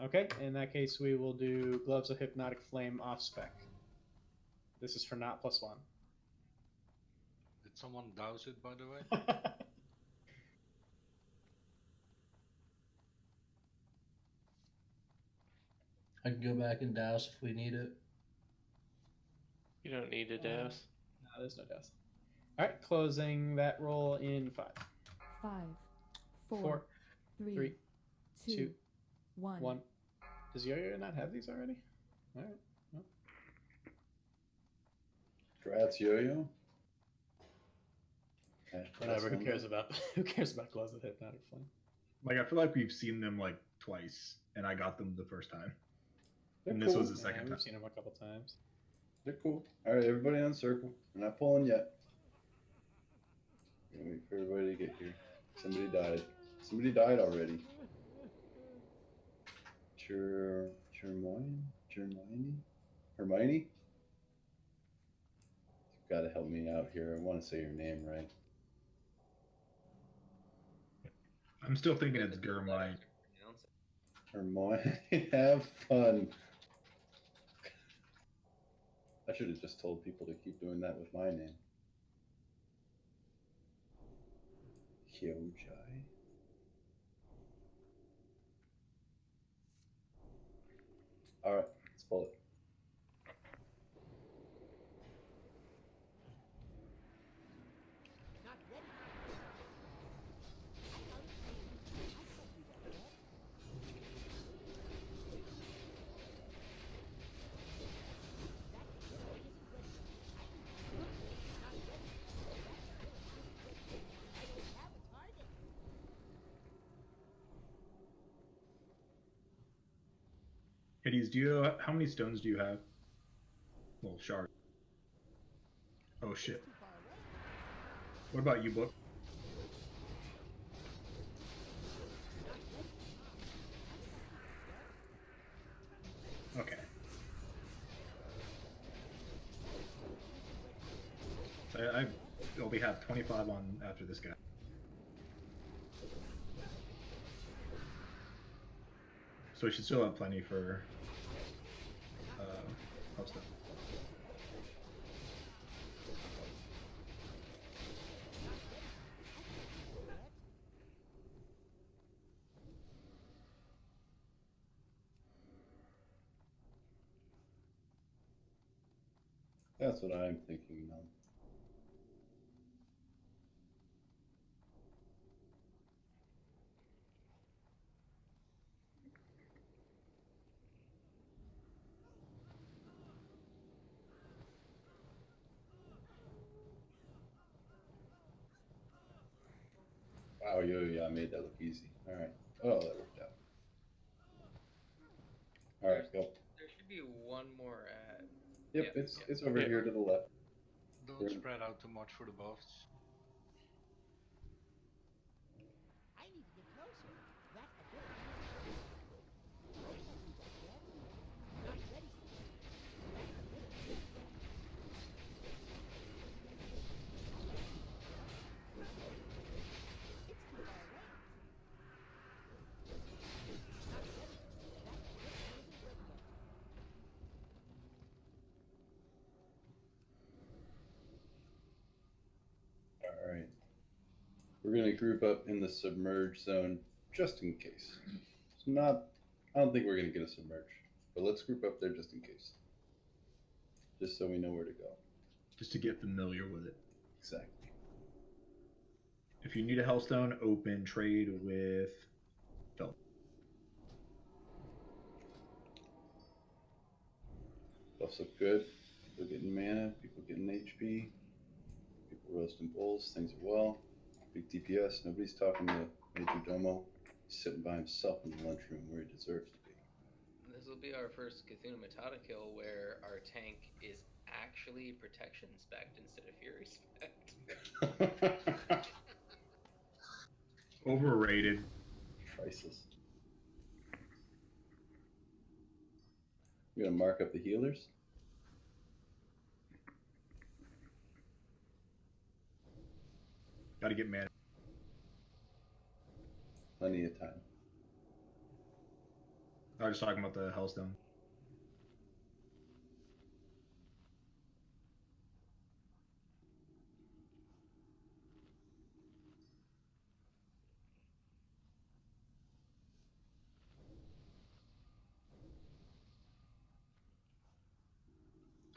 Okay, in that case, we will do Gloves of Hypnotic Flame off spec. This is for not +1. Did someone douse it, by the way? I can go back and douse if we need it. You don't need a douse. No, there's no douse. All right, closing that roll in 5, 5, 4, 4, 3, 3, 2, 2, 1. 1. Does Yo-Yo not have these already? All right. Well. Congrats, Yo-Yo. Okay, Whatever. Who that's cares one. about Gloves of Hypnotic Flame? Like, I feel like we've seen them like twice, and I got them the first time. They're And this cool. was the second time. We've seen them a couple times. They're cool. All right, everybody on circle. We're not pulling yet. Gonna wait for everybody to get here. Somebody died. Somebody died already. Hermione? You've got to help me out here. I want to say your name right. I'm still thinking it's Germite. Hermione, have fun. I should have just told people to keep doing that with my name. Kyojai. All right, let's pull it. Hades, how many stones do you have? Well, shard. Oh shit. What about you, Book? Okay. So I only have 25 on after this guy. So we should still have plenty for help stuff. That's what I'm thinking now. Wow, I made that look easy. All right. Oh, that worked out. All right, go. There should be one more ad. Yep, it's over here to the left. Don't spread out too much for the buffs. All right. We're going to group up in the submerged zone just in case. It's not, I don't think we're going to get a submerged, but let's group up there just in case. Just so we know where to go. Just to get familiar with it. Exactly. If you need a Hellstone, open trade with Phil. Buffs look good. People getting mana, people getting HP, people roasting bulls, things are well. Big DPS, nobody's talking to Major Domo. He's sitting by himself in the lunchroom where he deserves to be. This will be our first Cthulhu Matata kill where our tank is actually protection spec instead of fury spec. Oh, Overrated. Crisis. You gonna mark up the healers? Gotta get mad. Plenty of time. I was just talking about the Hellstone.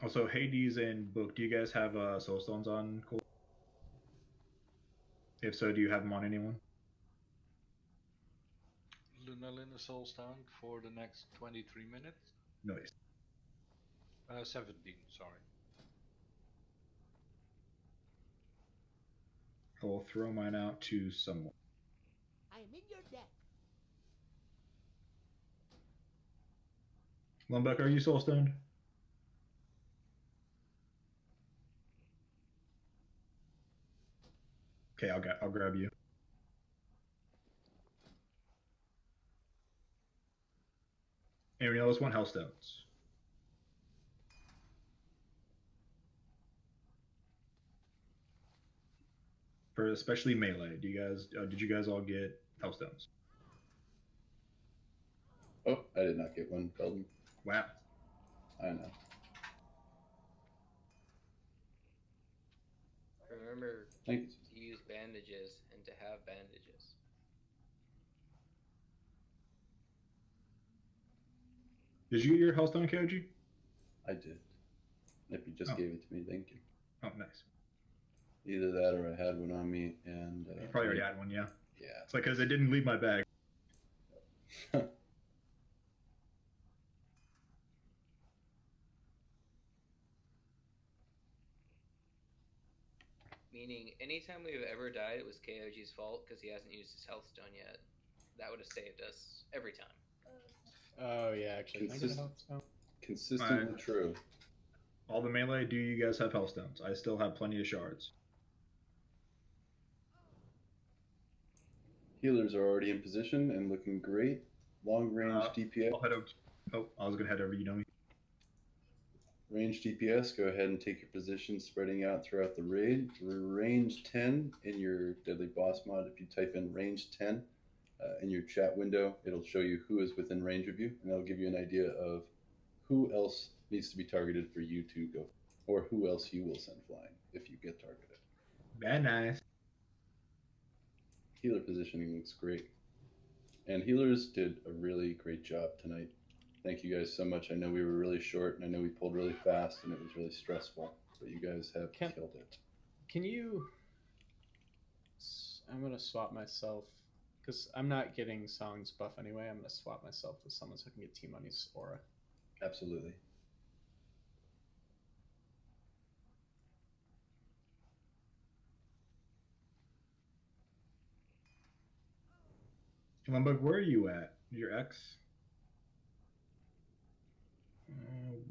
Also, Hades and Book, do you guys have Soulstones on Cold? If so, do you have them on anyone? Lunalin is all stand for the next 23 minutes. Nice. 17, sorry. I will throw mine out to someone. I am in your debt. Lumbeck, are you Soulstoned? Okay, I'll grab you. Anyone else want Hellstones? For especially melee, do you guys did you guys all get Hellstones? Oh, I did not get one, Felden. Wow. I know. Remember Thank you. to use bandages and to have bandages. Did you get your Hellstone, Koji? I did. Nippy just Oh. gave it to me. Thank you. Oh, nice. Either that or I had one on me, and You probably already had one, yeah. Yeah. It's like because it didn't leave my bag. Meaning, anytime we've ever died, it was KOG's fault because he hasn't used his health stone yet. That would have saved us every time. Oh yeah, actually. Consistently true. All the melee, do you guys have Hellstones? I still have plenty of shards. Healers are already in position and looking great. Long range DPS. I'll head over. Oh, I was gonna head over. You know me. Range DPS, go ahead and take your position spreading out throughout the raid. Range 10 in your Deadly Boss mod, if you type in range 10 in your chat window, it'll show you who is within range of you, and that'll give you an idea of who else needs to be targeted for you to go, or who else you will send flying if you get targeted. Very nice. Healer positioning looks great. And healers did a really great job tonight. Thank you guys so much. I know we were really short, and I know we pulled really fast, and it was really stressful, but you guys have killed it. Can you? I'm gonna swap myself because I'm not getting Song's buff anyway. I'm gonna swap myself with someone so I can get Team Money's aura. Absolutely. Lumbeck, where are you at? Your X?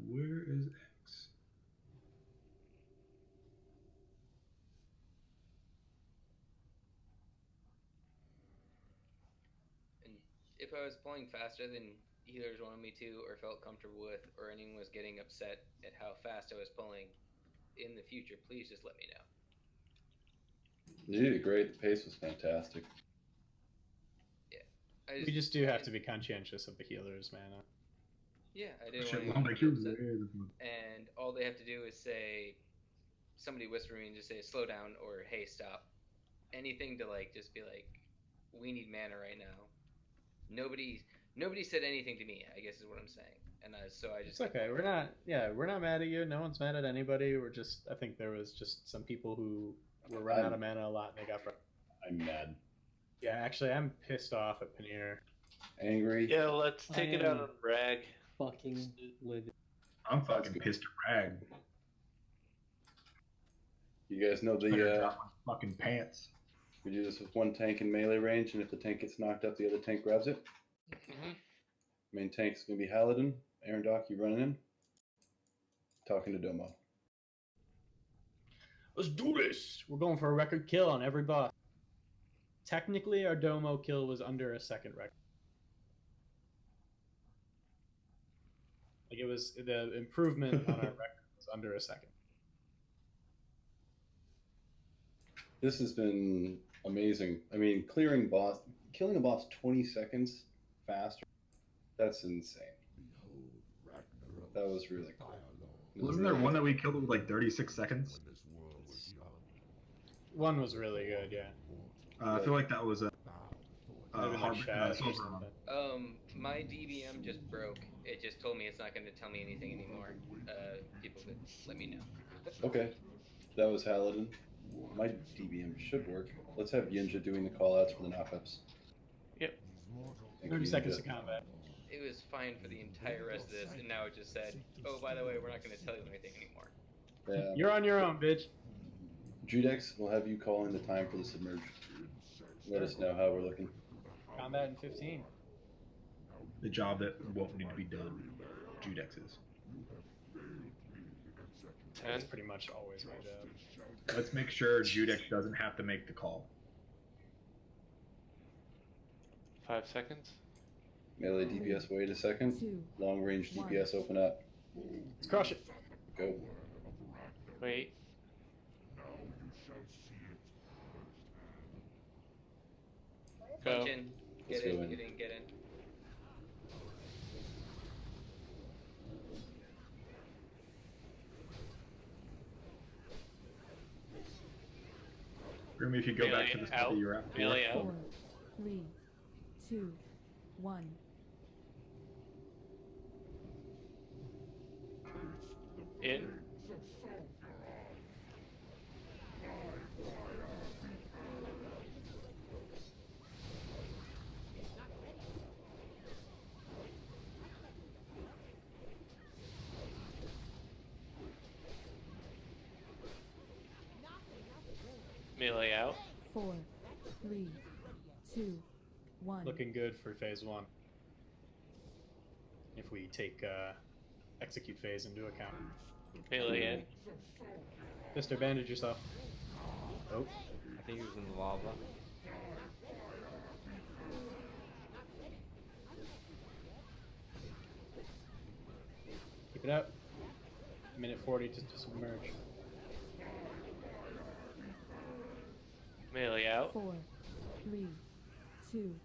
Where is X? And if I was pulling faster than healers wanted me to, or felt comfortable with, or anyone was getting upset at how fast I was pulling in the future, please just let me know. You did great. The pace was fantastic. We just do have to be conscientious of the healers, mana. Yeah, I didn't Shit, want Lumbeck, to you're get upset. weird. And all they have to do is say, somebody whisper me and just say slow down or hey stop. Anything to like just be like, we need mana right now. Nobody said anything to me, I guess is what I'm saying. And so I just It's okay. We're not mad at you. No one's mad at anybody. I think there was just some people who were running out of mana a lot and they got I'm mad. Yeah, actually, I'm pissed off at Paneer. Angry. Yeah, let's take it out on Rag. Fucking livid. I'm fucking pissed at Rag. You guys know Better the drop my fucking pants. we do this with one tank in melee range, and if the tank gets knocked up, the other tank grabs it. Main tank's gonna be Haladin. Aaron Doc, you running in? Talking to Domo. Let's do this. We're going for a record kill on every boss. technically our Domo kill was under a second record. Like it was the improvement on our record was under a second. This has been amazing. I mean, killing a boss 20 seconds faster. That's insane. That was really cool. Wasn't there one that we killed with like 36 seconds? One was really good, yeah. I feel like that was a Maybe like Shaz or something. My DBM just broke. It just told me it's not going to tell me anything anymore. People could let me know. Okay, that was Haladin. My DBM should work. Let's have Yinja doing the callouts for the knockups. Yep. 30 seconds to combat. It was fine for the entire rest of this, and now it just said, "Oh, by the way, we're not going to tell you anything anymore." Yeah. You're on your own, bitch. Judex, we'll have you call in the time for the submerge. Let us know how we're looking. Combat in 15. the job that won't need to be done. Judex's. That's pretty much always my job. Let's make sure Judex doesn't have to make the call. 5 seconds. Melee DPS, wait a second. Long range DPS, open up. Let's crush it. Go. Wait. Go. Punch in. Let's Get go in, in. get in, get in. Grim, if you go back to the spot that you're at. Melee out. 4, 3, 2, 1. In. Melee out. 4, 3, 2, 1. Looking good for phase 1. If we take execute phase into account. Melee in. Mister, bandage yourself. Oh. I think he was in the lava. Keep it up. Minute 40 to submerge. Melee out. 4, 3, 2,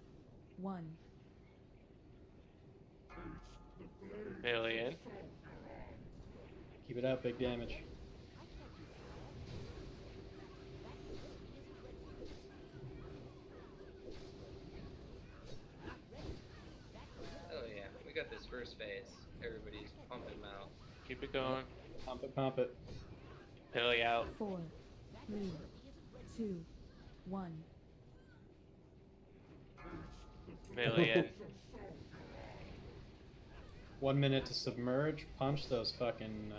1. Melee in. Keep it up, big damage. Oh yeah, we got this first phase. Everybody's pumping them out. Keep it going. Pump it, pump it. Melee out. 4, 3, 2, 1. Melee in. 1 minute to submerge. Punch those fucking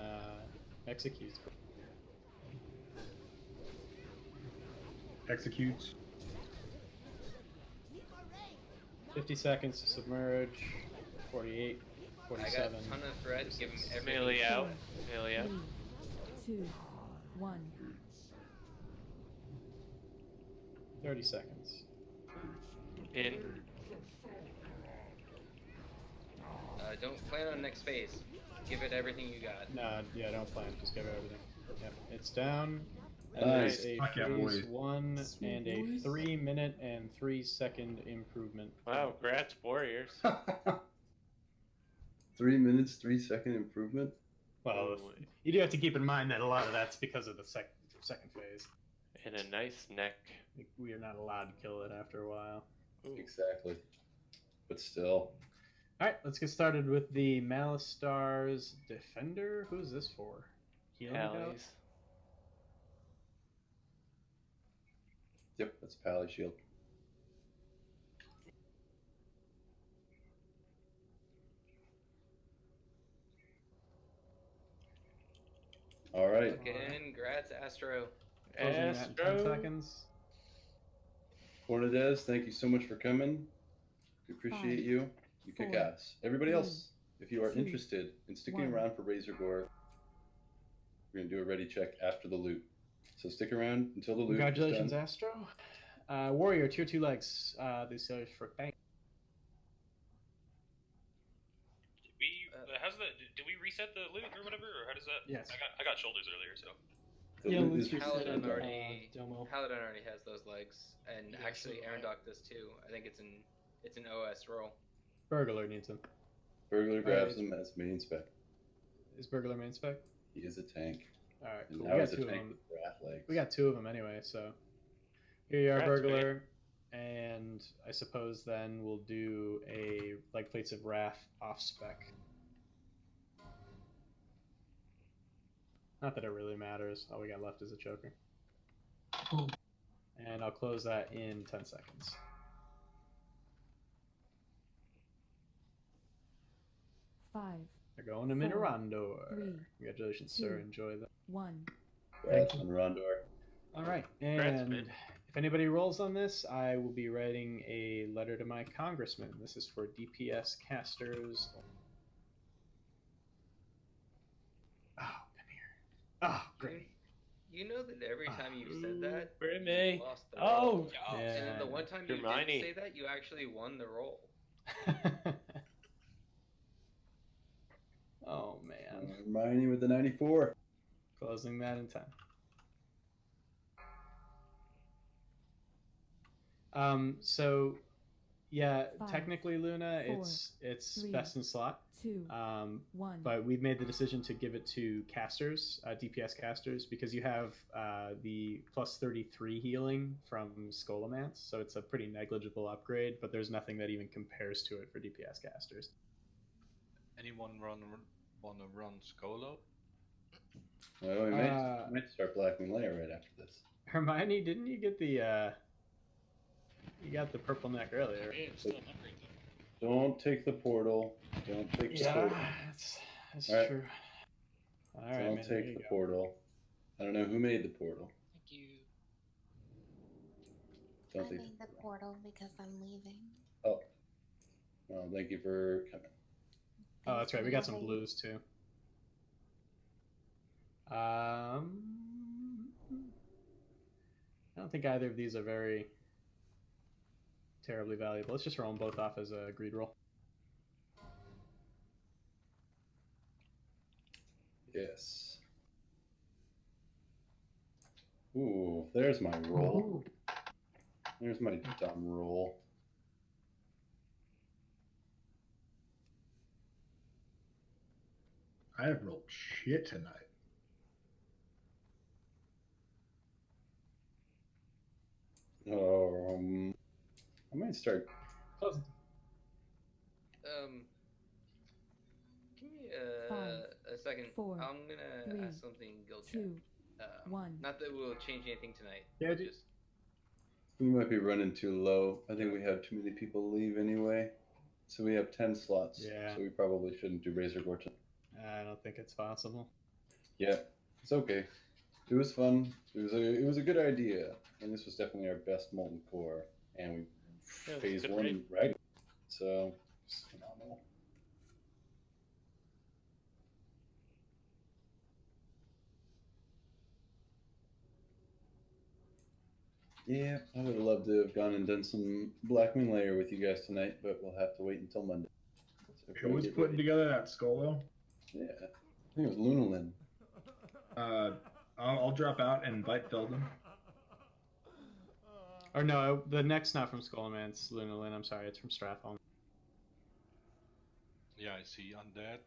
executes. Executes. 50 seconds to submerge. 48, I 47. got a ton of threads. Give them everything. Melee out. Melee out. 3, 2, 1. 30 seconds. In. Don't plan on next phase. Give it everything you got. Nah, yeah, don't plan. Just give it everything. Yep, it's down. And Nice. there's a Fuck yeah, phase boys. 1 Sweet and a boys. 3 minute and 3 second improvement. Wow, congrats, Warriors. 3 minutes, 3 second improvement. Well, you do have to keep in mind that a lot of that's because of the second phase. And a nice neck. We are not allowed to kill it after a while. Exactly. But still. Alright, let's get started with the Malistar's Defender. Who's this for? Healing Allies. Pally? Yep, that's Pally Shield. All right. Again, congrats, Astro. Closing that in 10 Astro. seconds. Cornadez, thank you so much for coming. We appreciate 5, you. You kick 4, ass. Everybody else, if you are 2, interested in sticking 1. around for Razor Gore, we're going to do a ready check after the loot. So stick around until the loot Congratulations, is done. Astro. Warrior, tier 2 legs. The Sailors for Bank. How's that? Did we reset the loot or whatever, or how does that? Yes. I got shoulders earlier, so. The loot is Paladin reset. already, Domo. Paladin already has those legs, and Yeah, actually so do I. Aaron Doc does too. I think it's an OS roll. Burglar needs him. Burglar grabs him as main spec. Is Burglar main spec? He is a tank. Alright, And cool. now We he's got a two of tank them. with wrath legs. We got two of them anyway, so. Here you are, Rat's Burglar. And I suppose then we'll do a Leg Plates of Wrath off spec. Not that it really matters. All we got left is a choker. Cool. And I'll close that in 10 seconds. Five, They're going to Four, Minorandor. three, Congratulations, two, sir. Enjoy that. 1. Congrats on Rondor. All right. Congrats, And man. if anybody rolls on this, I will be writing a letter to my congressman. This is for DPS casters. Oh, come here. Oh, great. You know that every time you've said that, Remy. you lost the Oh, roll. Yeah. And then the one time you Hermione. didn't say that, you actually won the roll. Oh, man. Hermione with the 94. Closing that in 10. So yeah, Five, technically Luna, four, it's three, best in slot. 2, 1. But we've made the decision to give it to casters, DPS casters, because you have the plus 33 healing from Scholomance, so it's a pretty negligible upgrade, but there's nothing that even compares to it for DPS casters. Anyone wanna run Skolo? Well, we might start Blackwing Lair right after this. Hermione, didn't you get the you got the purple neck earlier? Yeah, it's still an upgrade though. Don't take the portal. Don't take the portal. That's All right. true. All right, Don't man, there take you the go. portal. I don't know who made the portal. Thank you. Don't I think. made the portal because I'm leaving. Oh. Well, thank you for coming. Oh, that's right. We got some Leaving. blues too. I don't think either of these are very terribly valuable. Let's just roll them both off as a greed roll. Yes. Ooh, there's my roll. There's my dumb roll. I have rolled shit tonight. I might start. Close. Give me Five, a second. four, I'm gonna three, ask something, Gilchat. 2, 1. Not that we'll change anything tonight. Yeah, but dude. just We might be running too low. I think we have too many people leave anyway. So we have 10 slots. Yeah. So we probably shouldn't do Razor Gore tonight. I don't think it's possible. Yeah, it's okay. It was fun. It was a good idea, and this was definitely our best molten core, and we Yeah, it was a phase good one raid. right. So it's phenomenal. Yeah, I would have loved to have gone and done some Blackwing Lair with you guys tonight, but we'll have to wait until Monday. So Who was get putting ready. together that Skolo? Yeah, I think it was Lunalin. I'll drop out and invite Feldon. Or no, the neck's not from Skullman's Lunalin. I'm sorry, it's from Stratholm. Yeah, I see Undead,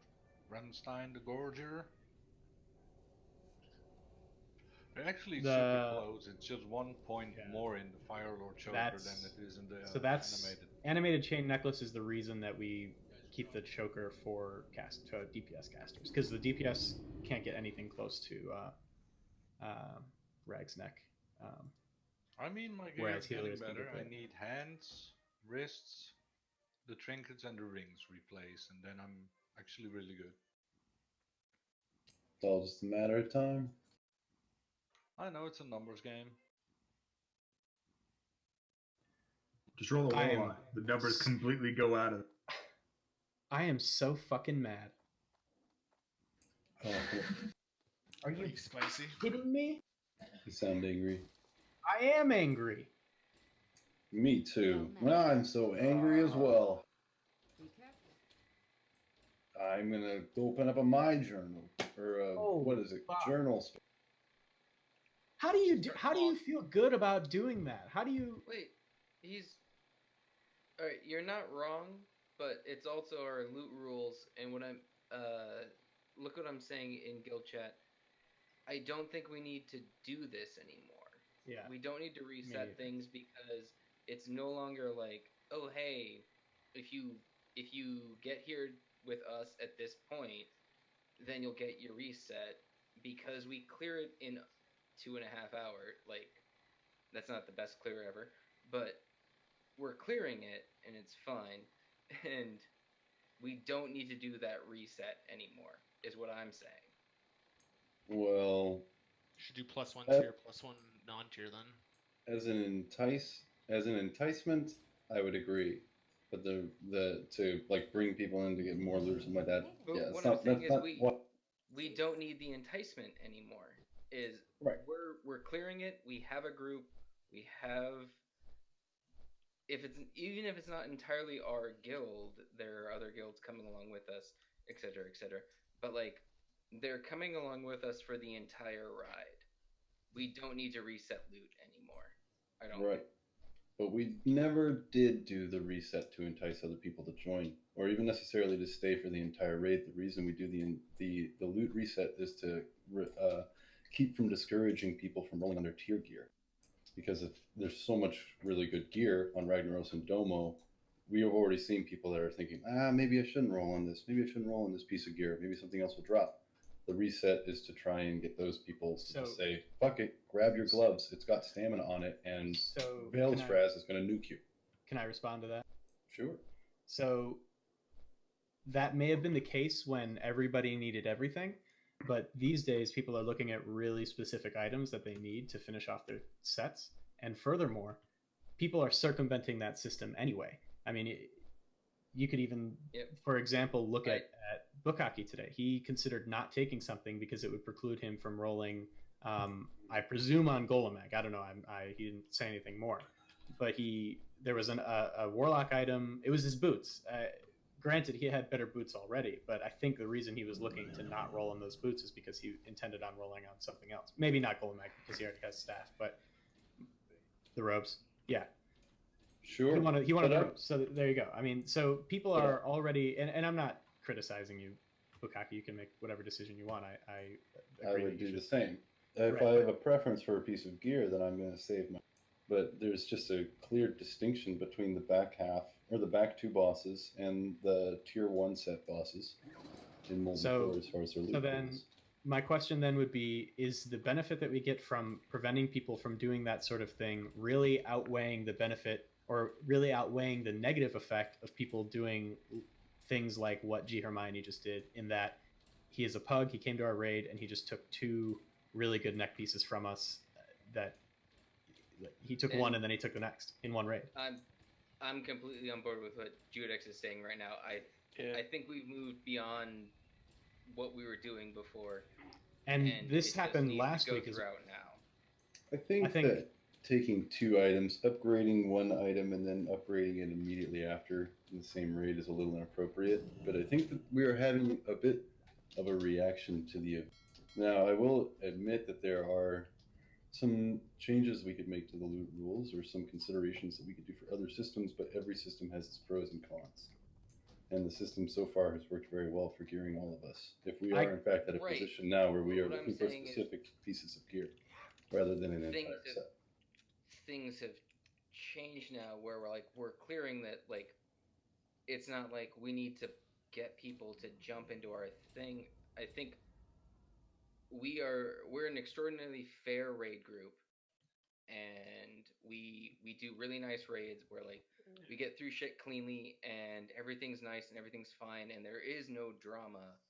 Renstein the Gorger. They're actually super The- close. It's just 1 point Yeah. more in the Firelord Choker That's- than it is in the So that's animated. animated chain necklace is the reason that we keep the choker for DPS casters, because the DPS can't get anything close to Rag's neck. I mean, my Whereas gear's getting healers can better. I replace. need hands, wrists, the trinkets, and the rings replaced, and then I'm actually really good. It's all just a matter of time. I know it's a numbers game. Just roll a I am- warlock. The numbers completely go out of. I am so fucking mad. Oh, Are you spicy? kidding me? you sound angry. I am angry. Me too. Well, I'm so angry as well. Be careful. I'm gonna open up a my journal or what is it? fuck. Journal. Space. How do you feel good about doing that? How do you? Wait, all right. You're not wrong, but it's also our loot rules. And when I'm look what I'm saying in guild chat. I don't think we need to do this anymore. Yeah. We don't need to reset things because it's no longer like, oh hey, if you get here with us at this point, then you'll get your reset because we clear it in 2.5 hours. Like, that's not the best clear ever, but we're clearing it and it's fine, and we don't need to do that reset anymore. Is what I'm saying. Well, should do +1 tier, +1 non-tier then. As an enticement, I would agree. But to like bring people in to get more loot or something like that. But yeah, what it's not, I'm saying that's not is what. we don't need the enticement anymore. Is right. We're clearing it. We have a group. We have. Even if it's not entirely our guild, there are other guilds coming along with us, etc., etc. But like, they're coming along with us for the entire ride. We don't need to reset loot anymore. I don't. Right. But we never did do the reset to entice other people to join, or even necessarily to stay for the entire raid. The reason we do the loot reset is to keep from discouraging people from rolling on their tier gear, because if there's so much really good gear on Ragnaros and Domo, we have already seen people that are thinking, maybe I shouldn't roll on this. Maybe I shouldn't roll on this piece of gear. Maybe something else will drop. The reset is to try and get those people to say, fuck it, grab your gloves. It's got stamina on it, and Veilstraz is going to nuke you. Can I respond to that? Sure. So that may have been the case when everybody needed everything, but these days people are looking at really specific items that they need to finish off their sets. And furthermore, people are circumventing that system anyway. I mean, you could even, for example, look at Bukaki today. He considered not taking something because it would preclude him from rolling, I presume, on Golemag. I don't know. He didn't say anything more. But there was a Warlock item. It was his boots. Granted, he had better boots already, but I think the reason he was looking to not roll on those boots is because he intended on rolling on something else. Maybe not Golemag because he already has staff, but the robes. Yeah. Sure. He wanted the robes. So there you go. I mean, so people are already, and I'm not criticizing you, Bukaki. You can make whatever decision you want. I agree would do the same. If I have a preference for a piece of gear, then I'm going to save my. But there's just a clear distinction between the back half, or the back two bosses, and the tier 1 set bosses in Molten Core as far as their loot. So then, my question then would be, is the benefit that we get from preventing people from doing that sort of thing really outweighing the benefit, or really outweighing the negative effect of people doing things like what G Hermione just did, in that he is a pug, he came to our raid, and he just took 2 really good neck pieces from us that he took one and then he took the next in one raid. I'm completely on board with what Judex is saying right now. I think we've moved beyond what we were doing before. And this happened last week. I think that taking 2 items, upgrading 1 item, and then upgrading it immediately after in the same raid is a little inappropriate. But I think that we are having a bit of a reaction to the event. Now, I will admit that there are some changes we could make to the loot rules, or some considerations that we could do for other systems, but every system has its pros and cons. And the system so far has worked very well for gearing all of us. If we are, in fact, at a position now where we are looking for specific pieces of gear, rather than an entire set. Things have changed now where we're clearing that, like, it's not like we need to get people to jump into our thing. I think we're an extraordinarily fair raid group, and we do really nice raids where, like, we get through shit cleanly and everything's nice and everything's fine and there is no drama.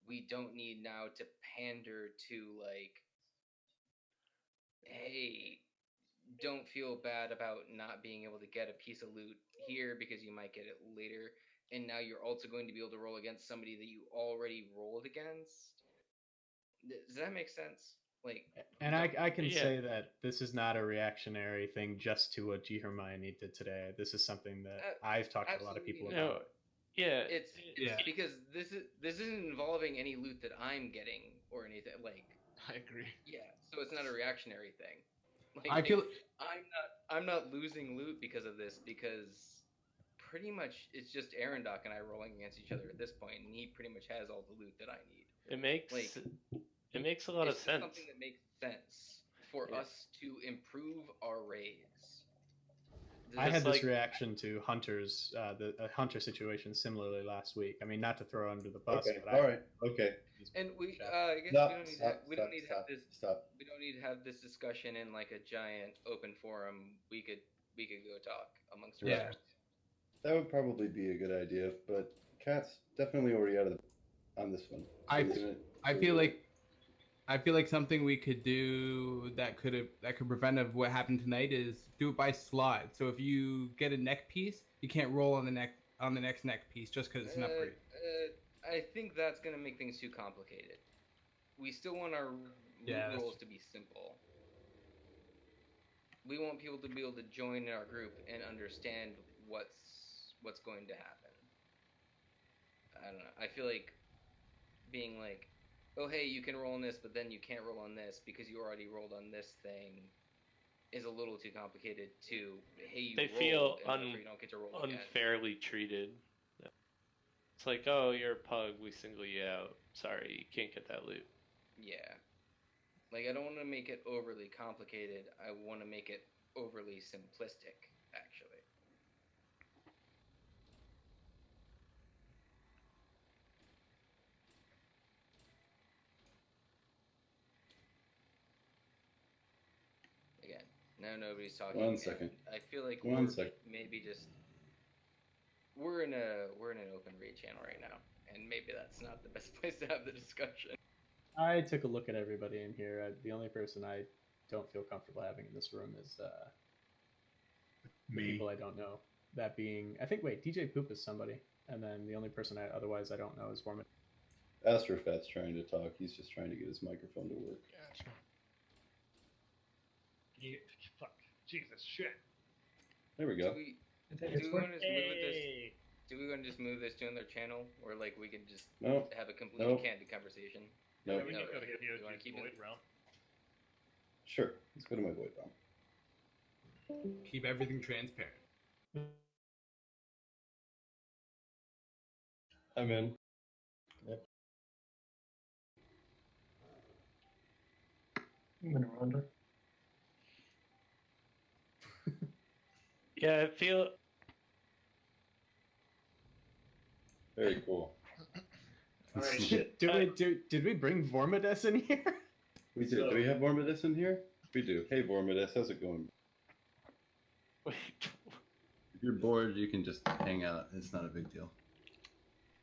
We don't need now to pander to, like, hey, don't feel bad about not being able to get a piece of loot here because you might get it later, and now you're also going to be able to roll against somebody that you already rolled against. Does that make sense? Like, And I can Yeah. say that this is not a reactionary thing just to what G Hermione did today. This is something that I've talked to a lot of people absolutely about. No, yeah, it's Yeah. because this isn't involving any loot that I'm getting or anything. Like, I agree. yeah, so it's not a reactionary thing. Like, I feel I'm not losing loot because of this, because pretty much it's just Arendoc and I rolling against each other at this point, and he pretty much has all the loot that I need. it makes Like, it makes a lot of it's just sense. something that makes sense for Yeah. us to improve our raids. I had Just this reaction to Hunter's the Hunter situation similarly last week. I mean, not to throw under the bus, Okay, but all right, okay. And we, I guess Stop, we don't need stop, to, we don't stop, need to have stop, this. stop. We don't need to have this discussion in like a giant open forum. We could go talk amongst Yeah. ourselves. That would probably be a good idea, but Cat's definitely already out of the on this one. I So feel like something we could do that could prevent of what happened tonight is do it by slide. So if you get a neck piece, you can't roll on the next neck piece just because it's an upgrade. I think that's gonna make things too complicated. We still want our Yeah, that's rules to be simple. We want people to be able to join our group and understand what's going to happen. I don't know. I feel like being like, oh hey, you can roll on this, but then you can't roll on this because you already rolled on this thing, is a little too complicated. To hey, you They rolled, feel and therefore you don't get to roll again. unfairly treated. It's like, oh, you're a pug, we single you out. Sorry, you can't get that loot. Yeah. Like, I don't want to make it overly complicated. I want to make it overly simplistic, actually. Again, now nobody's talking. One and second. I feel like One we're second. maybe just we're in an open raid channel right now, and maybe that's not the best place to have the discussion. I took a look at everybody in here. The only person I don't feel comfortable having in this room is the Me. people I don't know. That being, I think, wait, DJ Poop is somebody, and then the only person otherwise I don't know is Vormit. Astrofat's trying to talk. He's just trying to get his microphone to work. Yeah, sure. Fuck. Jesus, shit. There we go. Do we want to just move this? Do we want to just move this to another channel, or like we can just Nope. have a complete Nope. candid conversation? Nope. We No, can go to okay. here. You want to keep it? Round. Sure. Let's go to my void bomb. Keep everything transparent. I'm in. Yep. I'm gonna wonder. Yeah, I feel. Very cool. Alright, shit. Did we bring Vormides in here? We do. Do we have Vormidus in here? We do. Hey Vormidus, how's it going? Wait. If you're bored, you can just hang out. It's not a big deal.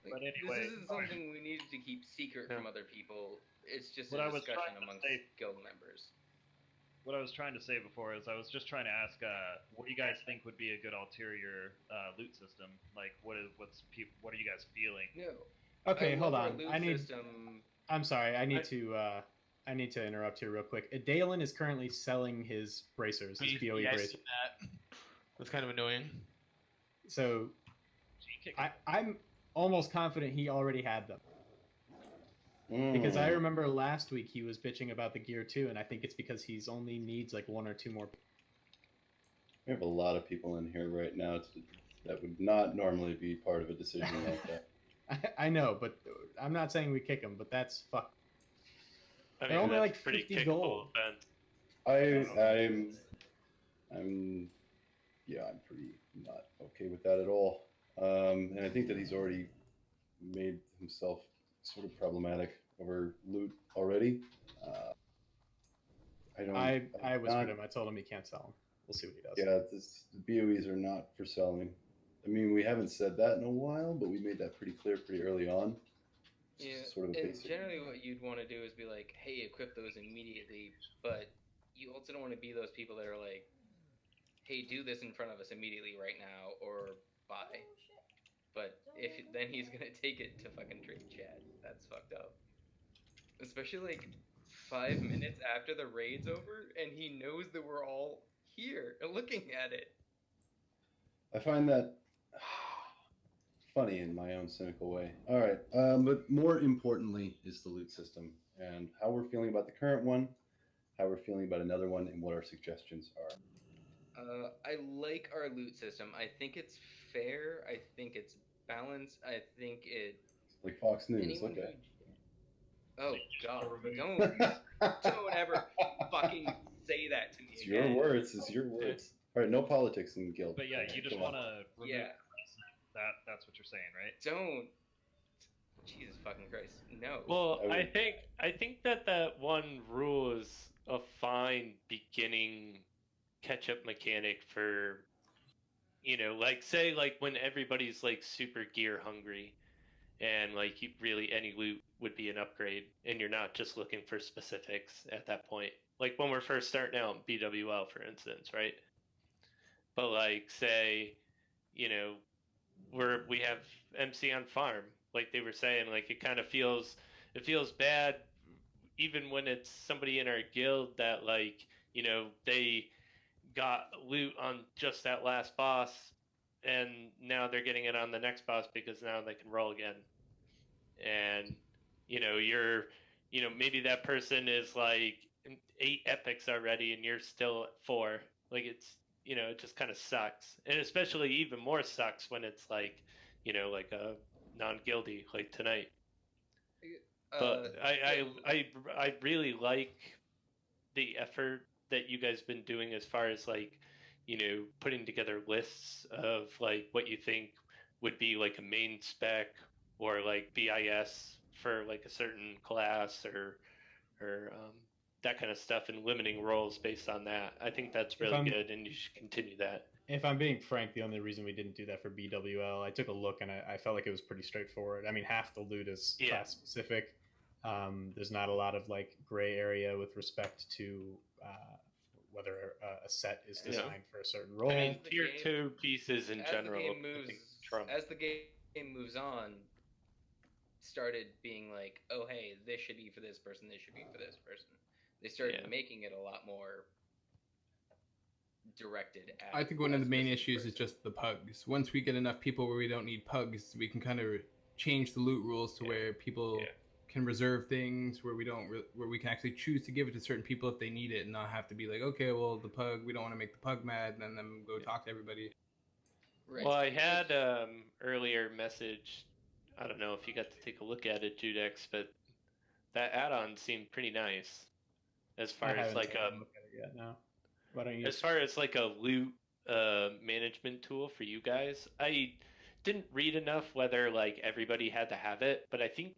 Like, But anyway, this isn't something we needed to keep secret from other people. It's just What a I was discussion trying to amongst say- guild members. What I was trying to say before is I was just trying to ask what you guys think would be a good ulterior loot system. Like, what are you guys feeling? No. Okay, I hold love our on. loot I need. system. I'm sorry. I need to interrupt here real quick. Dalen is currently selling his bracers, his BOE Yeah, I bracers. see that. That's kind of annoying. So I'm almost confident he already had them. Because I remember last week he was bitching about the gear too, and I think it's because he's only needs like one or two more. We have a lot of people in here right now that would not normally be part of a decision like that. I know, but I'm not saying we kick him, but that's fuck. I They're mean, only that's like pretty 50 kickable gold. event. I'm pretty not okay with that at all. And I think that he's already made himself sort of problematic over loot already. I whispered him. I told him he can't sell them. We'll see what he does. Yeah, the BOEs are not for selling. I mean, we haven't said that in a while, but we made that pretty clear pretty early on. It's Yeah, just sort of a and basic. generally what you'd want to do is be like, hey, equip those immediately, but you also don't want to be those people that are like, hey, do this in front of us immediately right now, or buy. But then he's gonna take it to fucking trade chat. That's fucked up. Especially like 5 minutes after the raid's over, and he knows that we're all here looking at it. I find that funny in my own cynical way. All right, but more importantly is the loot system and how we're feeling about the current one, how we're feeling about another one, and what our suggestions are. I like our loot system. I think it's fair. I think it's balanced. I think it. Like Fox News, anyone okay. Oh God! Don't ever fucking say that to me It's again. your words. It's your words. All right, no politics in Guild. But yeah, you just Come on. want to remove Yeah. that's what you're saying, right? Don't. Jesus fucking Christ! No. Well, I think that one rule is a fine beginning catch-up mechanic for, like say like when everybody's like super gear hungry, and like really any loot would be an upgrade, and you're not just looking for specifics at that point. Like when we're first starting out in BWL, for instance, right? But like say, we have MC on farm, like they were saying, like it kind of feels bad, even when it's somebody in our guild that like they got loot on just that last boss, and now they're getting it on the next boss because now they can roll again. And you're maybe that person is like 8 epics already and you're still at 4. Like it's it just kind of sucks. And especially even more sucks when it's like like a non-guildy like tonight. But I really like the effort that you guys been doing as far as like putting together lists of like what you think would be like a main spec or like BIS for like a certain class or that kind of stuff, and limiting roles based on that. I think that's really good, and you should continue that. If I'm being frank, the only reason we didn't do that for BWL, I took a look and I felt like it was pretty straightforward. I mean, half the loot is class specific. There's not a lot of like gray area with respect to whether a set is designed for a certain role. I mean, tier 2 pieces in general. As the game moves on, started being like, oh hey, this should be for this person, this should be for this person. They started making it a lot more directed at. I think one of the main issues is just the pugs. Once we get enough people where we don't need pugs, we can kind of change the loot rules to where people can reserve things, where we don't, where we can actually choose to give it to certain people if they need it, and not have to be like, okay, well the pug, we don't want to make the pug mad, and then them go talk to everybody. Right. Well, I had earlier message. I don't know if you got to take a look at it, Judex, but that add-on seemed pretty nice. As far as like as far as like a loot management tool for you guys, I didn't read enough whether like everybody had to have it, but I think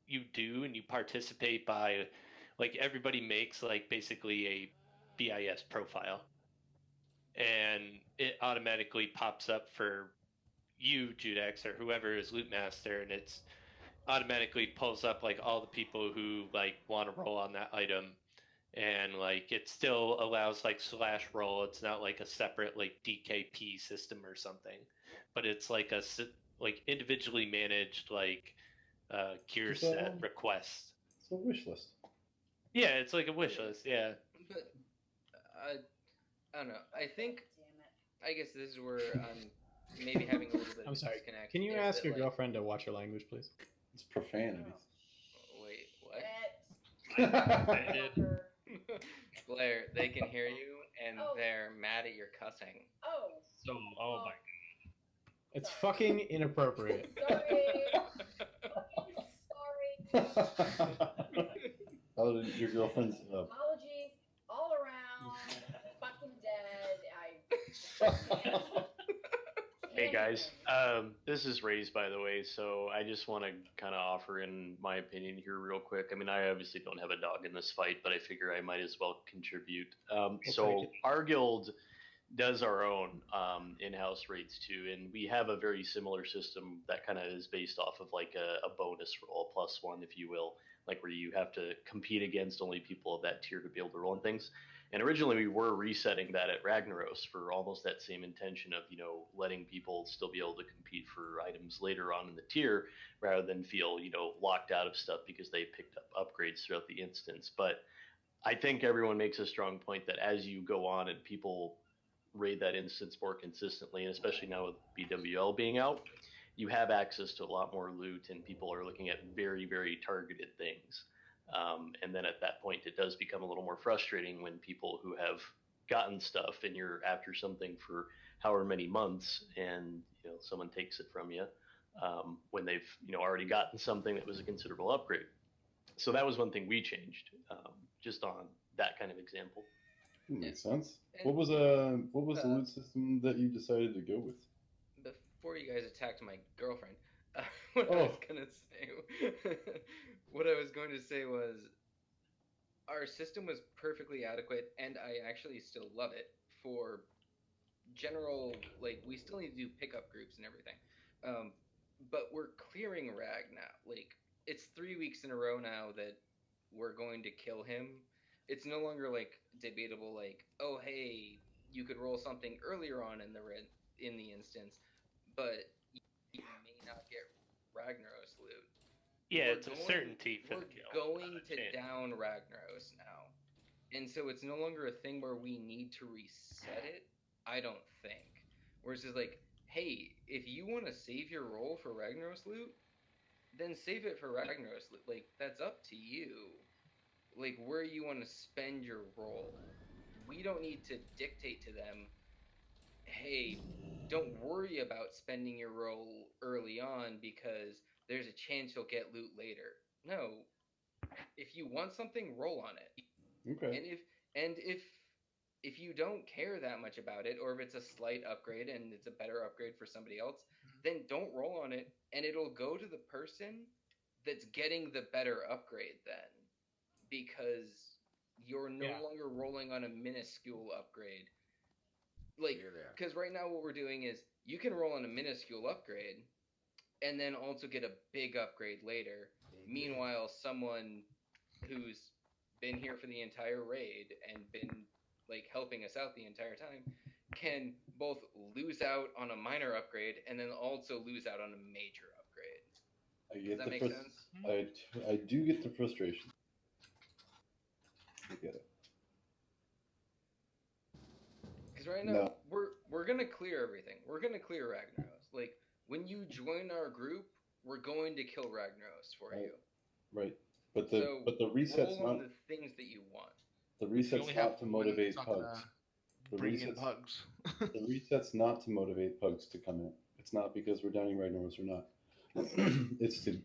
you do, and you participate by like everybody makes like basically a BIS profile, and it automatically pops up for you, Judex, or whoever is loot master, and it's automatically pulls up like all the people who like want to roll on that item, and like it still allows like slash roll. It's not like a separate like DKP system or something, but it's like a like individually managed like gear set request. It's a wish list. Yeah, it's like a wish list. Yeah. But I don't know. I think. I guess this is where I'm maybe having a little bit. I'm sorry. Disconnect. Can you ask your like, girlfriend to watch her language, please? It's profanities. Wait, what? Blair, they can hear you, and they're mad at your cussing. Oh. So, oh my. It's fucking inappropriate. Sorry. Oh, your girlfriend's Apologies all around. Fucking dead. Hey guys, this is Raze, by the way, so I just want to kind of offer in my opinion here real quick. I mean, I obviously don't have a dog in this fight, but I figure I might as well contribute. So our guild does our own in-house raids too, and we have a very similar system that kind of is based off of like a bonus roll, +1 if you will, like where you have to compete against only people of that tier to be able to roll and things. And originally we were resetting that at Ragnaros for almost that same intention of, you know, letting people still be able to compete for items later on in the tier rather than feel, you know, locked out of stuff because they picked up upgrades throughout the instance. But I think everyone makes a strong point that as you go on and people raid that instance more consistently, and especially now with BWL being out, you have access to a lot more loot and people are looking at very, very targeted things. And then at that point, it does become a little more frustrating when people who have gotten stuff and you're after something for however many months and, you know, someone takes it from you when they've, you know, already gotten something that was a considerable upgrade. So that was one thing we changed, just on that kind of example. Makes sense. What was the loot system that you decided to go with? Before you guys attacked my girlfriend, what I was gonna say, what I was going to say was, our system was perfectly adequate, and I actually still love it for general. Like, we still need to do pickup groups and everything, but we're clearing Rag now. Like, it's 3 weeks in a row now that we're going to kill him. It's no longer like debatable. Like, oh hey, you could roll something earlier on in the instance, but you may not get Ragnaros loot. Yeah, it's a certainty for the kill. We're going to down Ragnaros now. And so it's no longer a thing where we need to reset it, I don't think. Whereas it's like, hey, if you want to save your roll for Ragnaros loot, then save it for Ragnaros loot. Like, that's up to you. Like, where you want to spend your roll. We don't need to dictate to them, hey, don't worry about spending your roll early on because there's a chance you'll get loot later. No. If you want something, roll on it. Okay. And if you don't care that much about it, or if it's a slight upgrade and it's a better upgrade for somebody else, then don't roll on it, and it'll go to the person that's getting the better upgrade then. Because you're no longer rolling on a minuscule upgrade. Like, because right now what we're doing is you can roll on a minuscule upgrade and then also get a big upgrade later. Meanwhile, someone who's been here for the entire raid and been like helping us out the entire time can both lose out on a minor upgrade and then also lose out on a major upgrade. Does that make sense? I do get the frustration. I get it. Because right now we're gonna clear everything. We're gonna clear Ragnaros. Like, when you join our group, we're going to kill Ragnaros for you. Right. But the reset's roll on not the things that you want. The reset's not to motivate pugs. The reset's not to motivate pugs to come in. It's not because we're downing Ragnaros or not. It's to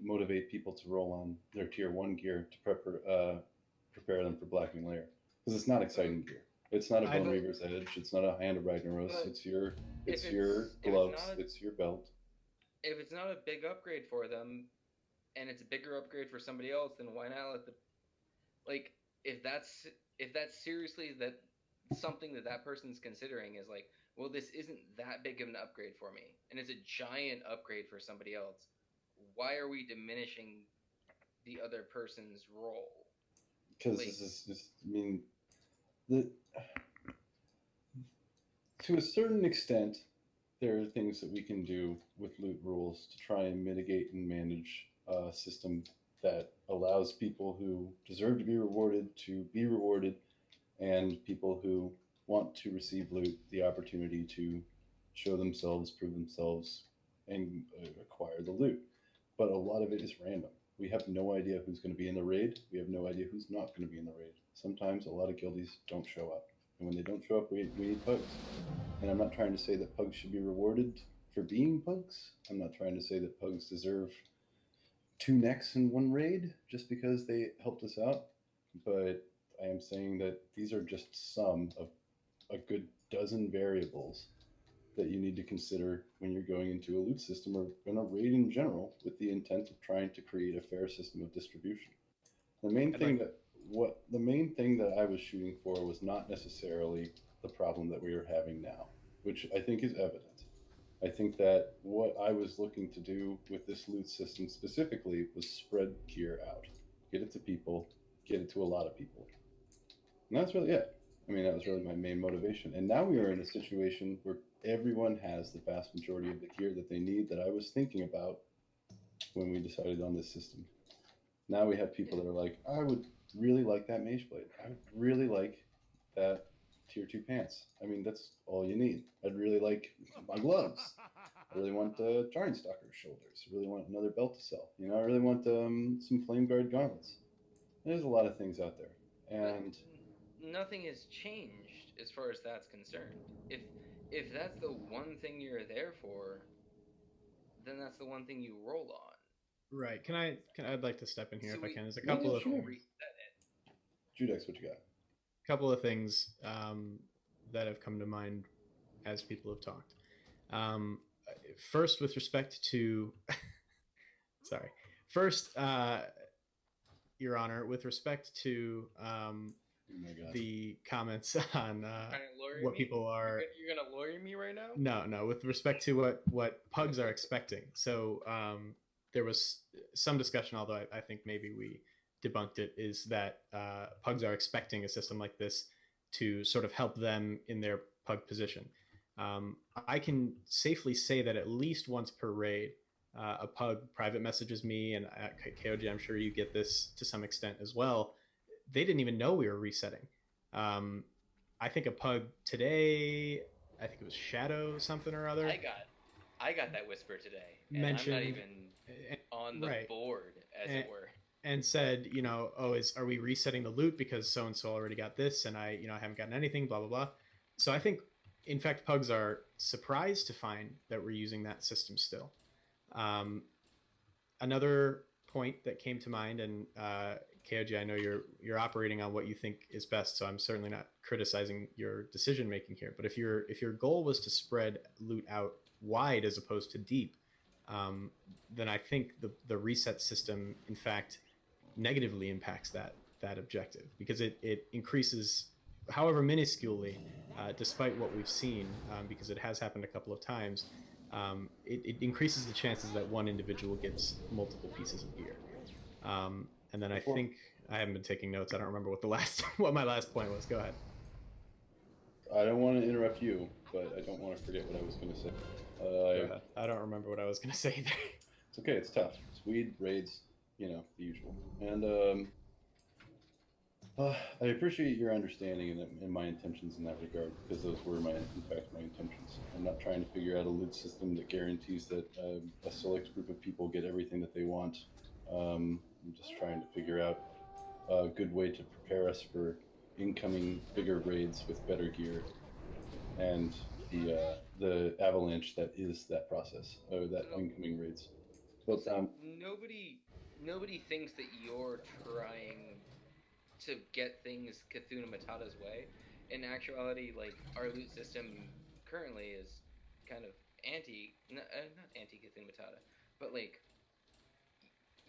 motivate people to roll on their tier 1 gear to prepare them for Blackening Lair. Because it's not exciting gear. It's not a Bone Reaver's Edge. It's not a Hand of Ragnaros. It's your gloves. It's your belt. If it's not a big upgrade for them, and it's a bigger upgrade for somebody else, then why not let the like if that's seriously something that person's considering is like, well, this isn't that big of an upgrade for me, and it's a giant upgrade for somebody else. Why are we diminishing the other person's role? Because this is just, I mean, to a certain extent, there are things that we can do with loot rules to try and mitigate and manage a system that allows people who deserve to be rewarded, and people who want to receive loot the opportunity to show themselves, prove themselves, and acquire the loot. But a lot of it is random. We have no idea who's going to be in the raid. We have no idea who's not going to be in the raid. Sometimes a lot of guildies don't show up. And when they don't show up, we need pugs. And I'm not trying to say that pugs should be rewarded for being pugs. I'm not trying to say that pugs deserve 2 necks in 1 raid just because they helped us out. But I am saying that these are just some of a good dozen variables that you need to consider when you're going into a loot system or in a raid in general with the intent of trying to create a fair system of distribution. The main thing that I was shooting for was not necessarily the problem that we are having now, which I think is evident. I think that what I was looking to do with this loot system specifically was spread gear out, get it to people, get it to a lot of people. And that's really it. I mean, that was really my main motivation. And now we are in a situation where everyone has the vast majority of the gear that they need that I was thinking about when we decided on this system. Now we have people that are like, I would really like that Mage Blade. I would really like that Tier 2 pants. I mean, that's all you need. I'd really like my gloves. I really want Jarring Stalker shoulders. I really want another belt to sell. You know, I really want some Flame Guard gauntlets. There's a lot of things out there. And nothing has changed as far as that's concerned. If that's the one thing you're there for, then that's the one thing you roll on. Right. I'd like to step in here So if I can. There's a Yeah, couple of sure. Judex, what you got? couple of things that have come to mind as people have talked. First, with respect to, sorry. First, Your Honor, with respect to the comments on what people are. You're gonna lawyer me right now? No. With respect to what pugs are expecting. So there was some discussion, although I think maybe we debunked it, is that pugs are expecting a system like this to sort of help them in their pug position. I can safely say that at least once per raid, a pug private messages me, and KOJ, I'm sure you get this to some extent as well. They didn't even know we were resetting. I think a pug today, I think it was Shadow something or other. I got that whisper today, and mentioned, I'm not even on the board, as it were. And said, are we resetting the loot because so and so already got this, and I haven't gotten anything, blah blah blah. So I think, in fact, pugs are surprised to find that we're using that system still. Another point that came to mind, and KOJ, I know you're operating on what you think is best, so I'm certainly not criticizing your decision making here. But if your goal was to spread loot out wide as opposed to deep, then I think the reset system, in fact, negatively impacts that objective, because it increases, however minusculely, despite what we've seen, because it has happened a couple of times, it increases the chances that one individual gets multiple pieces of gear. And then I think, I haven't been taking notes, I don't remember what my last point was. Go ahead. I don't want to interrupt you, but I don't want to forget what I was going to say. I don't remember what I was going to say either. It's okay, it's tough. It's weed, raids, the usual. And I appreciate your understanding and my intentions in that regard, because those were in fact my intentions. I'm not trying to figure out a loot system that guarantees that a select group of people get everything that they want. I'm just trying to figure out a good way to prepare us for incoming bigger raids with better gear, and the avalanche that is that process, or that incoming raids. But nobody thinks that you're trying to get things Cthulhu Matata's way. In actuality, like, our loot system currently is kind of not anti Cthulhu Matata, but like,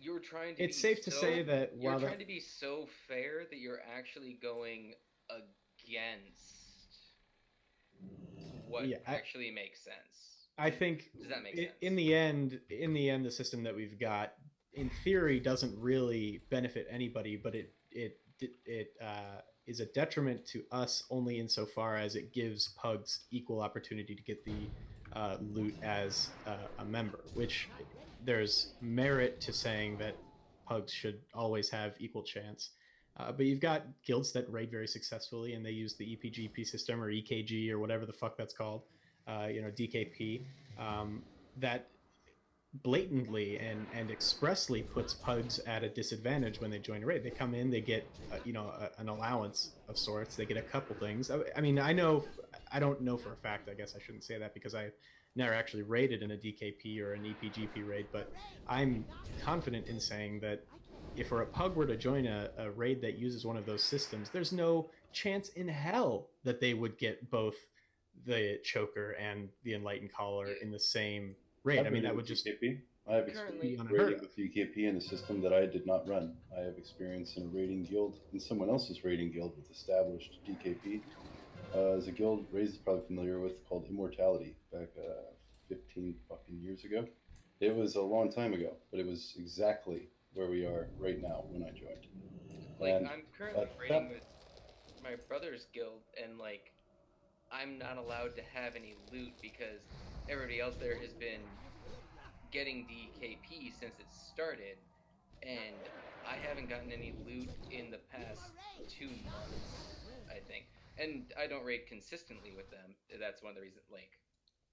you're trying to. It's safe to say that you're trying to be so fair that you're actually going against what actually makes sense. I think. Does that make sense? In the end, the system that we've got, in theory, doesn't really benefit anybody, but it is a detriment to us only insofar as it gives pugs equal opportunity to get the loot as a member, which there's merit to saying that pugs should always have equal chance. But you've got guilds that raid very successfully, and they use the EPGP system, or EKG, or whatever the fuck that's called, DKP, that blatantly and expressly puts pugs at a disadvantage when they join a raid. They come in, they get an allowance of sorts, they get a couple things. I mean, I don't know for a fact, I guess I shouldn't say that, because I never actually raided in a DKP or an EPGP raid, but I'm confident in saying that if a pug were to join a raid that uses one of those systems, there's no chance in hell that they would get both the choker and the enlightened collar in the same raid. I mean, that would just DKP. I have experience raiding with DKP in a system that I did not run. I have experience in a raiding guild, in someone else's raiding guild with established DKP. There's a guild Ray's probably familiar with called Immortality, back 15 fucking years ago. It was a long time ago, but it was exactly where we are right now when I joined. Like, I'm currently raiding with my brother's guild, and like I'm not allowed to have any loot because everybody else there has been getting DKP since it started, and I haven't gotten any loot in the past 2 months, I think. And I don't raid consistently with them. That's one of the reasons, like,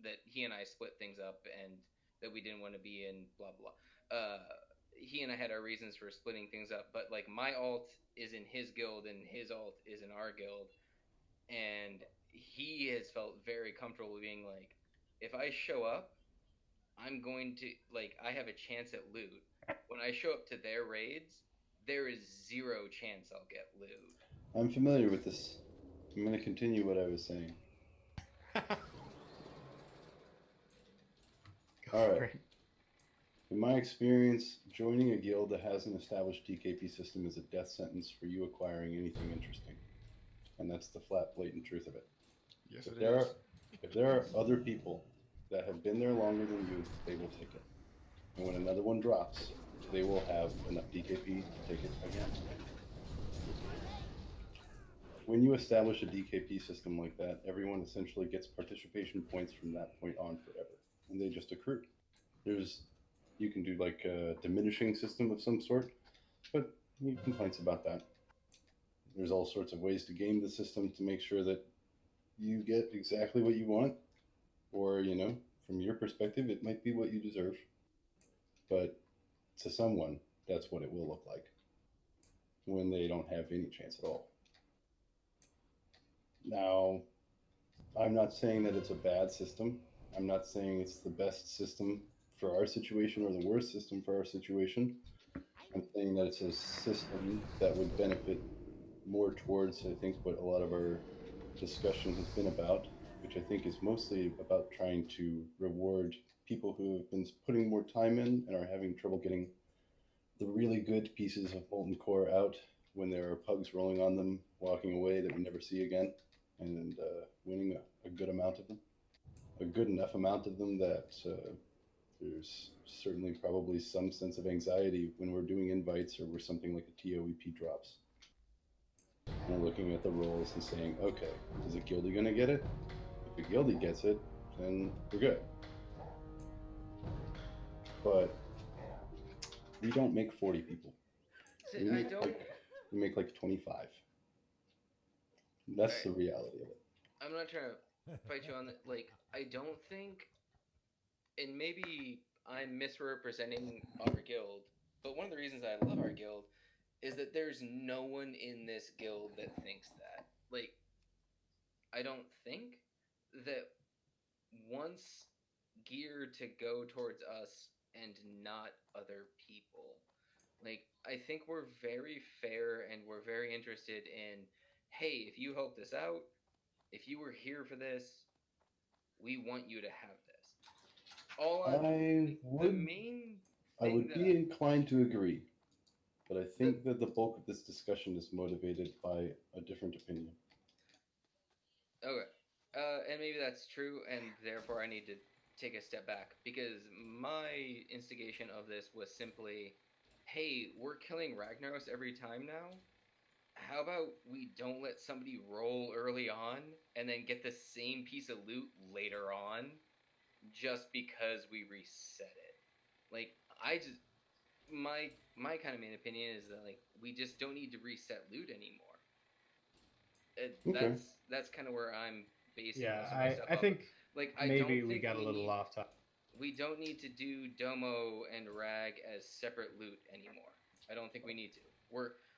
that he and I split things up and that we didn't want to be in blah blah. He and I had our reasons for splitting things up, but like my alt is in his guild and his alt is in our guild, and he has felt very comfortable being like, if I show up, I'm going to, like, I have a chance at loot. When I show up to their raids, there is 0 chance I'll get loot. I'm familiar with this. I'm going to continue what I was saying. Alright. In my experience, joining a guild that has an established DKP system is a death sentence for you acquiring anything interesting. And that's the flat, blatant truth of it. Yes, If there are other people that have been there longer than you, they will take it. And when another one drops, they will have enough DKP to take it again. When you establish a DKP system like that, everyone essentially gets participation points from that point on forever. And they just accrue. You can do like a diminishing system of some sort, but you have complaints about that. There's all sorts of ways to game the system to make sure that you get exactly what you want, or, you know, from your perspective, it might be what you deserve. But to someone, that's what it will look like when they don't have any chance at all. Now, I'm not saying that it's a bad system. I'm not saying it's the best system for our situation or the worst system for our situation. I'm saying that it's a system that would benefit more towards, I think, what a lot of our discussion has been about, which I think is mostly about trying to reward people who have been putting more time in and are having trouble getting the really good pieces of Molten Core out when there are pugs rolling on them, walking away that we never see again, and winning a good amount of them. A good enough amount of them that there's certainly probably some sense of anxiety when we're doing invites or where something like a TOEP drops. We're looking at the rolls and saying, okay, is a guildie going to get it? If a guildie gets it, then we're good. But we don't make 40 people. We make like 25. That's the reality of it. I'm not trying to fight you on that. Like, I don't think, and maybe I'm misrepresenting our guild, but one of the reasons I love our guild is that there's no one in this guild that thinks that. Like, I don't think that wants gear to go towards us and not other people. Like, I think we're very fair and we're very interested in, hey, if you helped us out, if you were here for this, we want you to have this. I would be inclined to agree, but I think that the bulk of this discussion is motivated by a different opinion. Okay. And maybe that's true, and therefore I need to take a step back, because my instigation of this was simply, hey, we're killing Ragnaros every time now. How about we don't let somebody roll early on and then get the same piece of loot later on just because we reset it? Like, my kind of main opinion is that, like, we just don't need to reset loot anymore. That's kind of where I'm basing most of my stuff I think like, maybe we got a little off topic. We don't need to do Domo and Rag as separate loot anymore. I don't think we need to.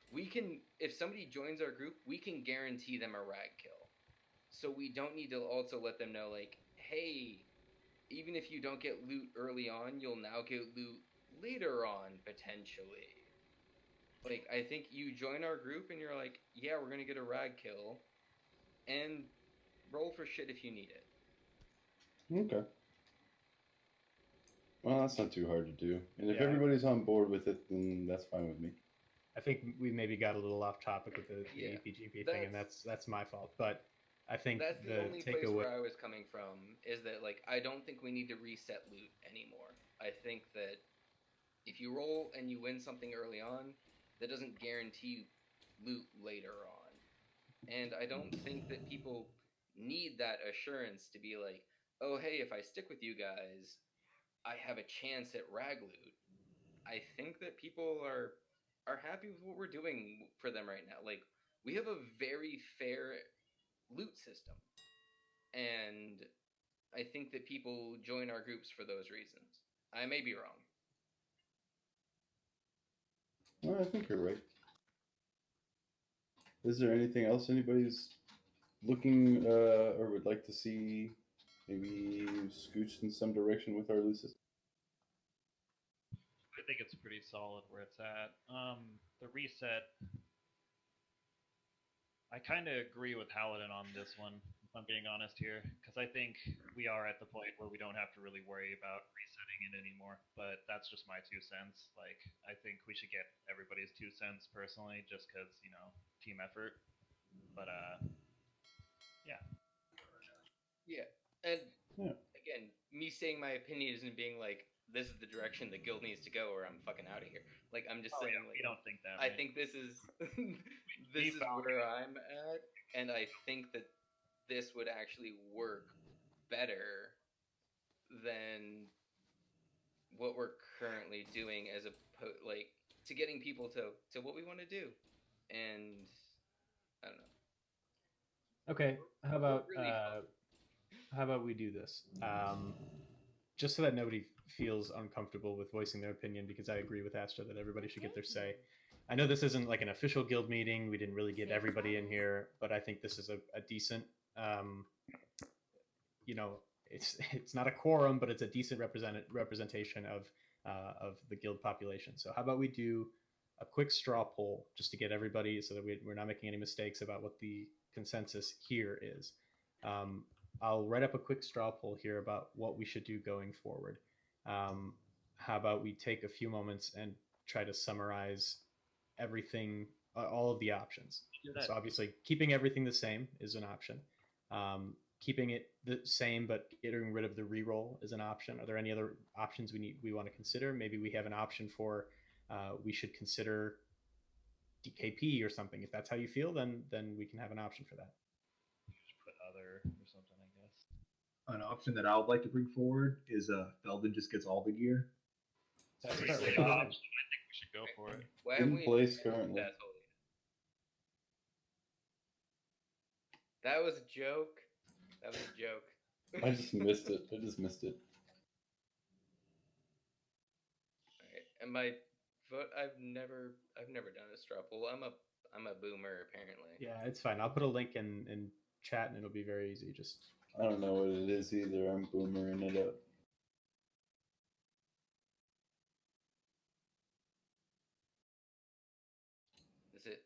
We can, if somebody joins our group, we can guarantee them a Rag kill. So we don't need to also let them know, like, hey, even if you don't get loot early on, you'll now get loot later on, potentially. Like, I think you join our group and you're like, yeah, we're going to get a Rag kill, and roll for shit if you need it. Okay. Well, that's not too hard to do. And if everybody's on board with it, then that's fine with me. I think we maybe got a little off topic with the EPGP thing, and that's my fault. But I think that's the only place takeaway where I was coming from is that, like, I don't think we need to reset loot anymore. I think that if you roll and you win something early on, that doesn't guarantee loot later on. And I don't think that people need that assurance to be like, oh, hey, if I stick with you guys, I have a chance at rag loot. I think that people are happy with what we're doing for them right now. Like, we have a very fair loot system. And I think that people join our groups for those reasons. I may be wrong. Well, I think you're right. Is there anything else anybody's looking or would like to see maybe scooched in some direction with our loot system? I think it's pretty solid where it's at. The reset, I kind of agree with Paladin on this one, if I'm being honest here, because I think we are at the point where we don't have to really worry about resetting it anymore. But that's just my 2 cents. Like, I think we should get everybody's 2 cents personally, just because, you know, team effort. But yeah. Yeah, and again, me saying my opinion isn't being like, this is the direction the guild needs to go, or I'm fucking out of here. Like, I'm just saying, yeah, like, we don't think that. I think this is this is where I'm at, and I think that this would actually work better than what we're currently doing, as like to getting people to what we want to do, and I don't know. Okay, how about we do this? Just so that nobody feels uncomfortable with voicing their opinion, because I agree with Astra that everybody should get their say. I know this isn't like an official guild meeting. We didn't really get everybody in here, but I think this is a decent, you know, it's not a quorum, but it's a decent representation of the guild population. So how about we do a quick straw poll just to get everybody, so that we're not making any mistakes about what the consensus here is. I'll write up a quick straw poll here about what we should do going forward. How about we take a few moments and try to summarize everything, all of the options. So obviously keeping everything the same is an option. Keeping it the same but getting rid of the reroll is an option. Are there any other options we want to consider? Maybe we have an option for we should consider DKP or something. If that's how you feel, then we can have an option for that. Just put other or something, I guess. An option that I would like to bring forward is Feldon just gets all the gear. That's a great option. I think we should go for it. In place currently. That was a joke. That was a joke. I just missed it. Alright, and my vote, I've never done a straw poll. I'm a boomer apparently. Yeah, it's fine. I'll put a link in chat and it'll be very easy. Just I don't know what it is either. I'm boomering it up.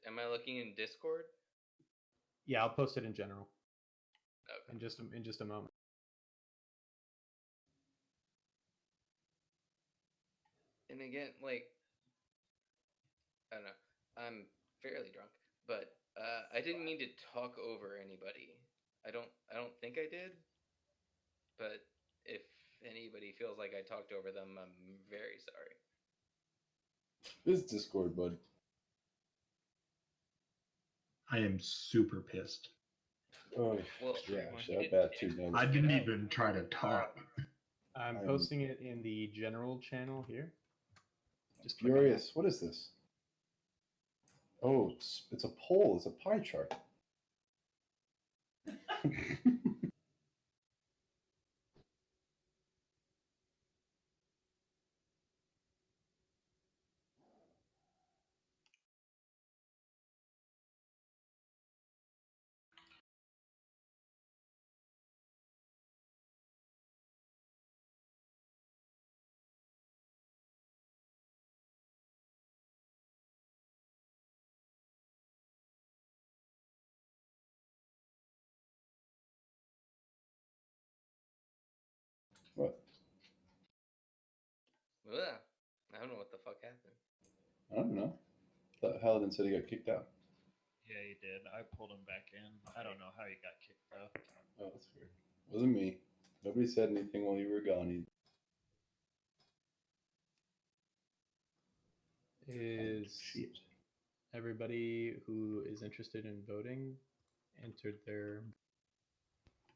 Am I looking in Discord? Yeah, I'll post it in general. Okay. In just a moment. And again, like, I don't know. I'm fairly drunk, but I didn't mean to talk over anybody. I don't think I did. But if anybody feels like I talked over them, I'm very sorry. This Discord, bud. I am super pissed. Oh, well, yeah, I bet too. I didn't even try to talk. I'm posting it in the general channel here. Just furious. What is this? Oh, it's a poll. It's a pie chart. What? Ugh. I don't know what the fuck happened. I don't know. Thought Paladin said he got kicked out. Yeah, he did. I pulled him back in. I don't know how he got kicked out. Oh, that's weird. Wasn't me. Nobody said anything while you were gone either. Is everybody who is interested in voting entered their.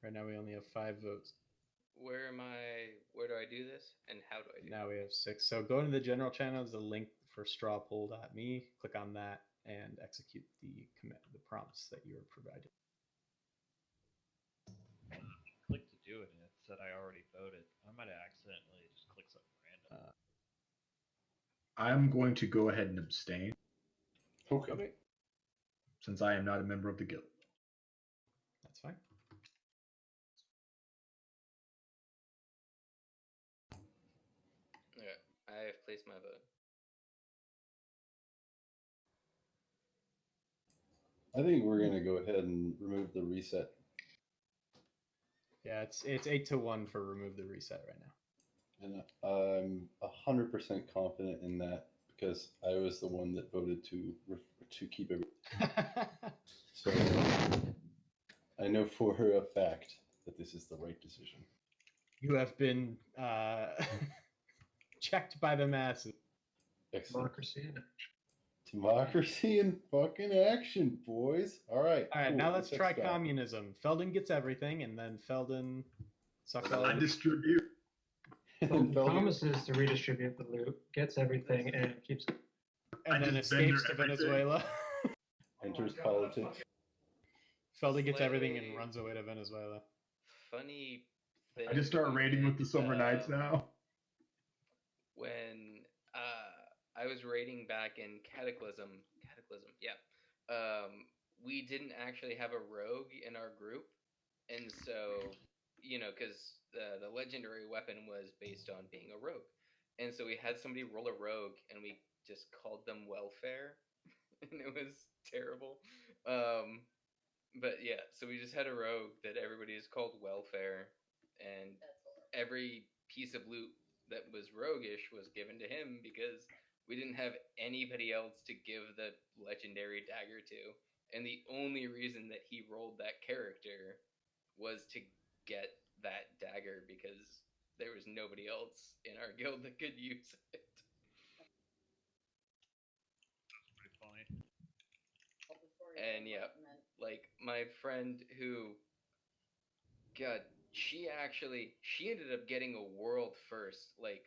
Right now we only have 5 votes. Where am I? Where do I do this? And how do I do Now we have 6. So go to the general channel. There's a link for strawpoll.me. Click on that and execute the prompts that you were provided. Click to do it, and it said I already voted. I might have accidentally just clicked something random. I'm going to go ahead and abstain. Okay. Since I am not a member of the guild. That's fine. Okay, I have placed my vote. I think we're gonna go ahead and remove the reset. Yeah, it's 8-1 for remove the reset right now. And I'm 100% confident in that because I was the one that voted to keep it. So I know for a fact that this is the right decision. You have been checked by the masses. Excellent. Democracy in action. Democracy in fucking action, boys. All right. All right, cool. now let's try Next up. communism. Feldon gets everything, and then Feldon sucks all. I distribute. And Feldon- Promises to redistribute the loot, gets everything, and keeps it. And then just bend escapes to everything. Venezuela. Enters politics. Feldon gets everything and Slightly- runs away to Venezuela. Funny thing. I just start raiding with the Silver uh, Knights now. When I was raiding back in Cataclysm, yeah. We didn't actually have a rogue in our group, and so because the legendary weapon was based on being a rogue, and so we had somebody roll a rogue, and we just called them Welfare, and it was terrible. But yeah, so we just had a rogue that everybody is called Welfare, and every piece of loot that was roguish was given to him because we didn't have anybody else to give the legendary dagger to. And the only reason that he rolled that character was to get that dagger because there was nobody else in our guild that could use it. That's pretty funny. And yeah, like my friend who, God, she ended up getting a world first, like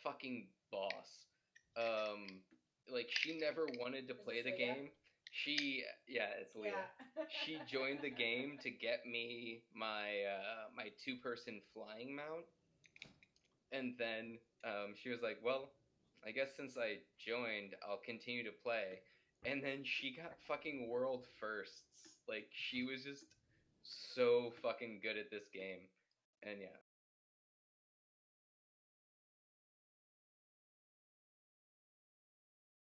fucking boss. Like she never wanted to play the game. It's Leah. Yeah. She joined the game to get me my my 2-person flying mount, and then she was like, "Well, I guess since I joined, I'll continue to play." And then she got fucking world firsts. Like she was just so fucking good at this game, and yeah,